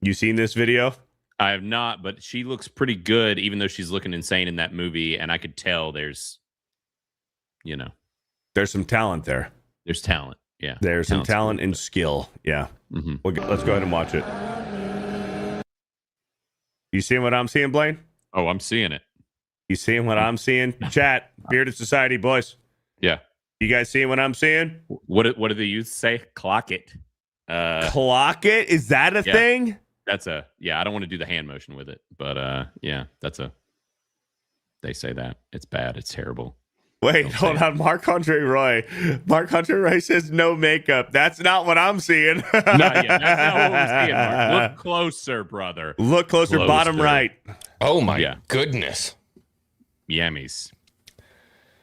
Speaker 5: You seen this video?
Speaker 8: I have not, but she looks pretty good, even though she's looking insane in that movie. And I could tell there's
Speaker 5: some talent there.
Speaker 8: There's talent. Yeah.
Speaker 5: There's some talent and skill. Yeah.
Speaker 8: Mm-hmm.
Speaker 5: Let's go ahead and watch it. You seeing what I'm seeing, Blaine?
Speaker 8: Oh, I'm seeing it.
Speaker 5: You seeing what I'm seeing? Chat, Bearded Society, boys.
Speaker 8: Yeah.
Speaker 5: You guys seeing what I'm seeing?
Speaker 8: What do the youth say? Clock it.
Speaker 5: Clock it? Is that a thing?
Speaker 8: I don't want to do the hand motion with it, but yeah, they say that it's bad, it's terrible.
Speaker 5: Wait, hold on. Marc-Andre Roy says no makeup. That's not what I'm seeing.
Speaker 8: Not yet. That's not what we're seeing, Mark. Look closer, brother.
Speaker 5: Look closer. Bottom right.
Speaker 6: Oh my goodness.
Speaker 8: Yammies.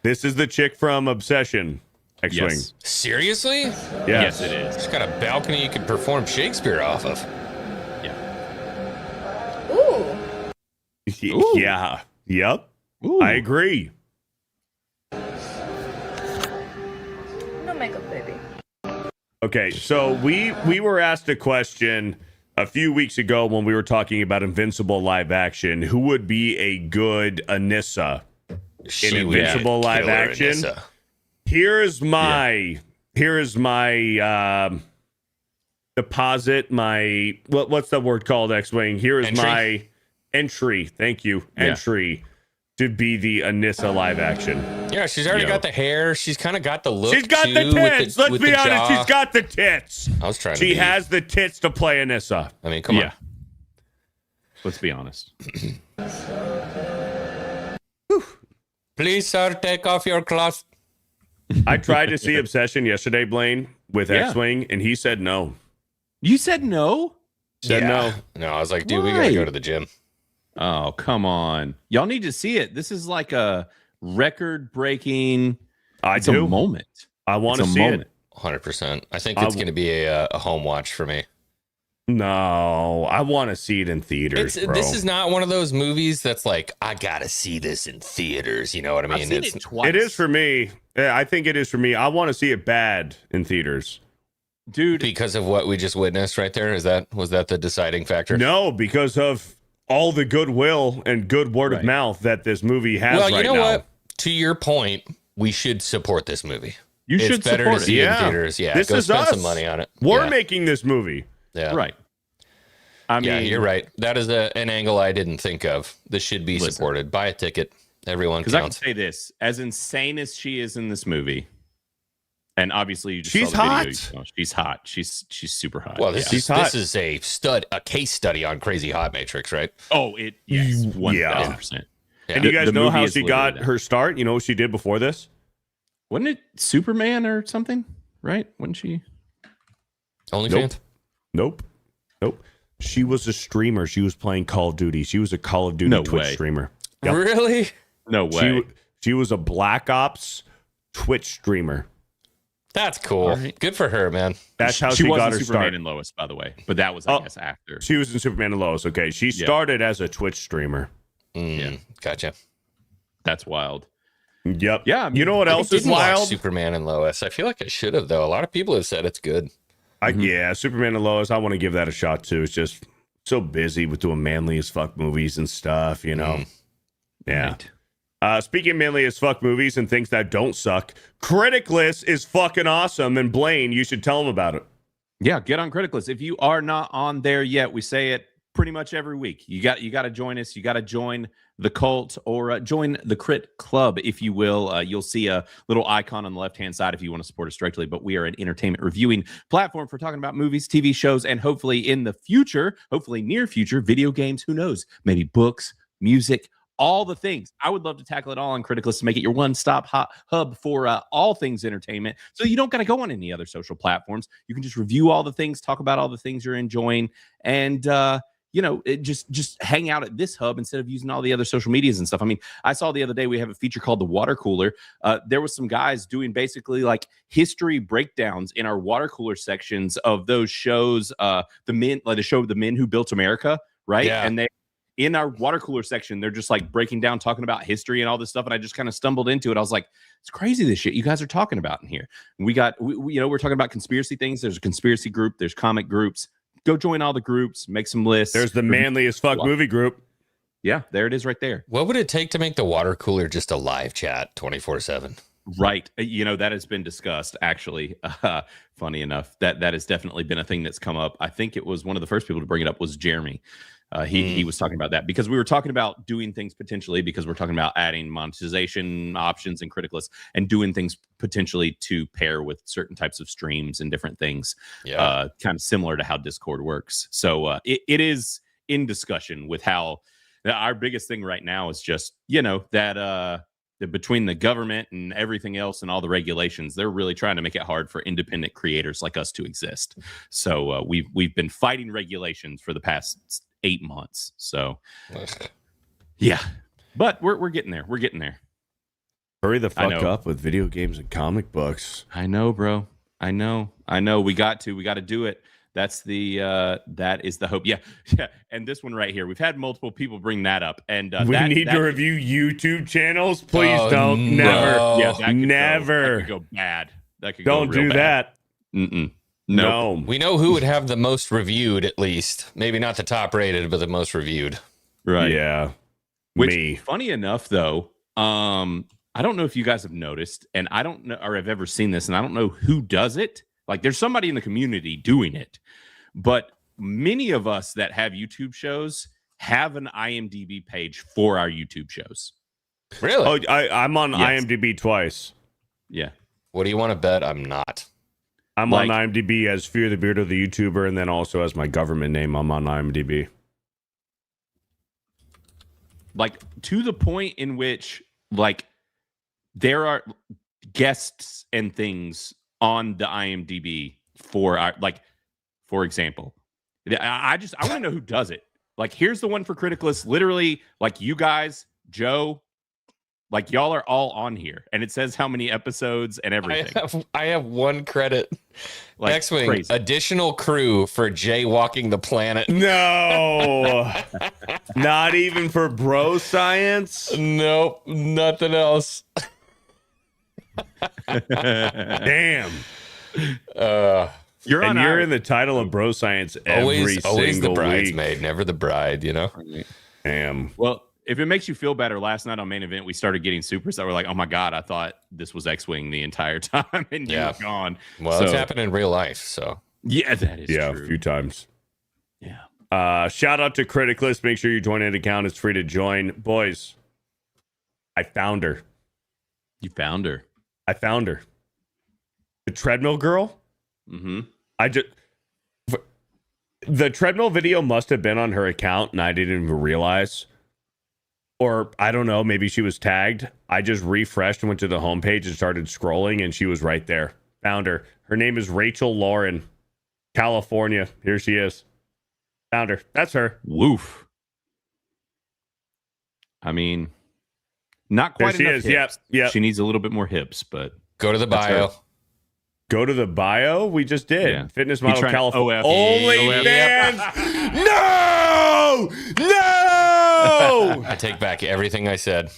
Speaker 5: This is the chick from Obsession. Xwing.
Speaker 6: Yes. Seriously?
Speaker 8: Yes, it is.
Speaker 6: She's got a balcony you can perform Shakespeare off of.
Speaker 8: Yeah.
Speaker 5: Ooh. Yeah. Yep. Ooh. I agree.
Speaker 9: No makeup, baby.
Speaker 5: Okay, so we were asked a question a few weeks ago when we were talking about Invincible live action. Who would be a good Anissa in Invincible live action? Anissa. Here's my deposit. My what's the word called? Xwing. Here is my entry. Thank you. Entry to be the Anissa live action.
Speaker 6: Yeah, she's already got the hair. She's kind of got the look.
Speaker 5: She's got the tits. Let's be honest. She's got the tits.
Speaker 6: I was trying.
Speaker 5: She has the tits to play Anissa.
Speaker 6: I mean, come on.
Speaker 8: Let's be honest.
Speaker 6: Please, sir, take off your cloth.
Speaker 5: I tried to see Obsession yesterday, Blaine, with Xwing, and he said no.
Speaker 8: You said no?
Speaker 5: Said no.
Speaker 6: No, I was like, dude, we gotta go to the gym.
Speaker 8: Oh, come on. Y'all need to see it. This is like a record-breaking a moment.
Speaker 5: I want to see it.
Speaker 6: 100%. I think it's going to be a home watch for me.
Speaker 5: No, I want to see it in theaters, bro.
Speaker 6: This is not one of those movies that's like, I got to see this in theaters. You know what I mean?
Speaker 8: I've seen it twice.
Speaker 5: It is for me. I think it is for me. I want to see it bad in theaters.
Speaker 8: Dude.
Speaker 6: Because of what we just witnessed right there? Was that the deciding factor?
Speaker 5: No, because of all the goodwill and good word of mouth that this movie has right now. Well, you know what?
Speaker 6: To your point, we should support this movie.
Speaker 8: You should
Speaker 6: better
Speaker 8: support
Speaker 6: to see it in theaters. Yeah,
Speaker 5: this
Speaker 6: go
Speaker 5: is
Speaker 6: spend
Speaker 5: us.
Speaker 6: some money on it.
Speaker 5: We're making this movie.
Speaker 6: Yeah.
Speaker 8: Right. I mean,
Speaker 6: you're right. That is an angle I didn't think of. This should be supported. Buy a ticket. Everyone counts.
Speaker 8: Because I can say this, as insane as she is in this movie, and obviously you just
Speaker 5: she's
Speaker 8: saw the
Speaker 5: hot.
Speaker 8: video. She's hot. She's super hot.
Speaker 6: Well, this is a case study on Crazy Hot Matrix, right?
Speaker 8: Oh, 1,000%.
Speaker 5: And you guys know how she got her start? You know what she did before this?
Speaker 8: Wasn't it Superman or something? Right? Wasn't she?
Speaker 6: OnlyFans?
Speaker 5: Nope. She was a streamer. She was playing Call of Duty. She was a Call of Duty Twitch streamer.
Speaker 6: Yep. Really?
Speaker 8: No way.
Speaker 5: She was a Black Ops Twitch streamer.
Speaker 6: That's cool. Right. Good for her, man.
Speaker 5: That's how she got her
Speaker 8: Superman
Speaker 5: start.
Speaker 8: and Lois, by the way. But that was, I guess, after.
Speaker 5: She was in Superman and Lois. Okay. She started as a Twitch streamer.
Speaker 6: Gotcha.
Speaker 8: That's wild.
Speaker 5: Yep.
Speaker 8: Yeah.
Speaker 5: You know what else is wild?
Speaker 6: Superman and Lois. I feel like I should have, though. A lot of people have said it's good.
Speaker 5: Yeah, Superman and Lois. I want to give that a shot too. It's just so busy with doing manly as fuck movies and stuff, you know. Yeah. Right. Speaking of manly as fuck movies and things that don't suck, Criticless is fucking awesome. And Blaine, you should tell them about it.
Speaker 8: Yeah, get on Criticless. If you are not on there yet, we say it pretty much every week. You got to join us. You got to join the cult or join the Crit Club, if you will. You'll see a little icon on the left-hand side if you want to support us directly, but we are an entertainment reviewing platform for talking about movies, TV shows, and hopefully in the future, hopefully near future, video games, who knows, maybe books, music, all the things. I would love to tackle it all on Criticless to make it your one-stop hub for all things entertainment. So you don't got to go on any other social platforms. You can just review all the things, talk about all the things you're enjoying, and just hang out at this hub instead of using all the other social medias and stuff. I mean, I saw the other day we have a feature called the Water Cooler. There was some guys doing basically like history breakdowns in our water cooler sections of those shows. The show The Men Who Built America, right?
Speaker 6: Yeah.
Speaker 8: And they in our water cooler section, they're just like breaking down, talking about history and all this stuff. And I just kind of stumbled into it. I was like, it's crazy this shit you guys are talking about in here. And we're talking about conspiracy things. There's a conspiracy group. There's comic groups. Go join all the groups, make some lists.
Speaker 5: There's the manly as fuck movie group.
Speaker 8: Yeah, there it is right there.
Speaker 6: What would it take to make the water cooler just a live chat 24/7?
Speaker 8: Right. That has been discussed, actually. Funny enough, that has definitely been a thing that's come up. I think it was one of the first people to bring it up was Jeremy. He was talking about that because we were talking about doing things potentially because we're talking about adding monetization options in Criticless and doing things potentially to pair with certain types of streams and different things. Kind of similar to how Discord works. So it is in discussion with how our biggest thing right now is just, that between the government and everything else and all the regulations, they're really trying to make it hard for independent creators like us to exist. So we've been fighting regulations for the past 8 months. So yeah, but we're getting there. We're getting there.
Speaker 5: Hurry the fuck up with video games and comic books.
Speaker 8: I know, bro. I know. We got to do it. That is the hope. Yeah. And this one right here, we've had multiple people bring that up, and
Speaker 5: we need to review YouTube channels. Please don't. Never.
Speaker 8: No. Yeah,
Speaker 5: never.
Speaker 8: That could go bad. That could
Speaker 5: don't
Speaker 8: go real
Speaker 5: do
Speaker 8: bad.
Speaker 5: that.
Speaker 8: Mm-mm.
Speaker 5: No.
Speaker 6: We know who would have the most reviewed, at least. Maybe not the top rated, but the most reviewed.
Speaker 8: Right.
Speaker 5: Yeah.
Speaker 8: Which, funny enough, though, I don't know if you guys have noticed, and I don't know, or have ever seen this, and I don't know who does it. Like, there's somebody in the community doing it, but many of us that have YouTube shows have an IMDb page for our YouTube shows.
Speaker 6: Really?
Speaker 5: Oh, I'm on IMDb twice.
Speaker 8: Yeah.
Speaker 6: What do you want to bet? I'm not.
Speaker 5: I'm on IMDb as FearTheBeardo, the YouTuber, and then also as my government name, I'm on IMDb.
Speaker 8: Like, to the point in which, like, there are guests and things on the IMDb for our, like, for example, I want to know who does it. Like, here's the one for Criticless. Literally, like, you guys, Joe, like, y'all are all on here, and it says how many episodes and everything.
Speaker 6: I have one credit.
Speaker 8: Like,
Speaker 6: Xwing,
Speaker 8: crazy.
Speaker 6: Additional crew for jaywalking the planet.
Speaker 5: No, not even for bro science.
Speaker 6: Nope, nothing else.
Speaker 5: Damn.
Speaker 8: You're
Speaker 5: in the title of bro science
Speaker 6: always the
Speaker 5: week.
Speaker 6: bridesmaid, never the bride.
Speaker 5: Damn.
Speaker 8: Well, if it makes you feel better, last night on Main Event, we started getting supers that were like, oh my God, I thought this was Xwing the entire time and you were gone.
Speaker 6: Well, it's happened in real life, so.
Speaker 8: Yeah, that is true.
Speaker 5: A few times.
Speaker 8: Yeah.
Speaker 5: Shout out to Criticless. Make sure you join an account. It's free to join. Boys, I found her.
Speaker 8: You found her.
Speaker 5: I found her. The treadmill girl?
Speaker 8: Mm-hmm.
Speaker 5: The treadmill video must have been on her account and I didn't even realize. Or I don't know, maybe she was tagged. I just refreshed and went to the homepage and started scrolling and she was right there. Found her. Her name is Rachel Lauren, California. Here she is. Found her. That's her.
Speaker 8: Woof. I mean, not quite
Speaker 5: there she
Speaker 8: enough
Speaker 5: is.
Speaker 8: hips.
Speaker 5: Yep.
Speaker 8: She needs a little bit more hips, but
Speaker 6: go to the bio.
Speaker 5: Go to the bio. We just did.
Speaker 8: Yeah.
Speaker 5: Fitness model California.
Speaker 8: OF.
Speaker 5: OnlyFans. No! No!
Speaker 6: I take back everything I said.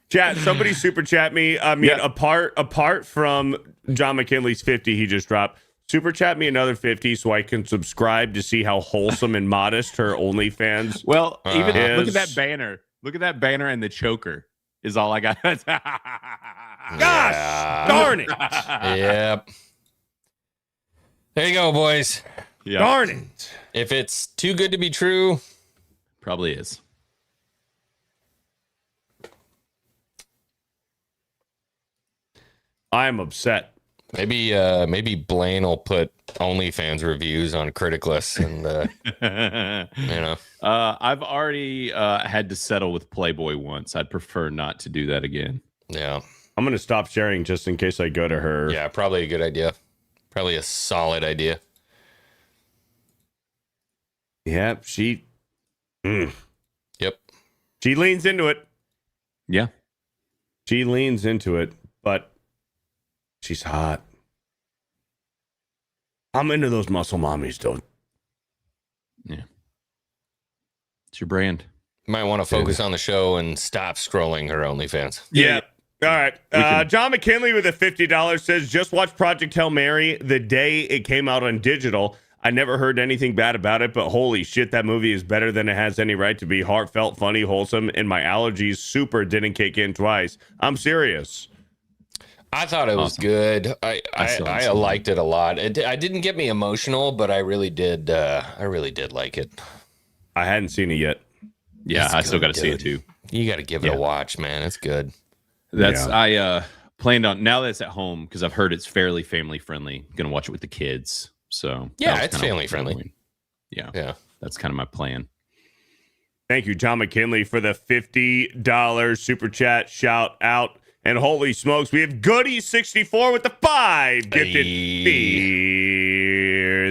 Speaker 5: Chat, somebody super chat me. I mean, apart from John McKinley's 50 he just dropped, super chat me another 50 so I can subscribe to see how wholesome and modest her OnlyFans.
Speaker 8: Well, even
Speaker 5: is.
Speaker 8: look at that banner. Look at that banner and the choker is all I got.
Speaker 5: Gosh, darn it.
Speaker 6: Yep. There you go, boys.
Speaker 8: Yeah.
Speaker 5: Darn it.
Speaker 6: If it's too good to be true,
Speaker 8: probably is.
Speaker 5: I'm upset.
Speaker 6: Maybe Blaine will put OnlyFans reviews on Criticless and
Speaker 8: I've already had to settle with Playboy once. I'd prefer not to do that again.
Speaker 6: Yeah.
Speaker 5: I'm going to stop sharing just in case I go to her.
Speaker 6: Yeah, probably a good idea. Probably a solid idea.
Speaker 5: Yeah, she.
Speaker 6: Yep.
Speaker 5: She leans into it.
Speaker 8: Yeah.
Speaker 5: She leans into it, but she's hot. I'm into those muscle mommies, though.
Speaker 8: Yeah. It's your brand.
Speaker 6: You might want to focus on the show and stop scrolling her OnlyFans.
Speaker 5: Yeah. All right. John McKinley with a $50 says, just watch Project Hail Mary the day it came out on digital. I never heard anything bad about it, but holy shit, that movie is better than it has any right to be. Heartfelt, funny, wholesome, and my allergies super didn't kick in twice. I'm serious.
Speaker 6: I thought it was good. I liked it a lot. I didn't get me emotional, but I really did. I really did like it.
Speaker 5: I hadn't seen it yet.
Speaker 8: Yeah,
Speaker 6: It's
Speaker 8: I still
Speaker 6: good,
Speaker 8: got to see it
Speaker 6: dude.
Speaker 8: too.
Speaker 6: You got to give it a watch, man. It's good.
Speaker 8: That's I planned on now that it's at home because I've heard it's fairly family friendly. Gonna watch it with the kids. So
Speaker 6: Yeah, it's family friendly.
Speaker 8: Yeah, that's kind of my plan.
Speaker 5: Thank you, John McKinley, for the $50 super chat shout out. And holy smokes, we have Goody64 with the 5 gifted Fear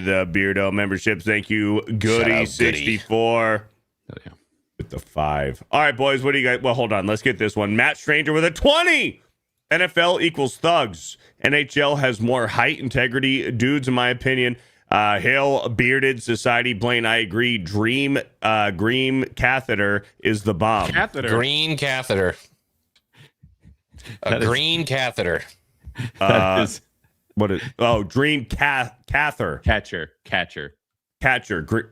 Speaker 5: the Beardo memberships. Thank you, Goody64.
Speaker 8: Oh, yeah.
Speaker 5: With the 5. All right, boys, what do you guys? Well, hold on. Let's get this one. Matt Stranger with a 20. NFL equals thugs. NHL has more height integrity dudes, in my opinion. Hail bearded society. Blaine, I agree. Dream green catheter is the bomb.
Speaker 6: Green catheter. Green catheter.
Speaker 5: What is? Oh, dream cather.
Speaker 8: Catcher.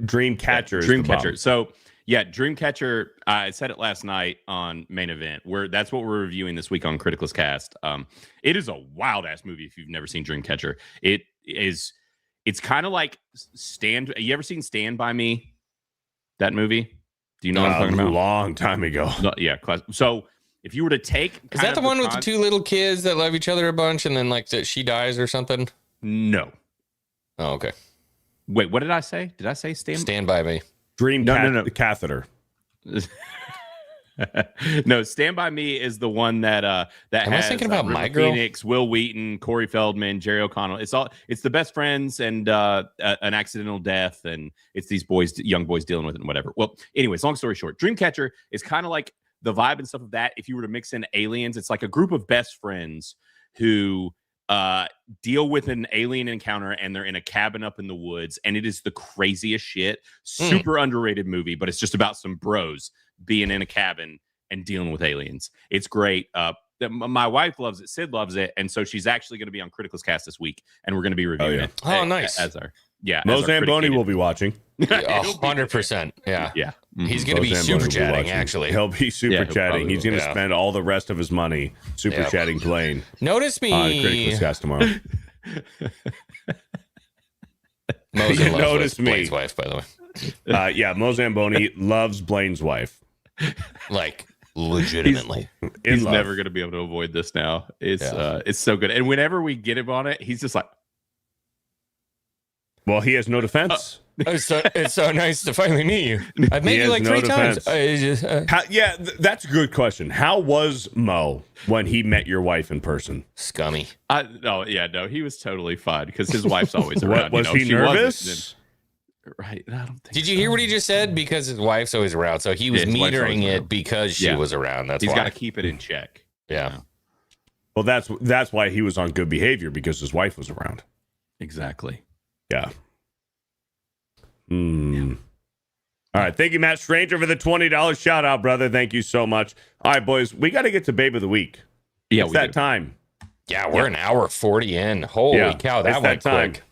Speaker 5: Dream catcher. Is
Speaker 8: Dream
Speaker 5: the
Speaker 8: catcher.
Speaker 5: bomb.
Speaker 8: So yeah, Dreamcatcher. I said it last night on Main Event. That's what we're reviewing this week on Criticless Cast. It is a wild ass movie if you've never seen Dreamcatcher. It is. It's kind of like Stand. You ever seen Stand by Me? That movie? Do you know what I'm talking about?
Speaker 5: A long time ago.
Speaker 8: No, yeah. So if you were to take,
Speaker 6: Is that the one with the two little kids that love each other a bunch and then like she dies or something?
Speaker 8: No.
Speaker 6: Oh, okay.
Speaker 8: Wait, what did I say? Did I say Stand
Speaker 6: By Me?
Speaker 5: Dream
Speaker 8: No.
Speaker 5: catheter.
Speaker 8: No, Stand By Me is the one that
Speaker 6: Am I thinking about
Speaker 8: River
Speaker 6: My Girl?
Speaker 8: Phoenix, Will Wheaton, Corey Feldman, Jerry O'Connell. It's the best friends and an accidental death, and it's these young boys dealing with it and whatever. Well, anyways, long story short, Dreamcatcher is kind of like the vibe and stuff of that. If you were to mix in aliens, it's like a group of best friends who deal with an alien encounter, and they're in a cabin up in the woods, and it is the craziest shit. Super underrated movie, but it's just about some bros being in a cabin and dealing with aliens. It's great. My wife loves it. Sid loves it, and so she's actually going to be on Critical's Cast this week, and we're going to be reviewing it.
Speaker 6: Oh, nice.
Speaker 5: Mo Zamboni will be watching.
Speaker 6: 100%. Yeah.
Speaker 8: Yeah.
Speaker 6: He's going to be super chatting, actually.
Speaker 5: He'll be super chatting. He's going to spend all the rest of his money super chatting Blaine.
Speaker 6: Notice me.
Speaker 5: On Critical's Cast tomorrow.
Speaker 6: Notice me. Blaine's wife, by the way.
Speaker 5: Yeah, Mo Zamboni loves Blaine's wife.
Speaker 6: Like, legitimately.
Speaker 8: He's never going to be able to avoid this now. It's so good. And whenever we get him on it, he's just like,
Speaker 5: well, he has no defense.
Speaker 6: It's so nice to finally meet you. I've met you like three times.
Speaker 5: That's a good question. How was Mo when he met your wife in person?
Speaker 6: Scummy.
Speaker 8: He was totally fine because his wife's always around.
Speaker 5: Was he nervous?
Speaker 8: Right. I don't think.
Speaker 6: Did you hear what he just said? Because his wife's always around, so he was metering it because she was around. That's
Speaker 8: he's
Speaker 6: why.
Speaker 8: got to keep it in check.
Speaker 6: Yeah.
Speaker 5: Well, that's why he was on good behavior, because his wife was around.
Speaker 8: Exactly.
Speaker 5: Yeah. All right. Thank you, Matt Stranger, for the $20 shout out, brother. Thank you so much. All right, boys, we got to get to Babe of the Week.
Speaker 8: Yeah,
Speaker 5: it's that time.
Speaker 6: Yeah, we're an hour 40 in. Holy cow, that went quick.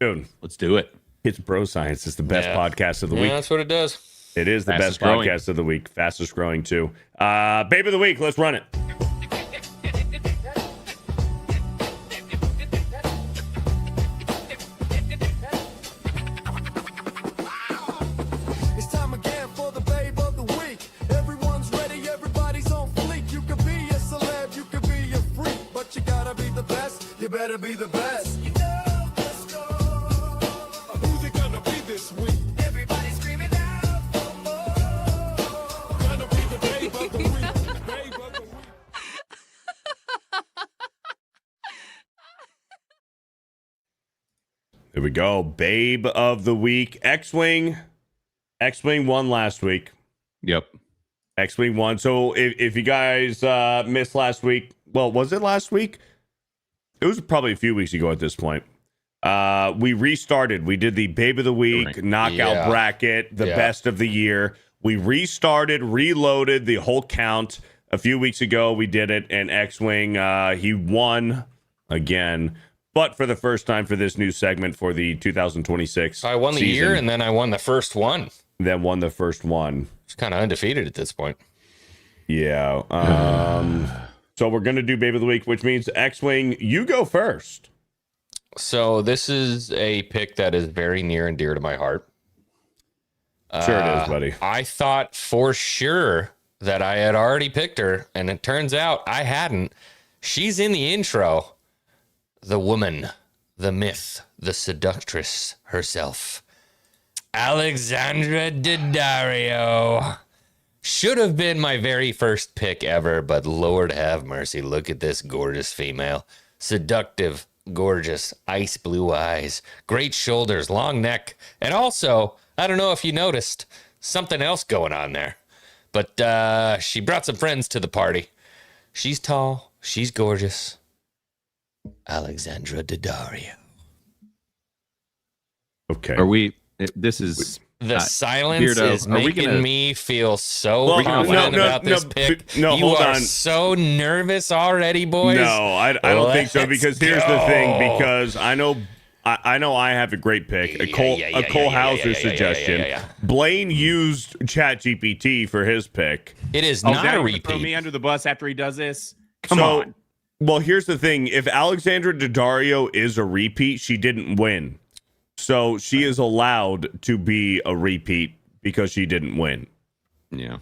Speaker 5: Dude,
Speaker 8: let's do it.
Speaker 5: It's Bro Science. It's the best podcast of the week.
Speaker 6: That's what it does.
Speaker 5: It is the best podcast of the week. Fastest growing, too. Babe of the Week. Let's run it.
Speaker 4: It's time again for the babe of the week. Everyone's ready, everybody's on fleek. You could be a celeb, you could be a freak, but you gotta be the best. You better be the best. You know the score. Who's it gonna be this week? Everybody's screaming out for more. Gonna be the babe of the week. Babe of the week.
Speaker 5: There we go. Babe of the Week. Xwing won last week.
Speaker 8: Yep.
Speaker 5: Xwing won. So if you guys missed last week, well, was it last week? It was probably a few weeks ago at this point. We restarted. We did the Babe of the Week knockout bracket, the best of the year. We restarted, reloaded the whole count. A few weeks ago, we did it, and Xwing, he won again. But for the first time for this new segment for the 2026
Speaker 6: I won the
Speaker 5: season,
Speaker 6: year, and then I won the first one.
Speaker 5: Then won the first one.
Speaker 6: It's kind of undefeated at this point.
Speaker 5: Yeah. So we're going to do Babe of the Week, which means Xwing, you go first.
Speaker 6: So this is a pick that is very near and dear to my heart.
Speaker 5: Sure it is, buddy.
Speaker 6: I thought for sure that I had already picked her, and it turns out I hadn't. She's in the intro. The woman, the myth, the seductress herself. Alexandra Daddario. Should have been my very first pick ever, but Lord have mercy. Look at this gorgeous female. Seductive, gorgeous, ice blue eyes, great shoulders, long neck, and also, I don't know if you noticed, something else going on there. But she brought some friends to the party. She's tall, she's gorgeous. Alexandra Daddario.
Speaker 5: Okay.
Speaker 8: Are we? This is
Speaker 6: the silence
Speaker 8: Beardo,
Speaker 6: is making me feel so
Speaker 5: Well,
Speaker 6: confident
Speaker 5: no,
Speaker 6: about this pick.
Speaker 5: no,
Speaker 6: you
Speaker 5: hold
Speaker 6: are
Speaker 5: on.
Speaker 6: so nervous already, boys.
Speaker 5: No, I don't think so,
Speaker 6: Let's
Speaker 5: because here's the thing,
Speaker 6: go.
Speaker 5: because I know I have a great pick, a Cole Hauser suggestion. Blaine used ChatGPT for his pick.
Speaker 6: It is
Speaker 8: now
Speaker 6: not
Speaker 8: you're
Speaker 6: a
Speaker 8: gonna
Speaker 6: repeat.
Speaker 8: throw me under the bus after he does this. Come on.
Speaker 5: Well, here's the thing. If Alexandra Daddario is a repeat, she didn't win. So she is allowed to be a repeat because she didn't win.
Speaker 8: Yeah.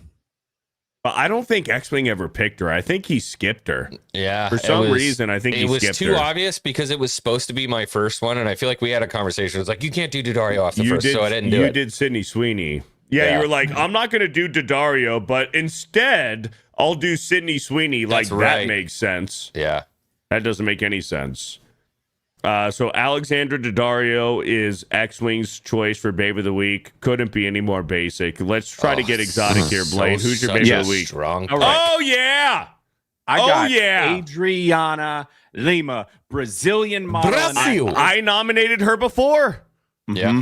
Speaker 5: But I don't think Xwing ever picked her. I think he skipped her.
Speaker 6: Yeah.
Speaker 5: For some reason, I think he skipped her.
Speaker 6: It was too obvious because it was supposed to be my first one, and I feel like we had a conversation. It was like, you can't do Daddario off the first, so I didn't do it.
Speaker 5: You did Sydney Sweeney. Yeah, you were like, I'm not going to do Daddario, but instead, I'll do Sydney Sweeney. Like, that makes sense.
Speaker 6: Yeah.
Speaker 5: That doesn't make any sense. So Alexandra Daddario is Xwing's choice for Babe of the Week. Couldn't be any more basic. Let's try to get exotic here, Blaine. Who's your Babe of the Week?
Speaker 6: Strong.
Speaker 8: All right.
Speaker 5: Oh, yeah.
Speaker 8: I got
Speaker 5: yeah.
Speaker 8: Adriana Lima, Brazilian model.
Speaker 6: Brazil.
Speaker 5: I nominated her before.
Speaker 6: Yeah.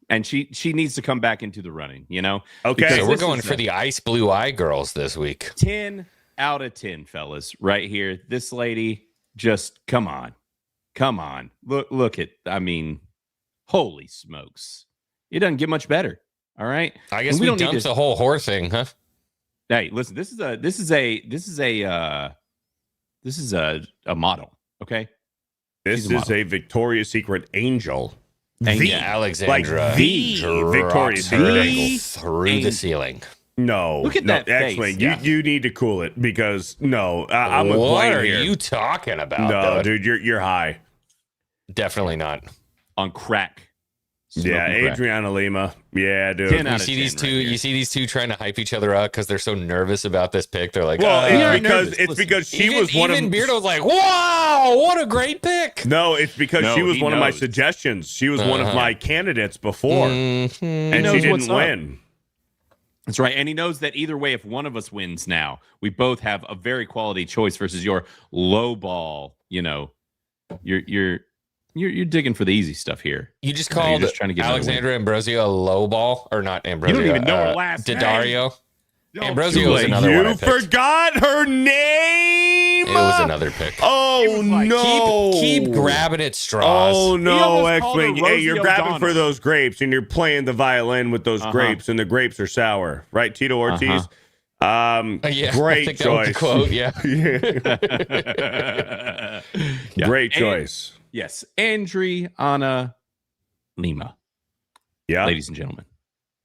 Speaker 8: And she needs to come back into the running, you know?
Speaker 5: Okay.
Speaker 8: Because
Speaker 6: So we're
Speaker 8: this
Speaker 6: going
Speaker 8: is
Speaker 6: for the ice blue eye girls this week.
Speaker 8: 10 out of 10, fellas, right here. This lady, just come on. Come on. Look at, I mean, holy smokes. It doesn't get much better. All right.
Speaker 6: I guess we
Speaker 8: don't
Speaker 6: dumped the whole whore thing, huh?
Speaker 8: Hey, listen, this is a model. Okay.
Speaker 5: This is a Victoria's Secret angel.
Speaker 6: Alexandra.
Speaker 5: Like the Victoria's Secret angel.
Speaker 6: Through the ceiling.
Speaker 5: No.
Speaker 8: Look at that face.
Speaker 5: Actually, you need to cool it because I'm with
Speaker 6: What
Speaker 5: Blaine
Speaker 6: are
Speaker 5: here.
Speaker 6: you talking about?
Speaker 5: No, dude, you're high.
Speaker 6: Definitely not.
Speaker 8: On crack.
Speaker 5: Yeah,
Speaker 8: Smoking crack.
Speaker 5: Adriana Lima. Yeah, dude.
Speaker 8: 10
Speaker 6: You
Speaker 8: out of
Speaker 6: see
Speaker 8: 10
Speaker 6: these two.
Speaker 8: right here.
Speaker 6: You see these two trying to hype each other up because they're so nervous about this pick. They're like,
Speaker 5: Well,
Speaker 8: nervous.
Speaker 5: it's because she
Speaker 6: even,
Speaker 5: was one of
Speaker 6: even Beardo's like, wow, what a great pick.
Speaker 5: No, it's because she was
Speaker 8: he
Speaker 5: one of my
Speaker 8: knows.
Speaker 5: suggestions. She was one of my candidates before, and
Speaker 8: He
Speaker 5: she
Speaker 8: knows
Speaker 5: didn't
Speaker 8: what's up.
Speaker 5: win.
Speaker 8: That's right. And he knows that either way, if one of us wins now, we both have a very quality choice versus your low ball, you know, you're digging for the easy stuff here.
Speaker 6: You just
Speaker 8: No, you're
Speaker 6: called
Speaker 8: just trying to get another
Speaker 6: Alexandra Ambrosio a low ball, or not Ambrosio?
Speaker 8: You don't even know her last
Speaker 6: Daddario.
Speaker 8: name.
Speaker 6: Ambrosio was another one I
Speaker 5: You
Speaker 6: picked.
Speaker 5: forgot her name.
Speaker 6: It was another pick.
Speaker 5: Oh
Speaker 8: was like,
Speaker 5: no!
Speaker 6: Keep grabbing at straws.
Speaker 5: Oh
Speaker 8: He
Speaker 5: no,
Speaker 8: almost called her
Speaker 5: Xwing! Hey, you're
Speaker 8: Rosie
Speaker 5: grabbing
Speaker 8: O'Donnell.
Speaker 5: for those grapes, and you're playing the violin with those grapes, and the grapes are sour, right? Tito Ortiz.
Speaker 6: Yeah, I
Speaker 5: Great
Speaker 6: think that was the
Speaker 5: choice.
Speaker 6: quote. Yeah.
Speaker 8: Yeah.
Speaker 5: Great
Speaker 8: And-
Speaker 5: choice.
Speaker 8: Yes. Adriana Lima,
Speaker 5: Yeah.
Speaker 8: ladies and gentlemen.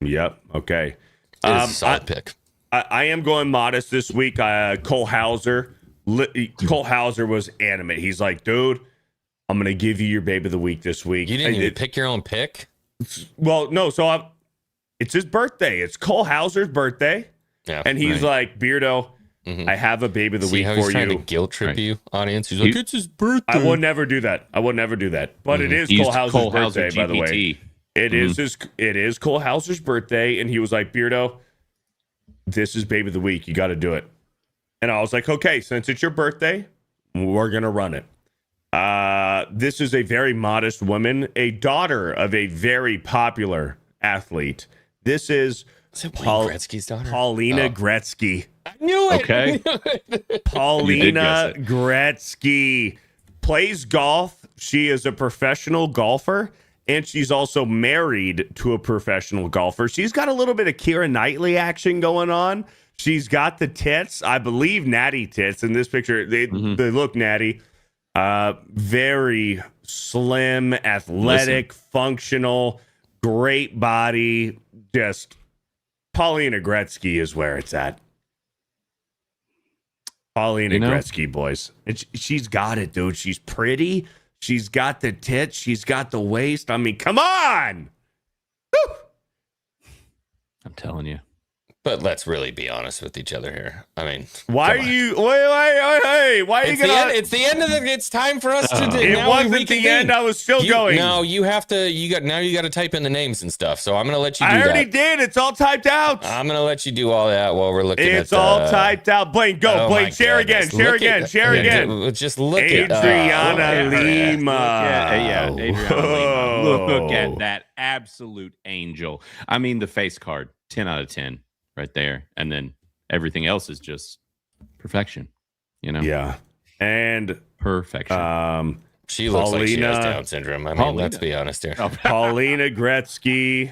Speaker 5: Yep. Okay.
Speaker 6: It is a solid pick.
Speaker 5: I am going modest this week. Cole Hauser. Cole Hauser was animate. He's like, dude, I'm going to give you your babe of the week this week.
Speaker 6: You didn't even pick your own pick?
Speaker 5: Well, no. So it's his birthday. It's Cole Hauser's birthday.
Speaker 6: Yeah.
Speaker 5: And he's like, Beardo, I have a babe of the
Speaker 6: See
Speaker 5: week
Speaker 6: how he's
Speaker 5: for
Speaker 6: trying
Speaker 5: you.
Speaker 6: to guilt trip
Speaker 8: Right.
Speaker 6: you, audience? He's like, it's his birthday.
Speaker 5: I would never do that. But it is
Speaker 8: He
Speaker 5: Cole
Speaker 8: used
Speaker 5: Hauser's
Speaker 8: Cole
Speaker 5: birthday,
Speaker 8: Hauser
Speaker 5: by the way.
Speaker 8: GPT.
Speaker 5: It is Cole Hauser's birthday, and he was like, Beardo, this is babe of the week. You got to do it. And I was like, okay, since it's your birthday, we're gonna run it. This is a very modest woman, a daughter of a very popular athlete. This is
Speaker 6: Wayne Gretzky's daughter?
Speaker 5: Paulina Gretzky.
Speaker 6: I knew it.
Speaker 8: Okay.
Speaker 5: Paulina
Speaker 8: guess it.
Speaker 5: Gretzky plays golf. She is a professional golfer, and she's also married to a professional golfer. She's got a little bit of Keira Knightley action going on. She's got the tits, I believe, natty tits in this picture. They look natty. Very slim, athletic, functional. great body. Just Paulina Gretzky is where it's at. Paulina Gretzky, boys. She's got it, dude. She's pretty. She's got the tits. She's got the waist. I mean, come on. Woo!
Speaker 8: I'm telling you.
Speaker 6: But let's really be honest with each other here. I mean,
Speaker 5: why are you? Wait! Why are you gonna?
Speaker 6: It's the end of the. It's time for us to do.
Speaker 5: It wasn't the end. I was still going.
Speaker 6: No, you have to. You got to type in the names and stuff. So I'm gonna let you do
Speaker 5: I
Speaker 6: that.
Speaker 5: already did. It's all typed out.
Speaker 6: I'm gonna let you do all that while we're looking.
Speaker 5: It's all typed out. Blaine, go. Blaine, share again. Share again. Share again.
Speaker 6: Just look
Speaker 5: at Adriana Lima.
Speaker 8: Yeah, Adriana Lima. Look at that absolute angel. I mean, the face card, 10 out of 10. Right there, and then everything else is just perfection, you know.
Speaker 5: Yeah, and
Speaker 8: perfection.
Speaker 6: She looks like she has Down syndrome. I mean, let's be honest here.
Speaker 5: Paulina Gretzky,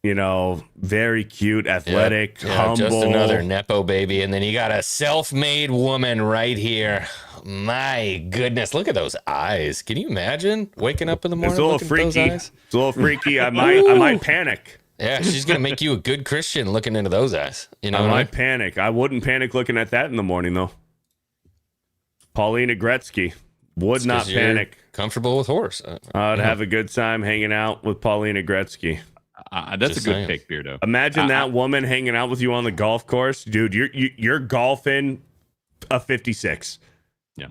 Speaker 5: you know, very cute, athletic, humble.
Speaker 6: Just another nepo baby, and then you got a self-made woman right here. My goodness, look at those eyes. Can you imagine waking up in the morning?
Speaker 5: It's a little freaky. It's a little freaky. I might panic.
Speaker 6: Yeah, she's gonna make you a good Christian looking into those eyes. You know,
Speaker 5: I might panic. I wouldn't panic looking at that in the morning though. Paulina Gretzky would not panic.
Speaker 6: Comfortable with horse.
Speaker 5: I'd have a good time hanging out with Paulina Gretzky.
Speaker 8: That's a good pick, Beardo.
Speaker 5: Imagine that woman hanging out with you on the golf course, dude. You're golfing a 56.
Speaker 8: Yeah,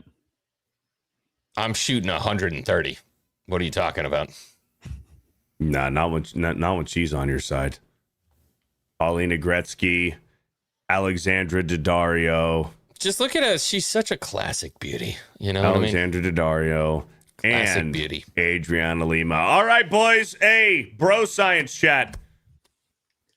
Speaker 6: I'm shooting 130. What are you talking about?
Speaker 5: Nah, not when she's on your side. Paulina Gretzky, Alexandra Daddario.
Speaker 6: Just look at her. She's such a classic beauty. You know
Speaker 5: Alexandra
Speaker 6: what I mean?
Speaker 5: Daddario.
Speaker 6: Classic
Speaker 5: and
Speaker 6: beauty.
Speaker 5: Adriana Lima. All right, boys. Hey, bro science chat.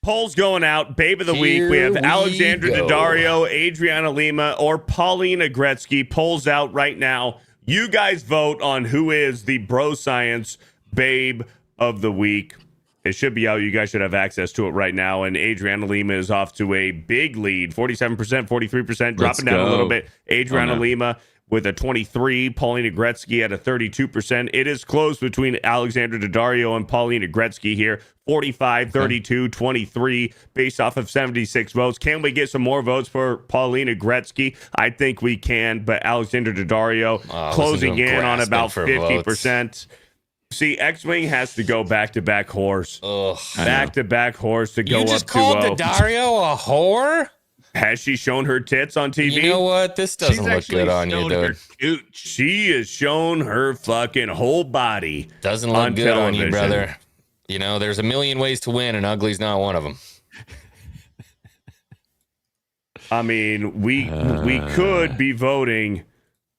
Speaker 5: Polls going out. Babe of the week. We have Alexandra Daddario, Adriana Lima, or Paulina Gretzky. Polls out right now. You guys vote on who is the bro science babe of the week. It should be out. You guys should have access to it right now. And Adriana Lima is off to a big lead, 47%, 43%, dropping down a little bit. Adriana Lima with a 23, Paulina Gretzky at a 32%. It is close between Alexandra Daddario and Paulina Gretzky here, 45, 32, 23, based off of 76 votes. Can we get some more votes for Paulina Gretzky? I think we can, but Alexandra Daddario closing in on about 50%. Votes. See, Xwing has to go back-to-back horse. Back-to-back horse to go up 2-0. You just
Speaker 6: called Daddario a whore?
Speaker 5: Has she shown her tits on TV?
Speaker 6: You know what? This doesn't look good on you, dude.
Speaker 5: She has shown her fucking whole body.
Speaker 6: Doesn't look good on you, brother. You know, there's a million ways to win, and ugly's not one of them.
Speaker 5: I mean, we could be voting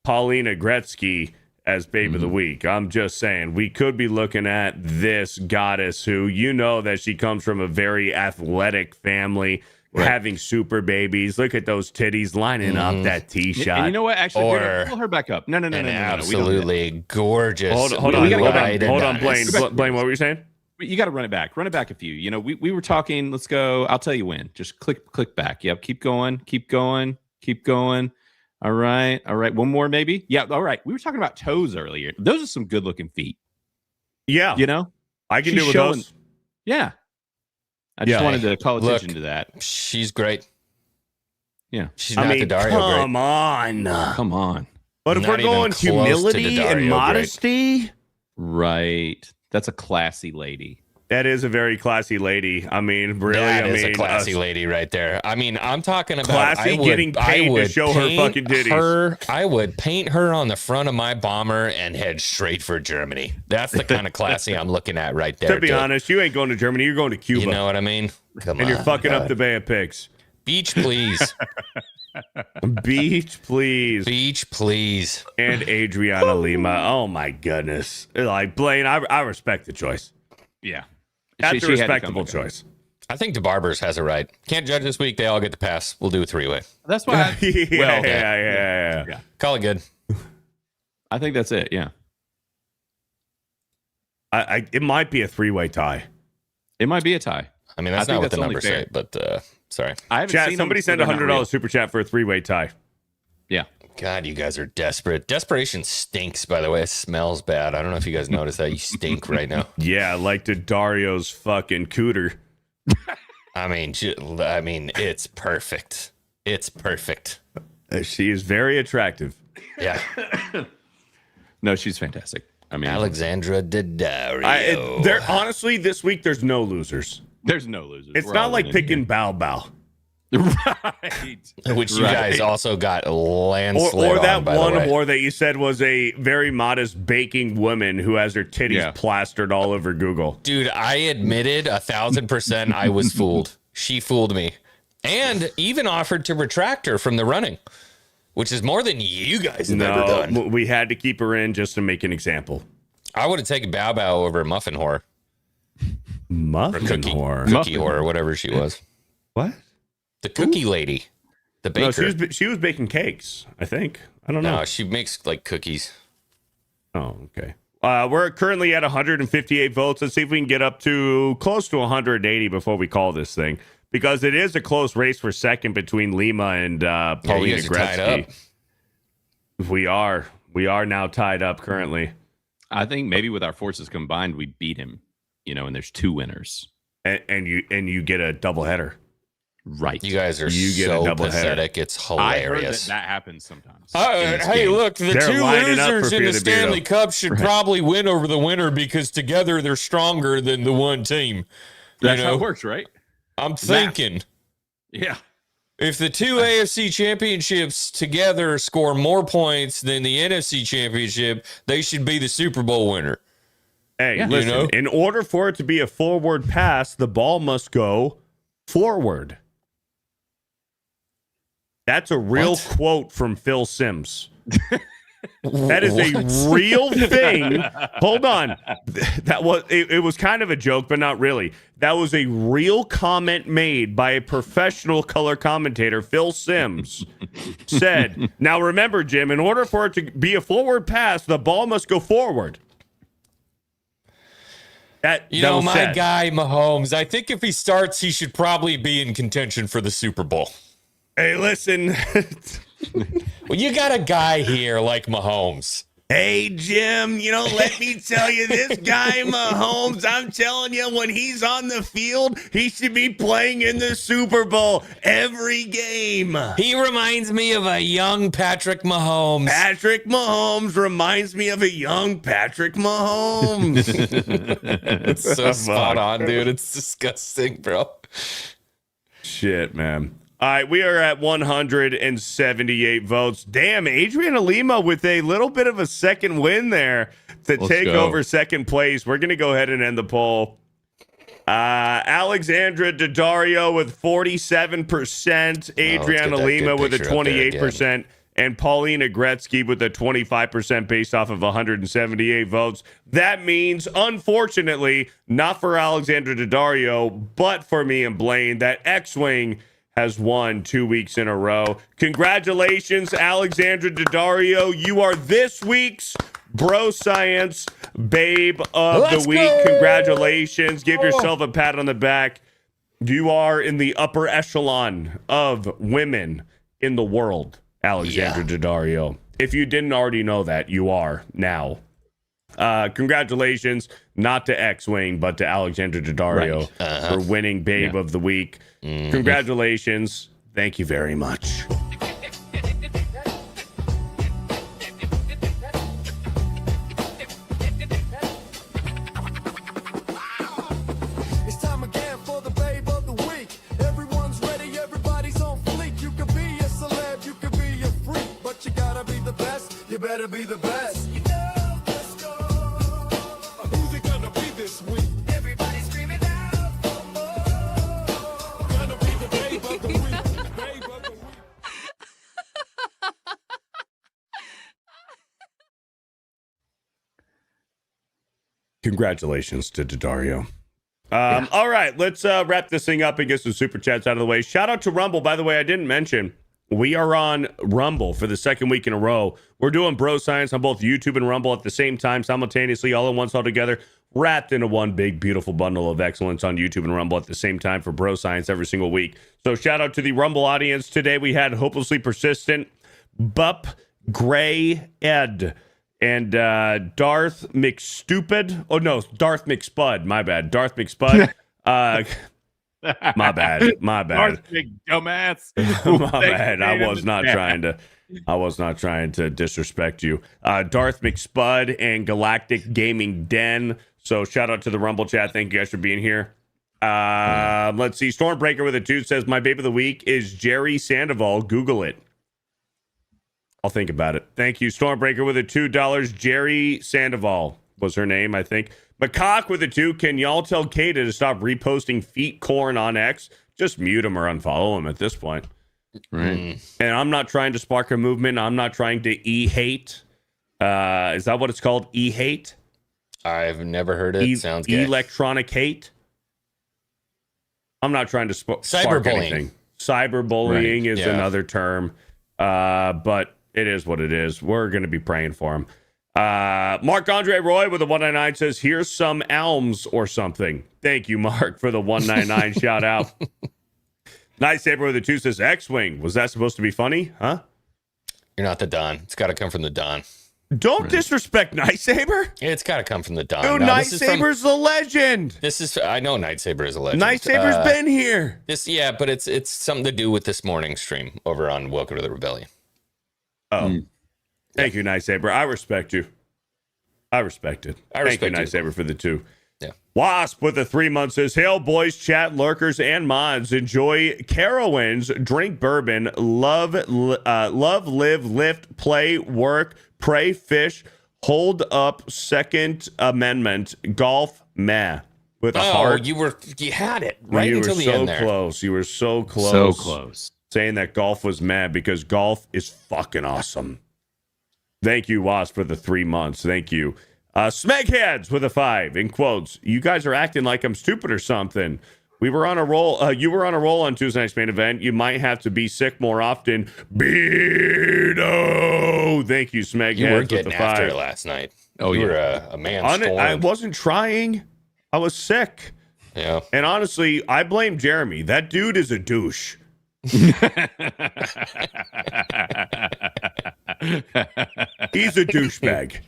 Speaker 5: Paulina Gretzky as babe of the week. I'm just saying, we could be looking at this goddess who, you know, that she comes from a very athletic family, having super babies. Look at those titties lining up that tee shot.
Speaker 8: And you know what? Actually, pull her back up. No.
Speaker 6: Absolutely gorgeous.
Speaker 5: Hold on, Blaine. Blaine, what were you saying?
Speaker 8: You got to run it back. Run it back a few. You know, we were talking. Let's go. I'll tell you when. Just click back. Yep. Keep going. All right. One more, maybe. Yeah. All right. We were talking about toes earlier. Those are some good looking feet.
Speaker 5: Yeah.
Speaker 8: You know,
Speaker 5: I can do with those.
Speaker 8: Yeah. I just wanted to call attention to that.
Speaker 6: She's great.
Speaker 8: Yeah.
Speaker 6: She's not Daddario great.
Speaker 8: Come on.
Speaker 5: But if we're going humility and modesty,
Speaker 8: right. That's a classy lady.
Speaker 5: That is a very classy lady. I mean, really,
Speaker 6: that is a classy lady right there. I mean, I'm talking about
Speaker 5: classy getting paid to show her fucking titties.
Speaker 6: I would paint her on the front of my bomber and head straight for Germany. That's the kind of classy I'm looking at right there.
Speaker 5: To be honest, you ain't going to Germany. You're going to Cuba.
Speaker 6: You know what I mean?
Speaker 5: Come on, you're fucking up the Bay of Pigs.
Speaker 6: Beach, please.
Speaker 5: Beach, please.
Speaker 6: Beach, please.
Speaker 5: And Adriana Lima. Oh my goodness. Like Blaine, I respect the choice.
Speaker 8: Yeah.
Speaker 5: That's a respectable choice.
Speaker 6: I think DeBarbers has it right. Can't judge this week. They all get the pass. We'll do a three-way.
Speaker 8: That's why.
Speaker 5: Yeah.
Speaker 6: Call it good.
Speaker 8: I think that's it. Yeah.
Speaker 5: It might be a three-way tie.
Speaker 8: It might be a tie.
Speaker 6: I mean, that's not what the numbers say, but sorry.
Speaker 5: Chat, somebody send $100 super chat for a three-way tie.
Speaker 8: Yeah.
Speaker 6: God, you guys are desperate. Desperation stinks, by the way. It smells bad. I don't know if you guys noticed that. You stink right now.
Speaker 5: Yeah, like Dario's fucking cooter.
Speaker 6: I mean, it's perfect. It's perfect.
Speaker 5: She is very attractive.
Speaker 6: Yeah.
Speaker 8: No, she's fantastic. I mean,
Speaker 6: Alexandra Daddario.
Speaker 5: There, honestly, this week there's no losers.
Speaker 8: there's no losers.
Speaker 5: It's
Speaker 8: We're
Speaker 5: not
Speaker 8: all
Speaker 5: like
Speaker 8: winning
Speaker 5: picking Bow Bow.
Speaker 8: right.
Speaker 6: Which you guys also got landslid
Speaker 5: Or that
Speaker 6: on, by
Speaker 5: one
Speaker 6: the way.
Speaker 5: whore that you said was a very modest baking woman who has her titties plastered all over Google.
Speaker 6: Dude, I admitted 1,000% I was fooled. She fooled me. And even offered to retract her from the running, which is more than you guys have ever done.
Speaker 5: We had to keep her in just to make an example.
Speaker 6: I would have taken Bow Bow over Muffin Whore.
Speaker 5: Muffin whore.
Speaker 6: Cookie whore, or whatever she was.
Speaker 5: What?
Speaker 6: The cookie lady. The baker.
Speaker 5: No, she was baking cakes, I think. I don't know.
Speaker 6: No, she makes like cookies.
Speaker 5: Oh, okay. We're currently at 158 votes. Let's see if we can get up to close to 180 before we call this thing. Because it is a close race for second between Lima and Paulina Gretzky. We are now tied up currently.
Speaker 8: I think maybe with our forces combined, we beat him. And there's 2 winners.
Speaker 5: And you get a doubleheader.
Speaker 8: Right.
Speaker 6: You guys are so pathetic. It's hilarious.
Speaker 8: I heard that happens sometimes.
Speaker 6: Hey, look, the
Speaker 5: They're
Speaker 6: 2 losers in the Stanley Cup should probably win over the winner because together they're stronger than the one team.
Speaker 8: That's how it works, right?
Speaker 6: I'm thinking.
Speaker 8: Yeah.
Speaker 6: If the 2 AFC championships together score more points than the NFC championship, they should be the Super Bowl winner.
Speaker 5: Hey, listen, in order for it to be a forward pass, the ball must go forward. That's a real quote from Phil Simms. That is a real thing. Hold on. That was it was kind of a joke, but not really. That was a real comment made by a professional color commentator, Phil Simms. Said, now remember, Jim, in order for it to be a forward pass, the ball must go forward.
Speaker 6: My guy Mahomes, I think if he starts, he should probably be in contention for the Super Bowl.
Speaker 5: Hey, listen.
Speaker 6: Well, you got a guy here like Mahomes.
Speaker 5: Hey, Jim, let me tell you, this guy, Mahomes, I'm telling you, when he's on the field, he should be playing in the Super Bowl every game.
Speaker 6: He reminds me of a young Patrick Mahomes.
Speaker 5: Patrick Mahomes reminds me of a young Patrick Mahomes.
Speaker 6: It's so spot on, dude. It's disgusting, bro.
Speaker 5: Shit, man. All right, we are at 178 votes. Damn, Adriana Lima with a little bit of a second win there to take over second place. We're going to go ahead and end the poll. Alexandra Daddario with 47%, Adriana Lima with a 28%, and Paulina Gretzky with a 25% based off of 178 votes. That means, unfortunately, not for Alexandra Daddario, but for me and Blaine, that Xwing has won 2 weeks in a row. Congratulations, Alexandra Daddario. You are this week's Bro Science Babe of the Week. Congratulations. Give yourself a pat on the back. You are in the upper echelon of women in the world, Alexandra Daddario. If you didn't already know that, you are now. Congratulations, not to Xwing, but to Alexandra Daddario for winning Babe of the Week. Congratulations. Thank you very much.
Speaker 4: It's time again for the babe of the week. Everyone's ready, everybody's on fleek. You could be a celeb, you could be a freak, but you gotta be the best. You better be the best. Who's it gonna be this week? Everybody screaming out for more. Gonna be the babe of the week. Babe of the week.
Speaker 5: Congratulations to Daddario. All right, let's wrap this thing up and get some super chats out of the way. Shout out to Rumble. By the way, I didn't mention we are on Rumble for the second week in a row. We're doing Bro Science on both YouTube and Rumble at the same time, simultaneously, all at once, all together, wrapped into one big, beautiful bundle of excellence on YouTube and Rumble at the same time for Bro Science every single week. So shout out to the Rumble audience. Today we had Hopelessly Persistent, Bup, Gray Ed, and Darth McStupid. Oh no, Darth McSpud. My bad. Darth McSpud. My bad.
Speaker 8: Darth Big dumbass.
Speaker 5: My bad. I was not trying to disrespect you. Darth McSpud and Galactic Gaming Den. So shout out to the Rumble chat. Thank you guys for being here. Let's see. Stormbreaker with a 2 says my babe of the week is Jerry Sandoval. Google it. I'll think about it. Thank you. Stormbreaker with a $2. Jerry Sandoval was her name, I think. Macaque with a 2. Can y'all tell Kata to stop reposting feet corn on X? Just mute him or unfollow him at this point.
Speaker 8: Right.
Speaker 5: And I'm not trying to spark a movement. I'm not trying to e-hate. Is that what it's called? E-hate?
Speaker 6: I've never heard it. Sounds gay.
Speaker 5: Electronic hate? I'm not trying to spark anything. Cyberbullying is another term. But it is what it is. We're going to be praying for him. Mark Andre Roy with a 199 says, here's some elms or something. Thank you, Mark, for the 199 shout out. Night Saber with a 2 says, Xwing. Was that supposed to be funny? Huh?
Speaker 6: You're not the Don. It's got to come from the Don.
Speaker 5: Don't disrespect Night Saber.
Speaker 6: It's got to come from the Don.
Speaker 5: Dude, Night Saber's the legend.
Speaker 6: I know Night Saber is a legend.
Speaker 5: Night Saber's been here.
Speaker 6: But it's something to do with this morning's stream over on Welcome to the Rebellion.
Speaker 5: Oh. Thank you, Night Saber. I respect you. I respect it. Thank you, Night Saber, for the 2.
Speaker 6: Yeah.
Speaker 5: Wasp with a 3 month says, hail, boys, chat, lurkers, and mods. Enjoy Carowinds, drink bourbon, love, live, lift, play, work, pray, fish, hold up, Second Amendment, golf, meh. With a heart.
Speaker 6: You had it right until the end there.
Speaker 5: You were so close.
Speaker 8: So close.
Speaker 5: Saying that golf was mad because golf is fucking awesome. Thank you, Wasp, for the 3 months. Thank you. Smegheads with a 5 in quotes. You guys are acting like I'm stupid or something. We were on a roll. You were on a roll on Tuesday night's main event. You might have to be sick more often. Beardo. Thank you, Smegheads.
Speaker 6: You were getting
Speaker 5: with the
Speaker 6: after
Speaker 5: 5.
Speaker 6: it last night.
Speaker 8: Oh,
Speaker 6: you
Speaker 8: yeah.
Speaker 6: were a man.
Speaker 5: I wasn't trying. I was sick.
Speaker 6: Yeah.
Speaker 5: And honestly, I blame Jeremy. That dude is a douche. He's a douchebag.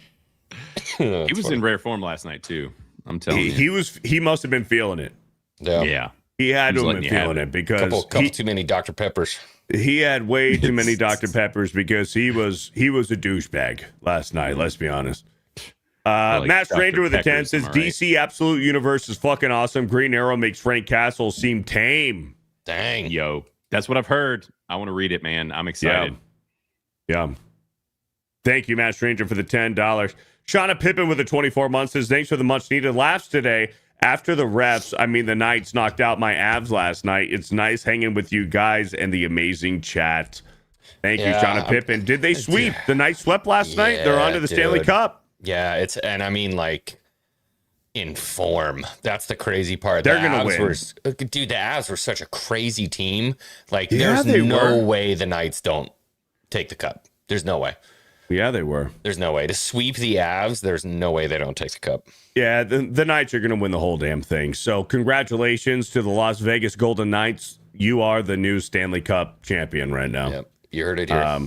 Speaker 8: He was in rare form last night too. I'm telling you.
Speaker 5: He must have been feeling it.
Speaker 8: Yeah.
Speaker 5: He had to have been feeling it because
Speaker 6: couple too many Dr. Peppers.
Speaker 5: He had way too many Dr. Peppers because he was a douchebag last night. Let's be honest. Matt Stranger with a 10 says DC Absolute Universe is fucking awesome. Green Arrow makes Frank Castle seem tame.
Speaker 6: Dang.
Speaker 8: Yo, that's what I've heard. I want to read it, man. I'm excited.
Speaker 5: Yeah. Thank you, Matt Stranger, for the $10. Shauna Pippin with the 24 months says, thanks for the much needed laughs today. After the the Knights knocked out my abs last night. It's nice hanging with you guys and the amazing chat. Thank you, Shauna Pippin. Did they sweep? The Knights swept last night? They're on to the Stanley Cup.
Speaker 6: Yeah, in form. That's the crazy part.
Speaker 5: They're going to win.
Speaker 6: Dude, the Avs were such a crazy team. There's no way the Knights don't take the cup. There's no way.
Speaker 5: Yeah, they were.
Speaker 6: There's no way. To sweep the Avs, there's no way they don't take the cup.
Speaker 5: Yeah, the Knights are going to win the whole damn thing. So congratulations to the Las Vegas Golden Knights. You are the new Stanley Cup champion right now.
Speaker 6: Yep, you heard it here.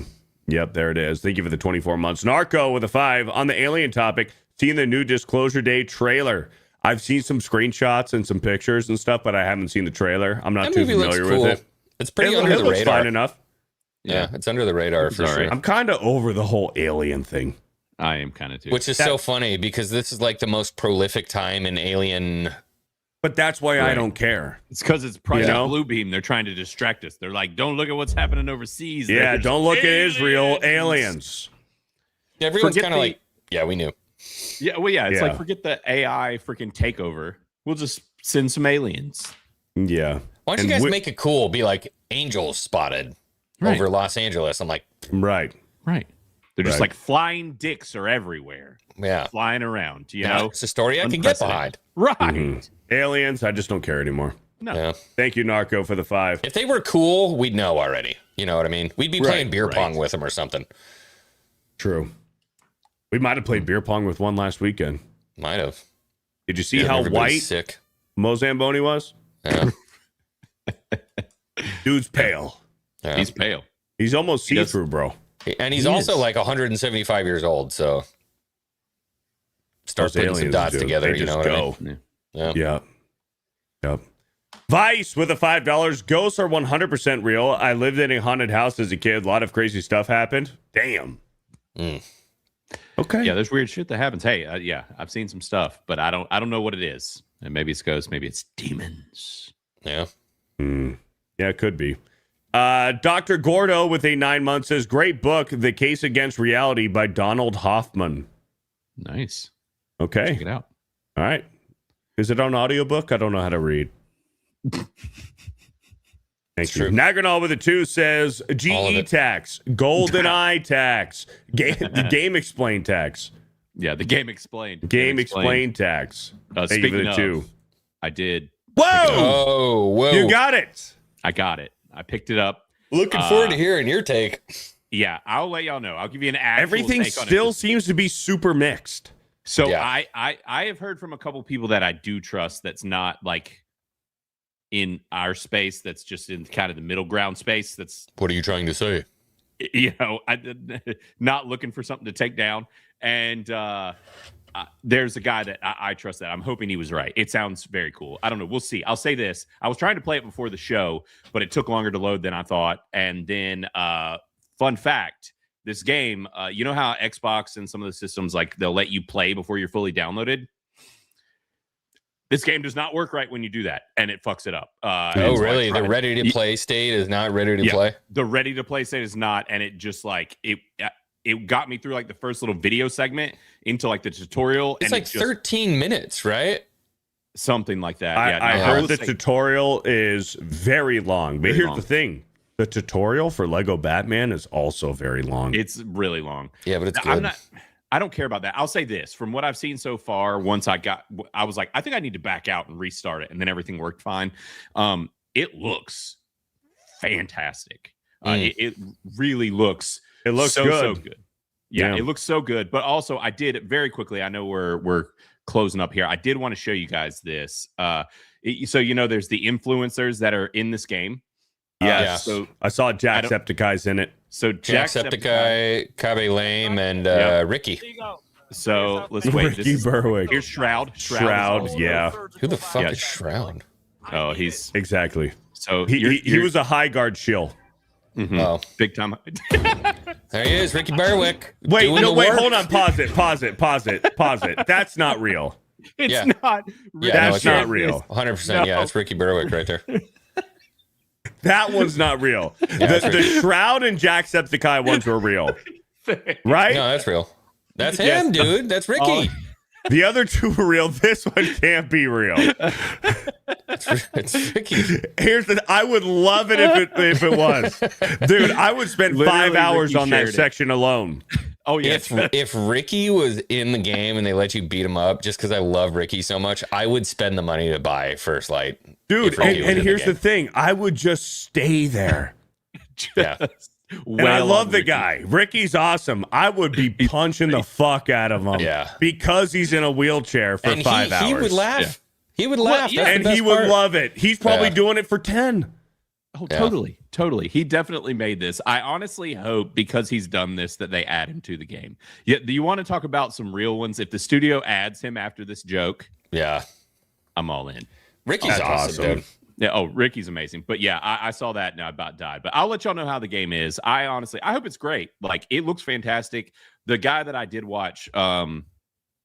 Speaker 5: Yep, there it is. Thank you for the 24 months. Narco with a 5 on the alien topic. Seeing the new Disclosure Day trailer. I've seen some screenshots and some pictures and stuff, but I haven't seen the trailer. I'm not too familiar with it.
Speaker 6: It's pretty under the radar.
Speaker 5: Fine enough.
Speaker 6: Yeah, it's under the radar for sure.
Speaker 5: I'm kind of over the whole alien thing.
Speaker 8: I am kind of too.
Speaker 6: Which is so funny because this is the most prolific time in alien.
Speaker 5: But that's why I don't care.
Speaker 8: It's because it's Project Blue Beam. They're trying to distract us. They're like, don't look at what's happening overseas.
Speaker 5: Yeah, don't look at Israel. Aliens.
Speaker 6: Everyone's kind of like, yeah, we knew.
Speaker 8: Yeah, well, yeah. It's like, forget the AI freaking takeover. We'll just send some aliens.
Speaker 5: Yeah.
Speaker 6: Why don't you guys make it cool? Be like, angels spotted over Los Angeles. I'm like,
Speaker 5: right.
Speaker 8: They're just like flying dicks are everywhere.
Speaker 6: Yeah.
Speaker 8: Flying around, you know?
Speaker 6: It's a story I can get behind.
Speaker 8: Right.
Speaker 5: Mm-hmm. Aliens, I just don't care anymore.
Speaker 8: No.
Speaker 6: Yeah.
Speaker 5: Thank you, Narco, for the 5.
Speaker 6: If they were cool, we'd know already. You know what I mean? We'd be playing beer pong with them or something.
Speaker 5: True. We might have played beer pong with one last weekend.
Speaker 6: Might have.
Speaker 5: Did you see how white Mo Zamboni was?
Speaker 6: Yeah.
Speaker 5: Dude's pale.
Speaker 6: Yeah.
Speaker 8: He's pale.
Speaker 5: He's almost see-through, bro.
Speaker 6: And he's also like 175 years old, so start putting some dots together. You know what I mean?
Speaker 5: Yeah. Yep. Vice with a $5. Ghosts are 100% real. I lived in a haunted house as a kid. A lot of crazy stuff happened. Damn. Okay.
Speaker 8: Yeah, there's weird shit that happens. Hey, yeah, I've seen some stuff, but I don't know what it is. And maybe it's ghosts, maybe it's demons.
Speaker 6: Yeah.
Speaker 5: Yeah, it could be. Dr. Gordo with a 9 month says, great book, The Case Against Reality by Donald Hoffman.
Speaker 8: Nice.
Speaker 5: Okay.
Speaker 8: Check it out.
Speaker 5: All right. Is it on audiobook? I don't know how to read. Thank you. Nagranol with a 2 says, GE tax, Golden Eye tax, the Game Explain tax.
Speaker 8: Yeah, the Game Explained.
Speaker 5: Game Explain tax.
Speaker 8: Speaking of, 2. I did.
Speaker 5: Whoa! You got it.
Speaker 8: I got it. I picked it up.
Speaker 6: Looking forward to hearing your take.
Speaker 8: Yeah, I'll let y'all know. I'll give you an actual
Speaker 5: Everything
Speaker 8: take on
Speaker 5: still
Speaker 8: it.
Speaker 5: seems to be super mixed.
Speaker 8: So I have heard from a couple people that I do trust that's not like in our space, that's just in kind of the middle ground space. That's
Speaker 6: what are you trying to say?
Speaker 8: You know, not looking for something to take down. And there's a guy that I trust that I'm hoping he was right. It sounds very cool. I don't know. We'll see. I'll say this. I was trying to play it before the show, but it took longer to load than I thought. And then fun fact, this game, you know how Xbox and some of the systems, like they'll let you play before you're fully downloaded? This game does not work right when you do that, and it fucks it up.
Speaker 6: Oh, really? The ready-to-play state is not ready to play?
Speaker 8: The ready-to-play state is not, and it just like, it got me through like the first little video segment into like the tutorial.
Speaker 6: It's like 13 minutes, right?
Speaker 8: Something like that.
Speaker 5: I heard the tutorial is very long, but here's the thing. The tutorial for Lego Batman is also very long.
Speaker 8: It's really long.
Speaker 6: Yeah, but it's good.
Speaker 8: I don't care about that. I'll say this. From what I've seen so far, once I was like, I think I need to back out and restart it. And then everything worked fine. It looks fantastic. It really looks.
Speaker 5: It looks
Speaker 8: so,
Speaker 5: good.
Speaker 8: So good. Yeah, it looks so good. But also, I did very quickly. I know we're closing up here. I did want to show you guys this. So you know, there's the influencers that are in this game.
Speaker 5: Yes. So I saw Jacksepticeye's in it.
Speaker 8: So
Speaker 6: Jacksepticeye, Kabe Lame, and Ricky.
Speaker 8: So let's wait.
Speaker 5: Ricky Berwick.
Speaker 8: Here's Shroud.
Speaker 5: Yeah.
Speaker 6: Who the fuck is Shroud?
Speaker 8: Oh, he's
Speaker 5: exactly.
Speaker 8: So
Speaker 5: he was a high guard shill.
Speaker 8: Mm-hmm.
Speaker 6: Oh,
Speaker 8: big time.
Speaker 6: There he is, Ricky Berwick.
Speaker 5: Wait, hold on. Pause it. That's not real.
Speaker 8: It's not.
Speaker 5: That's not real.
Speaker 6: 100%. Yeah, it's Ricky Berwick right there.
Speaker 5: That one's not real. The Shroud and Jacksepticeye ones were real. Right?
Speaker 6: No, that's real. That's him, dude. That's Ricky.
Speaker 5: The other two were real. This one can't be real.
Speaker 6: It's Ricky.
Speaker 5: I would love it if it was. Dude, I would spend
Speaker 8: Literally,
Speaker 5: 5 hours
Speaker 8: Ricky
Speaker 5: on that
Speaker 8: shared
Speaker 5: section alone.
Speaker 8: Oh, yeah.
Speaker 6: If Ricky was in the game and they let you beat him up, just because I love Ricky so much, I would spend the money to buy First Light.
Speaker 5: Dude, and here's the thing. I would just stay there.
Speaker 6: Yeah.
Speaker 5: And I love the guy. Ricky's awesome. I would be punching the fuck out of him.
Speaker 6: Yeah.
Speaker 5: Because he's in a wheelchair for 5 hours.
Speaker 6: He would laugh. Yeah. He would laugh.
Speaker 5: Well, and he would love it. He's probably doing it for 10.
Speaker 8: Oh, totally. He definitely made this. I honestly hope, because he's done this, that they add him to the game. Yeah, do you want to talk about some real ones? If the studio adds him after this joke, I'm all in.
Speaker 6: Ricky's awesome, dude.
Speaker 8: Yeah. Ricky's amazing. But yeah, I saw that and I about died. But I'll let y'all know how the game is. I hope it's great. Like, it looks fantastic. The guy that I did watch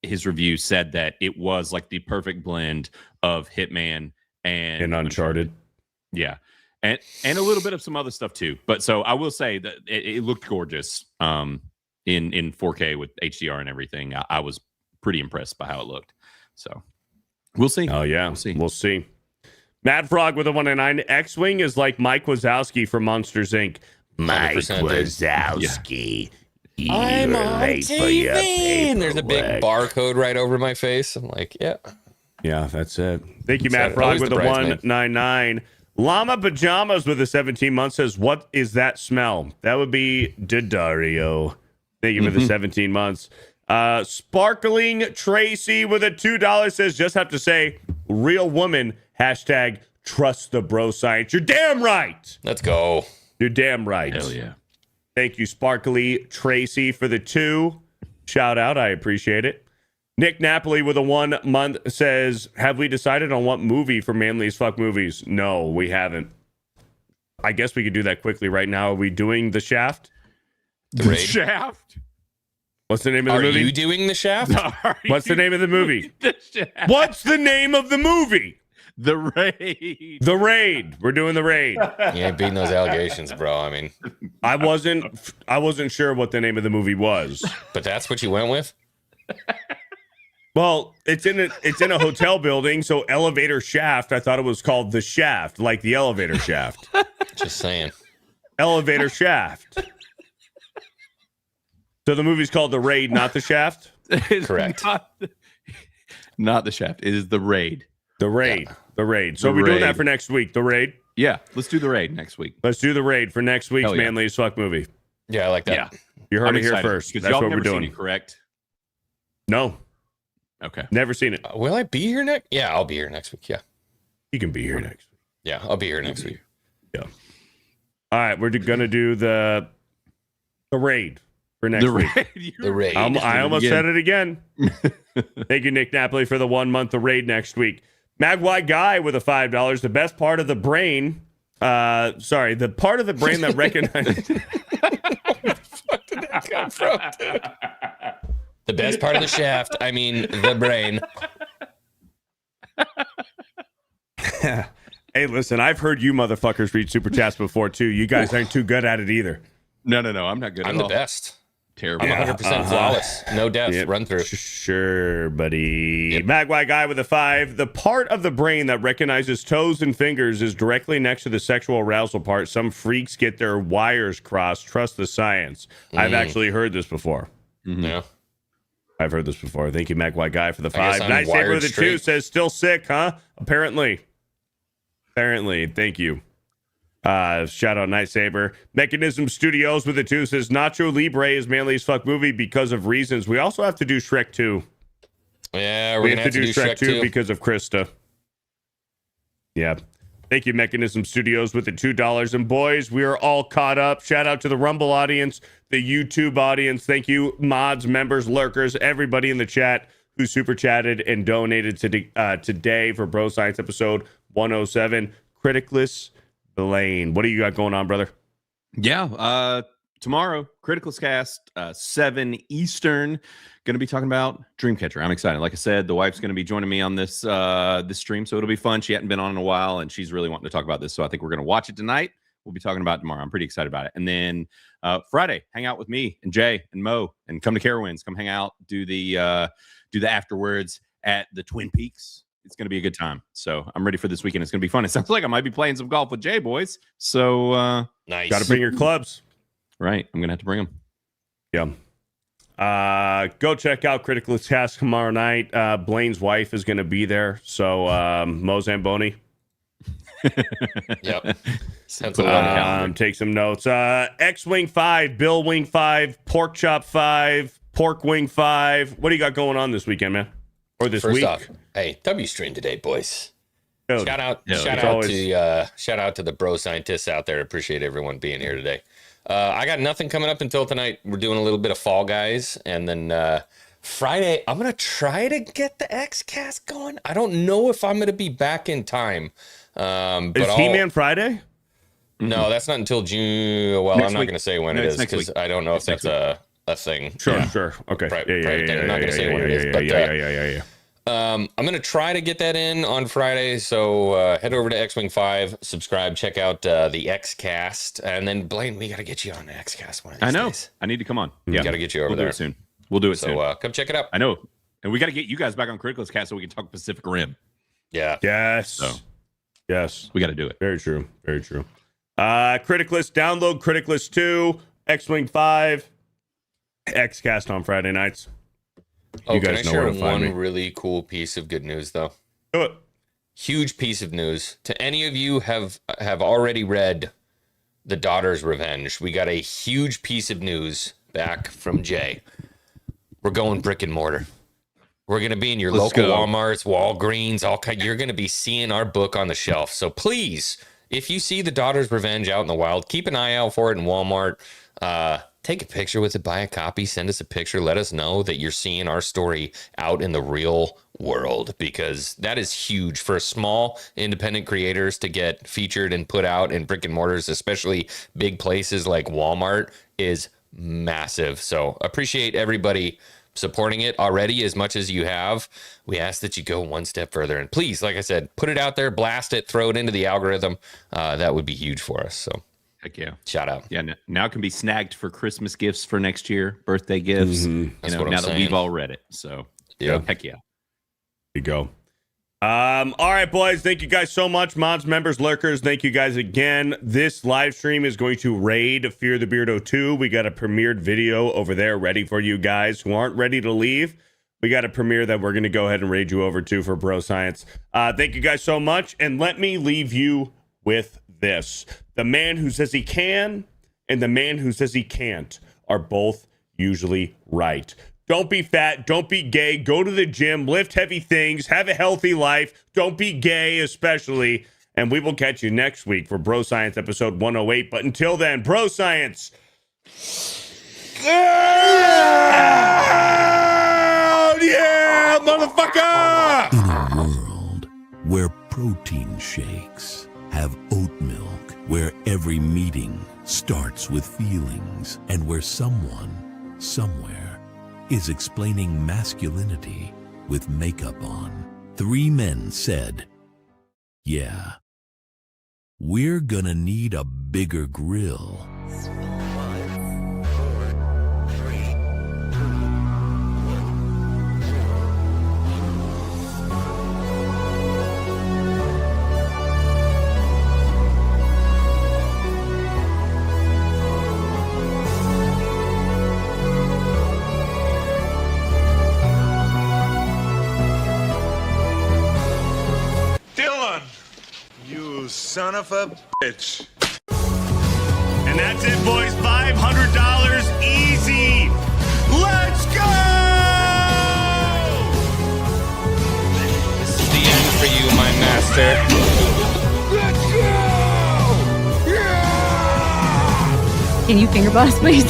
Speaker 8: his review said that it was like the perfect blend of Hitman and
Speaker 5: Uncharted.
Speaker 8: Yeah. And a little bit of some other stuff too. But so I will say that it looked gorgeous in 4K with HDR and everything. I was pretty impressed by how it looked. So we'll see.
Speaker 5: Oh, yeah. We'll see. Mad Frog with a 109. Xwing is like Mike Wazowski from Monsters, Inc. Mike Wazowski.
Speaker 6: Yeah. I'm on TV. And there's a big barcode right over my face. I'm like, yeah.
Speaker 5: Yeah, that's it. Thank you, Mad Frog with a 199. Llama Pajamas with a 17 month says, what is that smell? That would be Daddario. Thank you for the 17 months. Sparkling Tracy with a $2 says, just have to say, real woman, hashtag trust the bro science. You're damn right.
Speaker 6: Let's go.
Speaker 5: You're damn right.
Speaker 8: Hell yeah.
Speaker 5: Thank you, Sparkly Tracy, for the 2. Shout out. I appreciate it. Nick Napoli with a 1 month says, have we decided on what movie for Manly as Fuck Movies? No, we haven't. I guess we could do that quickly right now. Are we doing The Shaft?
Speaker 8: The Shaft?
Speaker 5: What's the name of the movie?
Speaker 6: Are you doing The Shaft?
Speaker 5: What's the name of the movie?
Speaker 8: The Shaft.
Speaker 5: What's the name of the movie?
Speaker 8: The Raid.
Speaker 5: The Raid. We're doing The Raid.
Speaker 6: You ain't beating those allegations, bro. I mean,
Speaker 5: I wasn't sure what the name of the movie was.
Speaker 6: but that's what you went with?
Speaker 5: Well, it's in a hotel building, so elevator shaft. I thought it was called The Shaft, like the elevator shaft.
Speaker 6: Just saying.
Speaker 5: Elevator shaft. So the movie's called The Raid, not The Shaft?
Speaker 6: Correct.
Speaker 8: Not The Shaft. It is The Raid.
Speaker 5: The Raid.
Speaker 6: Yeah.
Speaker 5: The Raid. So
Speaker 8: The
Speaker 5: we're doing
Speaker 8: Raid.
Speaker 5: that for next week. The Raid.
Speaker 8: Yeah, let's do The Raid next week.
Speaker 5: Let's do The Raid for next week's
Speaker 8: Hell yeah.
Speaker 5: Manly as Fuck movie.
Speaker 6: Yeah, I like that.
Speaker 8: Yeah.
Speaker 5: You heard
Speaker 8: I'm
Speaker 5: it here
Speaker 8: excited,
Speaker 5: first.
Speaker 8: because
Speaker 5: That's
Speaker 8: y'all
Speaker 5: what
Speaker 8: never
Speaker 5: we're
Speaker 8: seen
Speaker 5: doing.
Speaker 8: it, correct?
Speaker 5: No,
Speaker 8: Okay.
Speaker 5: never seen it.
Speaker 6: Will I be here next? Yeah, I'll be here next week. Yeah.
Speaker 5: You can be here next week.
Speaker 6: Yeah, I'll be here next week.
Speaker 5: Yeah. All right, we're going to do the Raid for next
Speaker 8: The
Speaker 5: week.
Speaker 8: Raid.
Speaker 6: The Raid.
Speaker 5: I almost
Speaker 8: again.
Speaker 5: said it again. Thank you, Nick Napoli, for the 1 month The Raid next week. Magwai Guy with a $5. The best part of the brain. The part of the brain that recognizes.
Speaker 6: Come from, dude? The best part of the shaft. I mean, the brain.
Speaker 5: Hey, listen, I've heard you motherfuckers read super chats before too. You guys aren't too good at it either.
Speaker 8: No, I'm not good
Speaker 6: I'm
Speaker 8: at
Speaker 6: the
Speaker 8: all.
Speaker 6: best.
Speaker 8: Terrible.
Speaker 6: I'm 100% flawless. No death.
Speaker 5: Yep.
Speaker 6: Run through.
Speaker 5: Sure, buddy.
Speaker 6: Yep.
Speaker 5: Magwai Guy with a 5. The part of the brain that recognizes toes and fingers is directly next to the sexual arousal part. Some freaks get their wires crossed. Trust the science. I've actually heard this before.
Speaker 6: Yeah.
Speaker 5: I've heard this before. Thank you, Magwai Guy, for the
Speaker 6: I guess
Speaker 5: 5.
Speaker 6: I'm
Speaker 5: Night Saber
Speaker 6: wired
Speaker 5: with the 2
Speaker 6: straight.
Speaker 5: says, still sick, huh? Apparently. Thank you. Shout out Night Saber. Mechanism Studios with the 2 says, Nacho Libre is Manly as Fuck movie because of reasons. We also have to do Shrek 2.
Speaker 6: Yeah,
Speaker 5: We
Speaker 6: we're
Speaker 5: have
Speaker 6: going
Speaker 5: to do Shrek 2
Speaker 6: too.
Speaker 5: because of Krista. Yeah. Thank you, Mechanism Studios, with the $2. And boys, we are all caught up. Shout out to the Rumble audience, the YouTube audience. Thank you, mods, members, lurkers, everybody in the chat who super chatted and donated today for Bro Science episode 107. Criticless Blaine. What do you got going on, brother?
Speaker 8: Yeah. Tomorrow, Critical's Cast, 7 Eastern. Going to be talking about Dreamcatcher. I'm excited. Like I said, the wife's going to be joining me on this this stream, so it'll be fun. She hadn't been on in a while, and she's really wanting to talk about this. So I think we're going to watch it tonight. We'll be talking about it tomorrow. I'm pretty excited about it. And then Friday, hang out with me and Jay and Mo, and come to Carowinds. Come hang out. Do the afterwards at the Twin Peaks. It's going to be a good time. So I'm ready for this weekend. It's going to be fun. It sounds like I might be playing some golf with Jay, boys. So
Speaker 6: Nice.
Speaker 5: Got to bring your clubs.
Speaker 8: right, I'm going to have to bring them.
Speaker 5: Yeah. Go check out Critical's Cast tomorrow night. Blaine's wife is going to be there. So Mo Zamboni.
Speaker 6: Yep. Sounds like
Speaker 5: Take some notes. Xwing 5, Bill Wing 5, Pork Chop 5, Pork Wing 5. What do you got going on this weekend, man? Or this
Speaker 6: First
Speaker 5: week?
Speaker 6: off, hey, W stream today, boys.
Speaker 5: Dude,
Speaker 6: Shout out to the bro scientists out there. Appreciate everyone being here today. I got nothing coming up until tonight. We're doing a little bit of Fall Guys, and then Friday I'm gonna try to get the X cast going. I don't know if I'm gonna be back in time. But
Speaker 5: Is He-Man Friday?
Speaker 6: No, that's not until June. Well,
Speaker 8: Next
Speaker 6: I'm not
Speaker 8: week.
Speaker 6: going to say when
Speaker 8: No,
Speaker 6: it
Speaker 8: it's
Speaker 6: is
Speaker 8: next
Speaker 6: because
Speaker 8: week.
Speaker 6: I don't know
Speaker 8: It's
Speaker 6: if that's a thing.
Speaker 5: Sure. Okay.
Speaker 6: Private thing. I'm not gonna say what it is, but,
Speaker 5: yeah.
Speaker 6: I'm going to try to get that in on Friday. So head over to Xwing 5, subscribe, check out the X Cast, and then Blaine, we got to get you on the X Cast one of these
Speaker 8: I know.
Speaker 6: days.
Speaker 8: I need to come on.
Speaker 6: Yeah, got to get you over
Speaker 8: We'll
Speaker 6: there
Speaker 8: do it soon. We'll do it soon.
Speaker 6: So come check it out.
Speaker 8: I know. And we got to get you guys back on Critical's Cast so we can talk Pacific Rim.
Speaker 6: Yeah.
Speaker 5: Yes.
Speaker 8: So.
Speaker 5: Yes.
Speaker 8: We got to do it.
Speaker 5: Very true. Very true. Criticless, download Criticless 2, X-Wing 5, Xcast on Friday nights.
Speaker 6: Oh,
Speaker 5: You
Speaker 6: can
Speaker 5: guys
Speaker 6: I
Speaker 5: know where
Speaker 6: share
Speaker 5: to find
Speaker 6: one
Speaker 5: me.
Speaker 6: really cool piece of good news, though?
Speaker 5: Do it.
Speaker 6: Huge piece of news. To any of you have already read The Daughter's Revenge, we got a huge piece of news back from Jay. We're going brick and mortar. We're going to be in your
Speaker 8: Let's
Speaker 6: local
Speaker 8: go.
Speaker 6: Walmarts, Walgreens, you're going to be seeing our book on the shelf. So please, if you see The Daughter's Revenge out in the wild, keep an eye out for it in Walmart. Take a picture with it, buy a copy, send us a picture. Let us know that you're seeing our story out in the real world, because that is huge for small independent creators to get featured and put out in brick and mortars, especially big places like Walmart, is massive. So appreciate everybody supporting it already as much as you have. We ask that you go one step further, and please, like I said, put it out there, blast it, throw it into the algorithm. That would be huge for us. So
Speaker 8: heck yeah.
Speaker 6: Shout out.
Speaker 8: Yeah, now it can be snagged for Christmas gifts for next year, birthday gifts.
Speaker 6: That's what I'm
Speaker 8: now
Speaker 6: saying.
Speaker 8: that we've all read it. So
Speaker 6: yeah,
Speaker 8: heck yeah.
Speaker 5: There you go. All right, boys. Thank you guys so much. Mods, members, lurkers, thank you guys again. This live stream is going to raid Fear the Beardo 2. We got a premiered video over there ready for you guys who aren't ready to leave. We got a premiere that we're going to go ahead and raid you over to for Bro Science. Thank you guys so much. And let me leave you with this. The man who says he can and the man who says he can't are both usually right. Don't be fat. Don't be gay. Go to the gym. Lift heavy things. Have a healthy life. Don't be gay, especially. And we will catch you next week for Bro Science episode 108. But until then, Bro Science. Yeah, motherfucker!
Speaker 3: In a world where protein shakes have oat milk, where every meeting starts with feelings, and where someone, somewhere, is explaining masculinity with makeup on, 3 men said, yeah, we're gonna need a bigger grill.
Speaker 10: Son of a bitch.
Speaker 5: And that's it, boys. $500 easy. Let's go!
Speaker 6: This is the end for you, my master.
Speaker 10: Let's go! Yeah!
Speaker 11: Can you finger boss, please?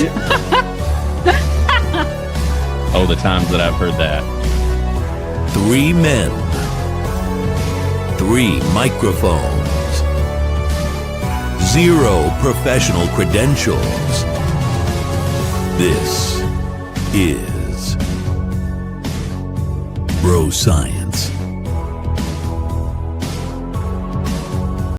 Speaker 8: Oh, the times that I've heard that.
Speaker 3: 3 men, 3 microphones, 0 professional credentials. This is Bro Science.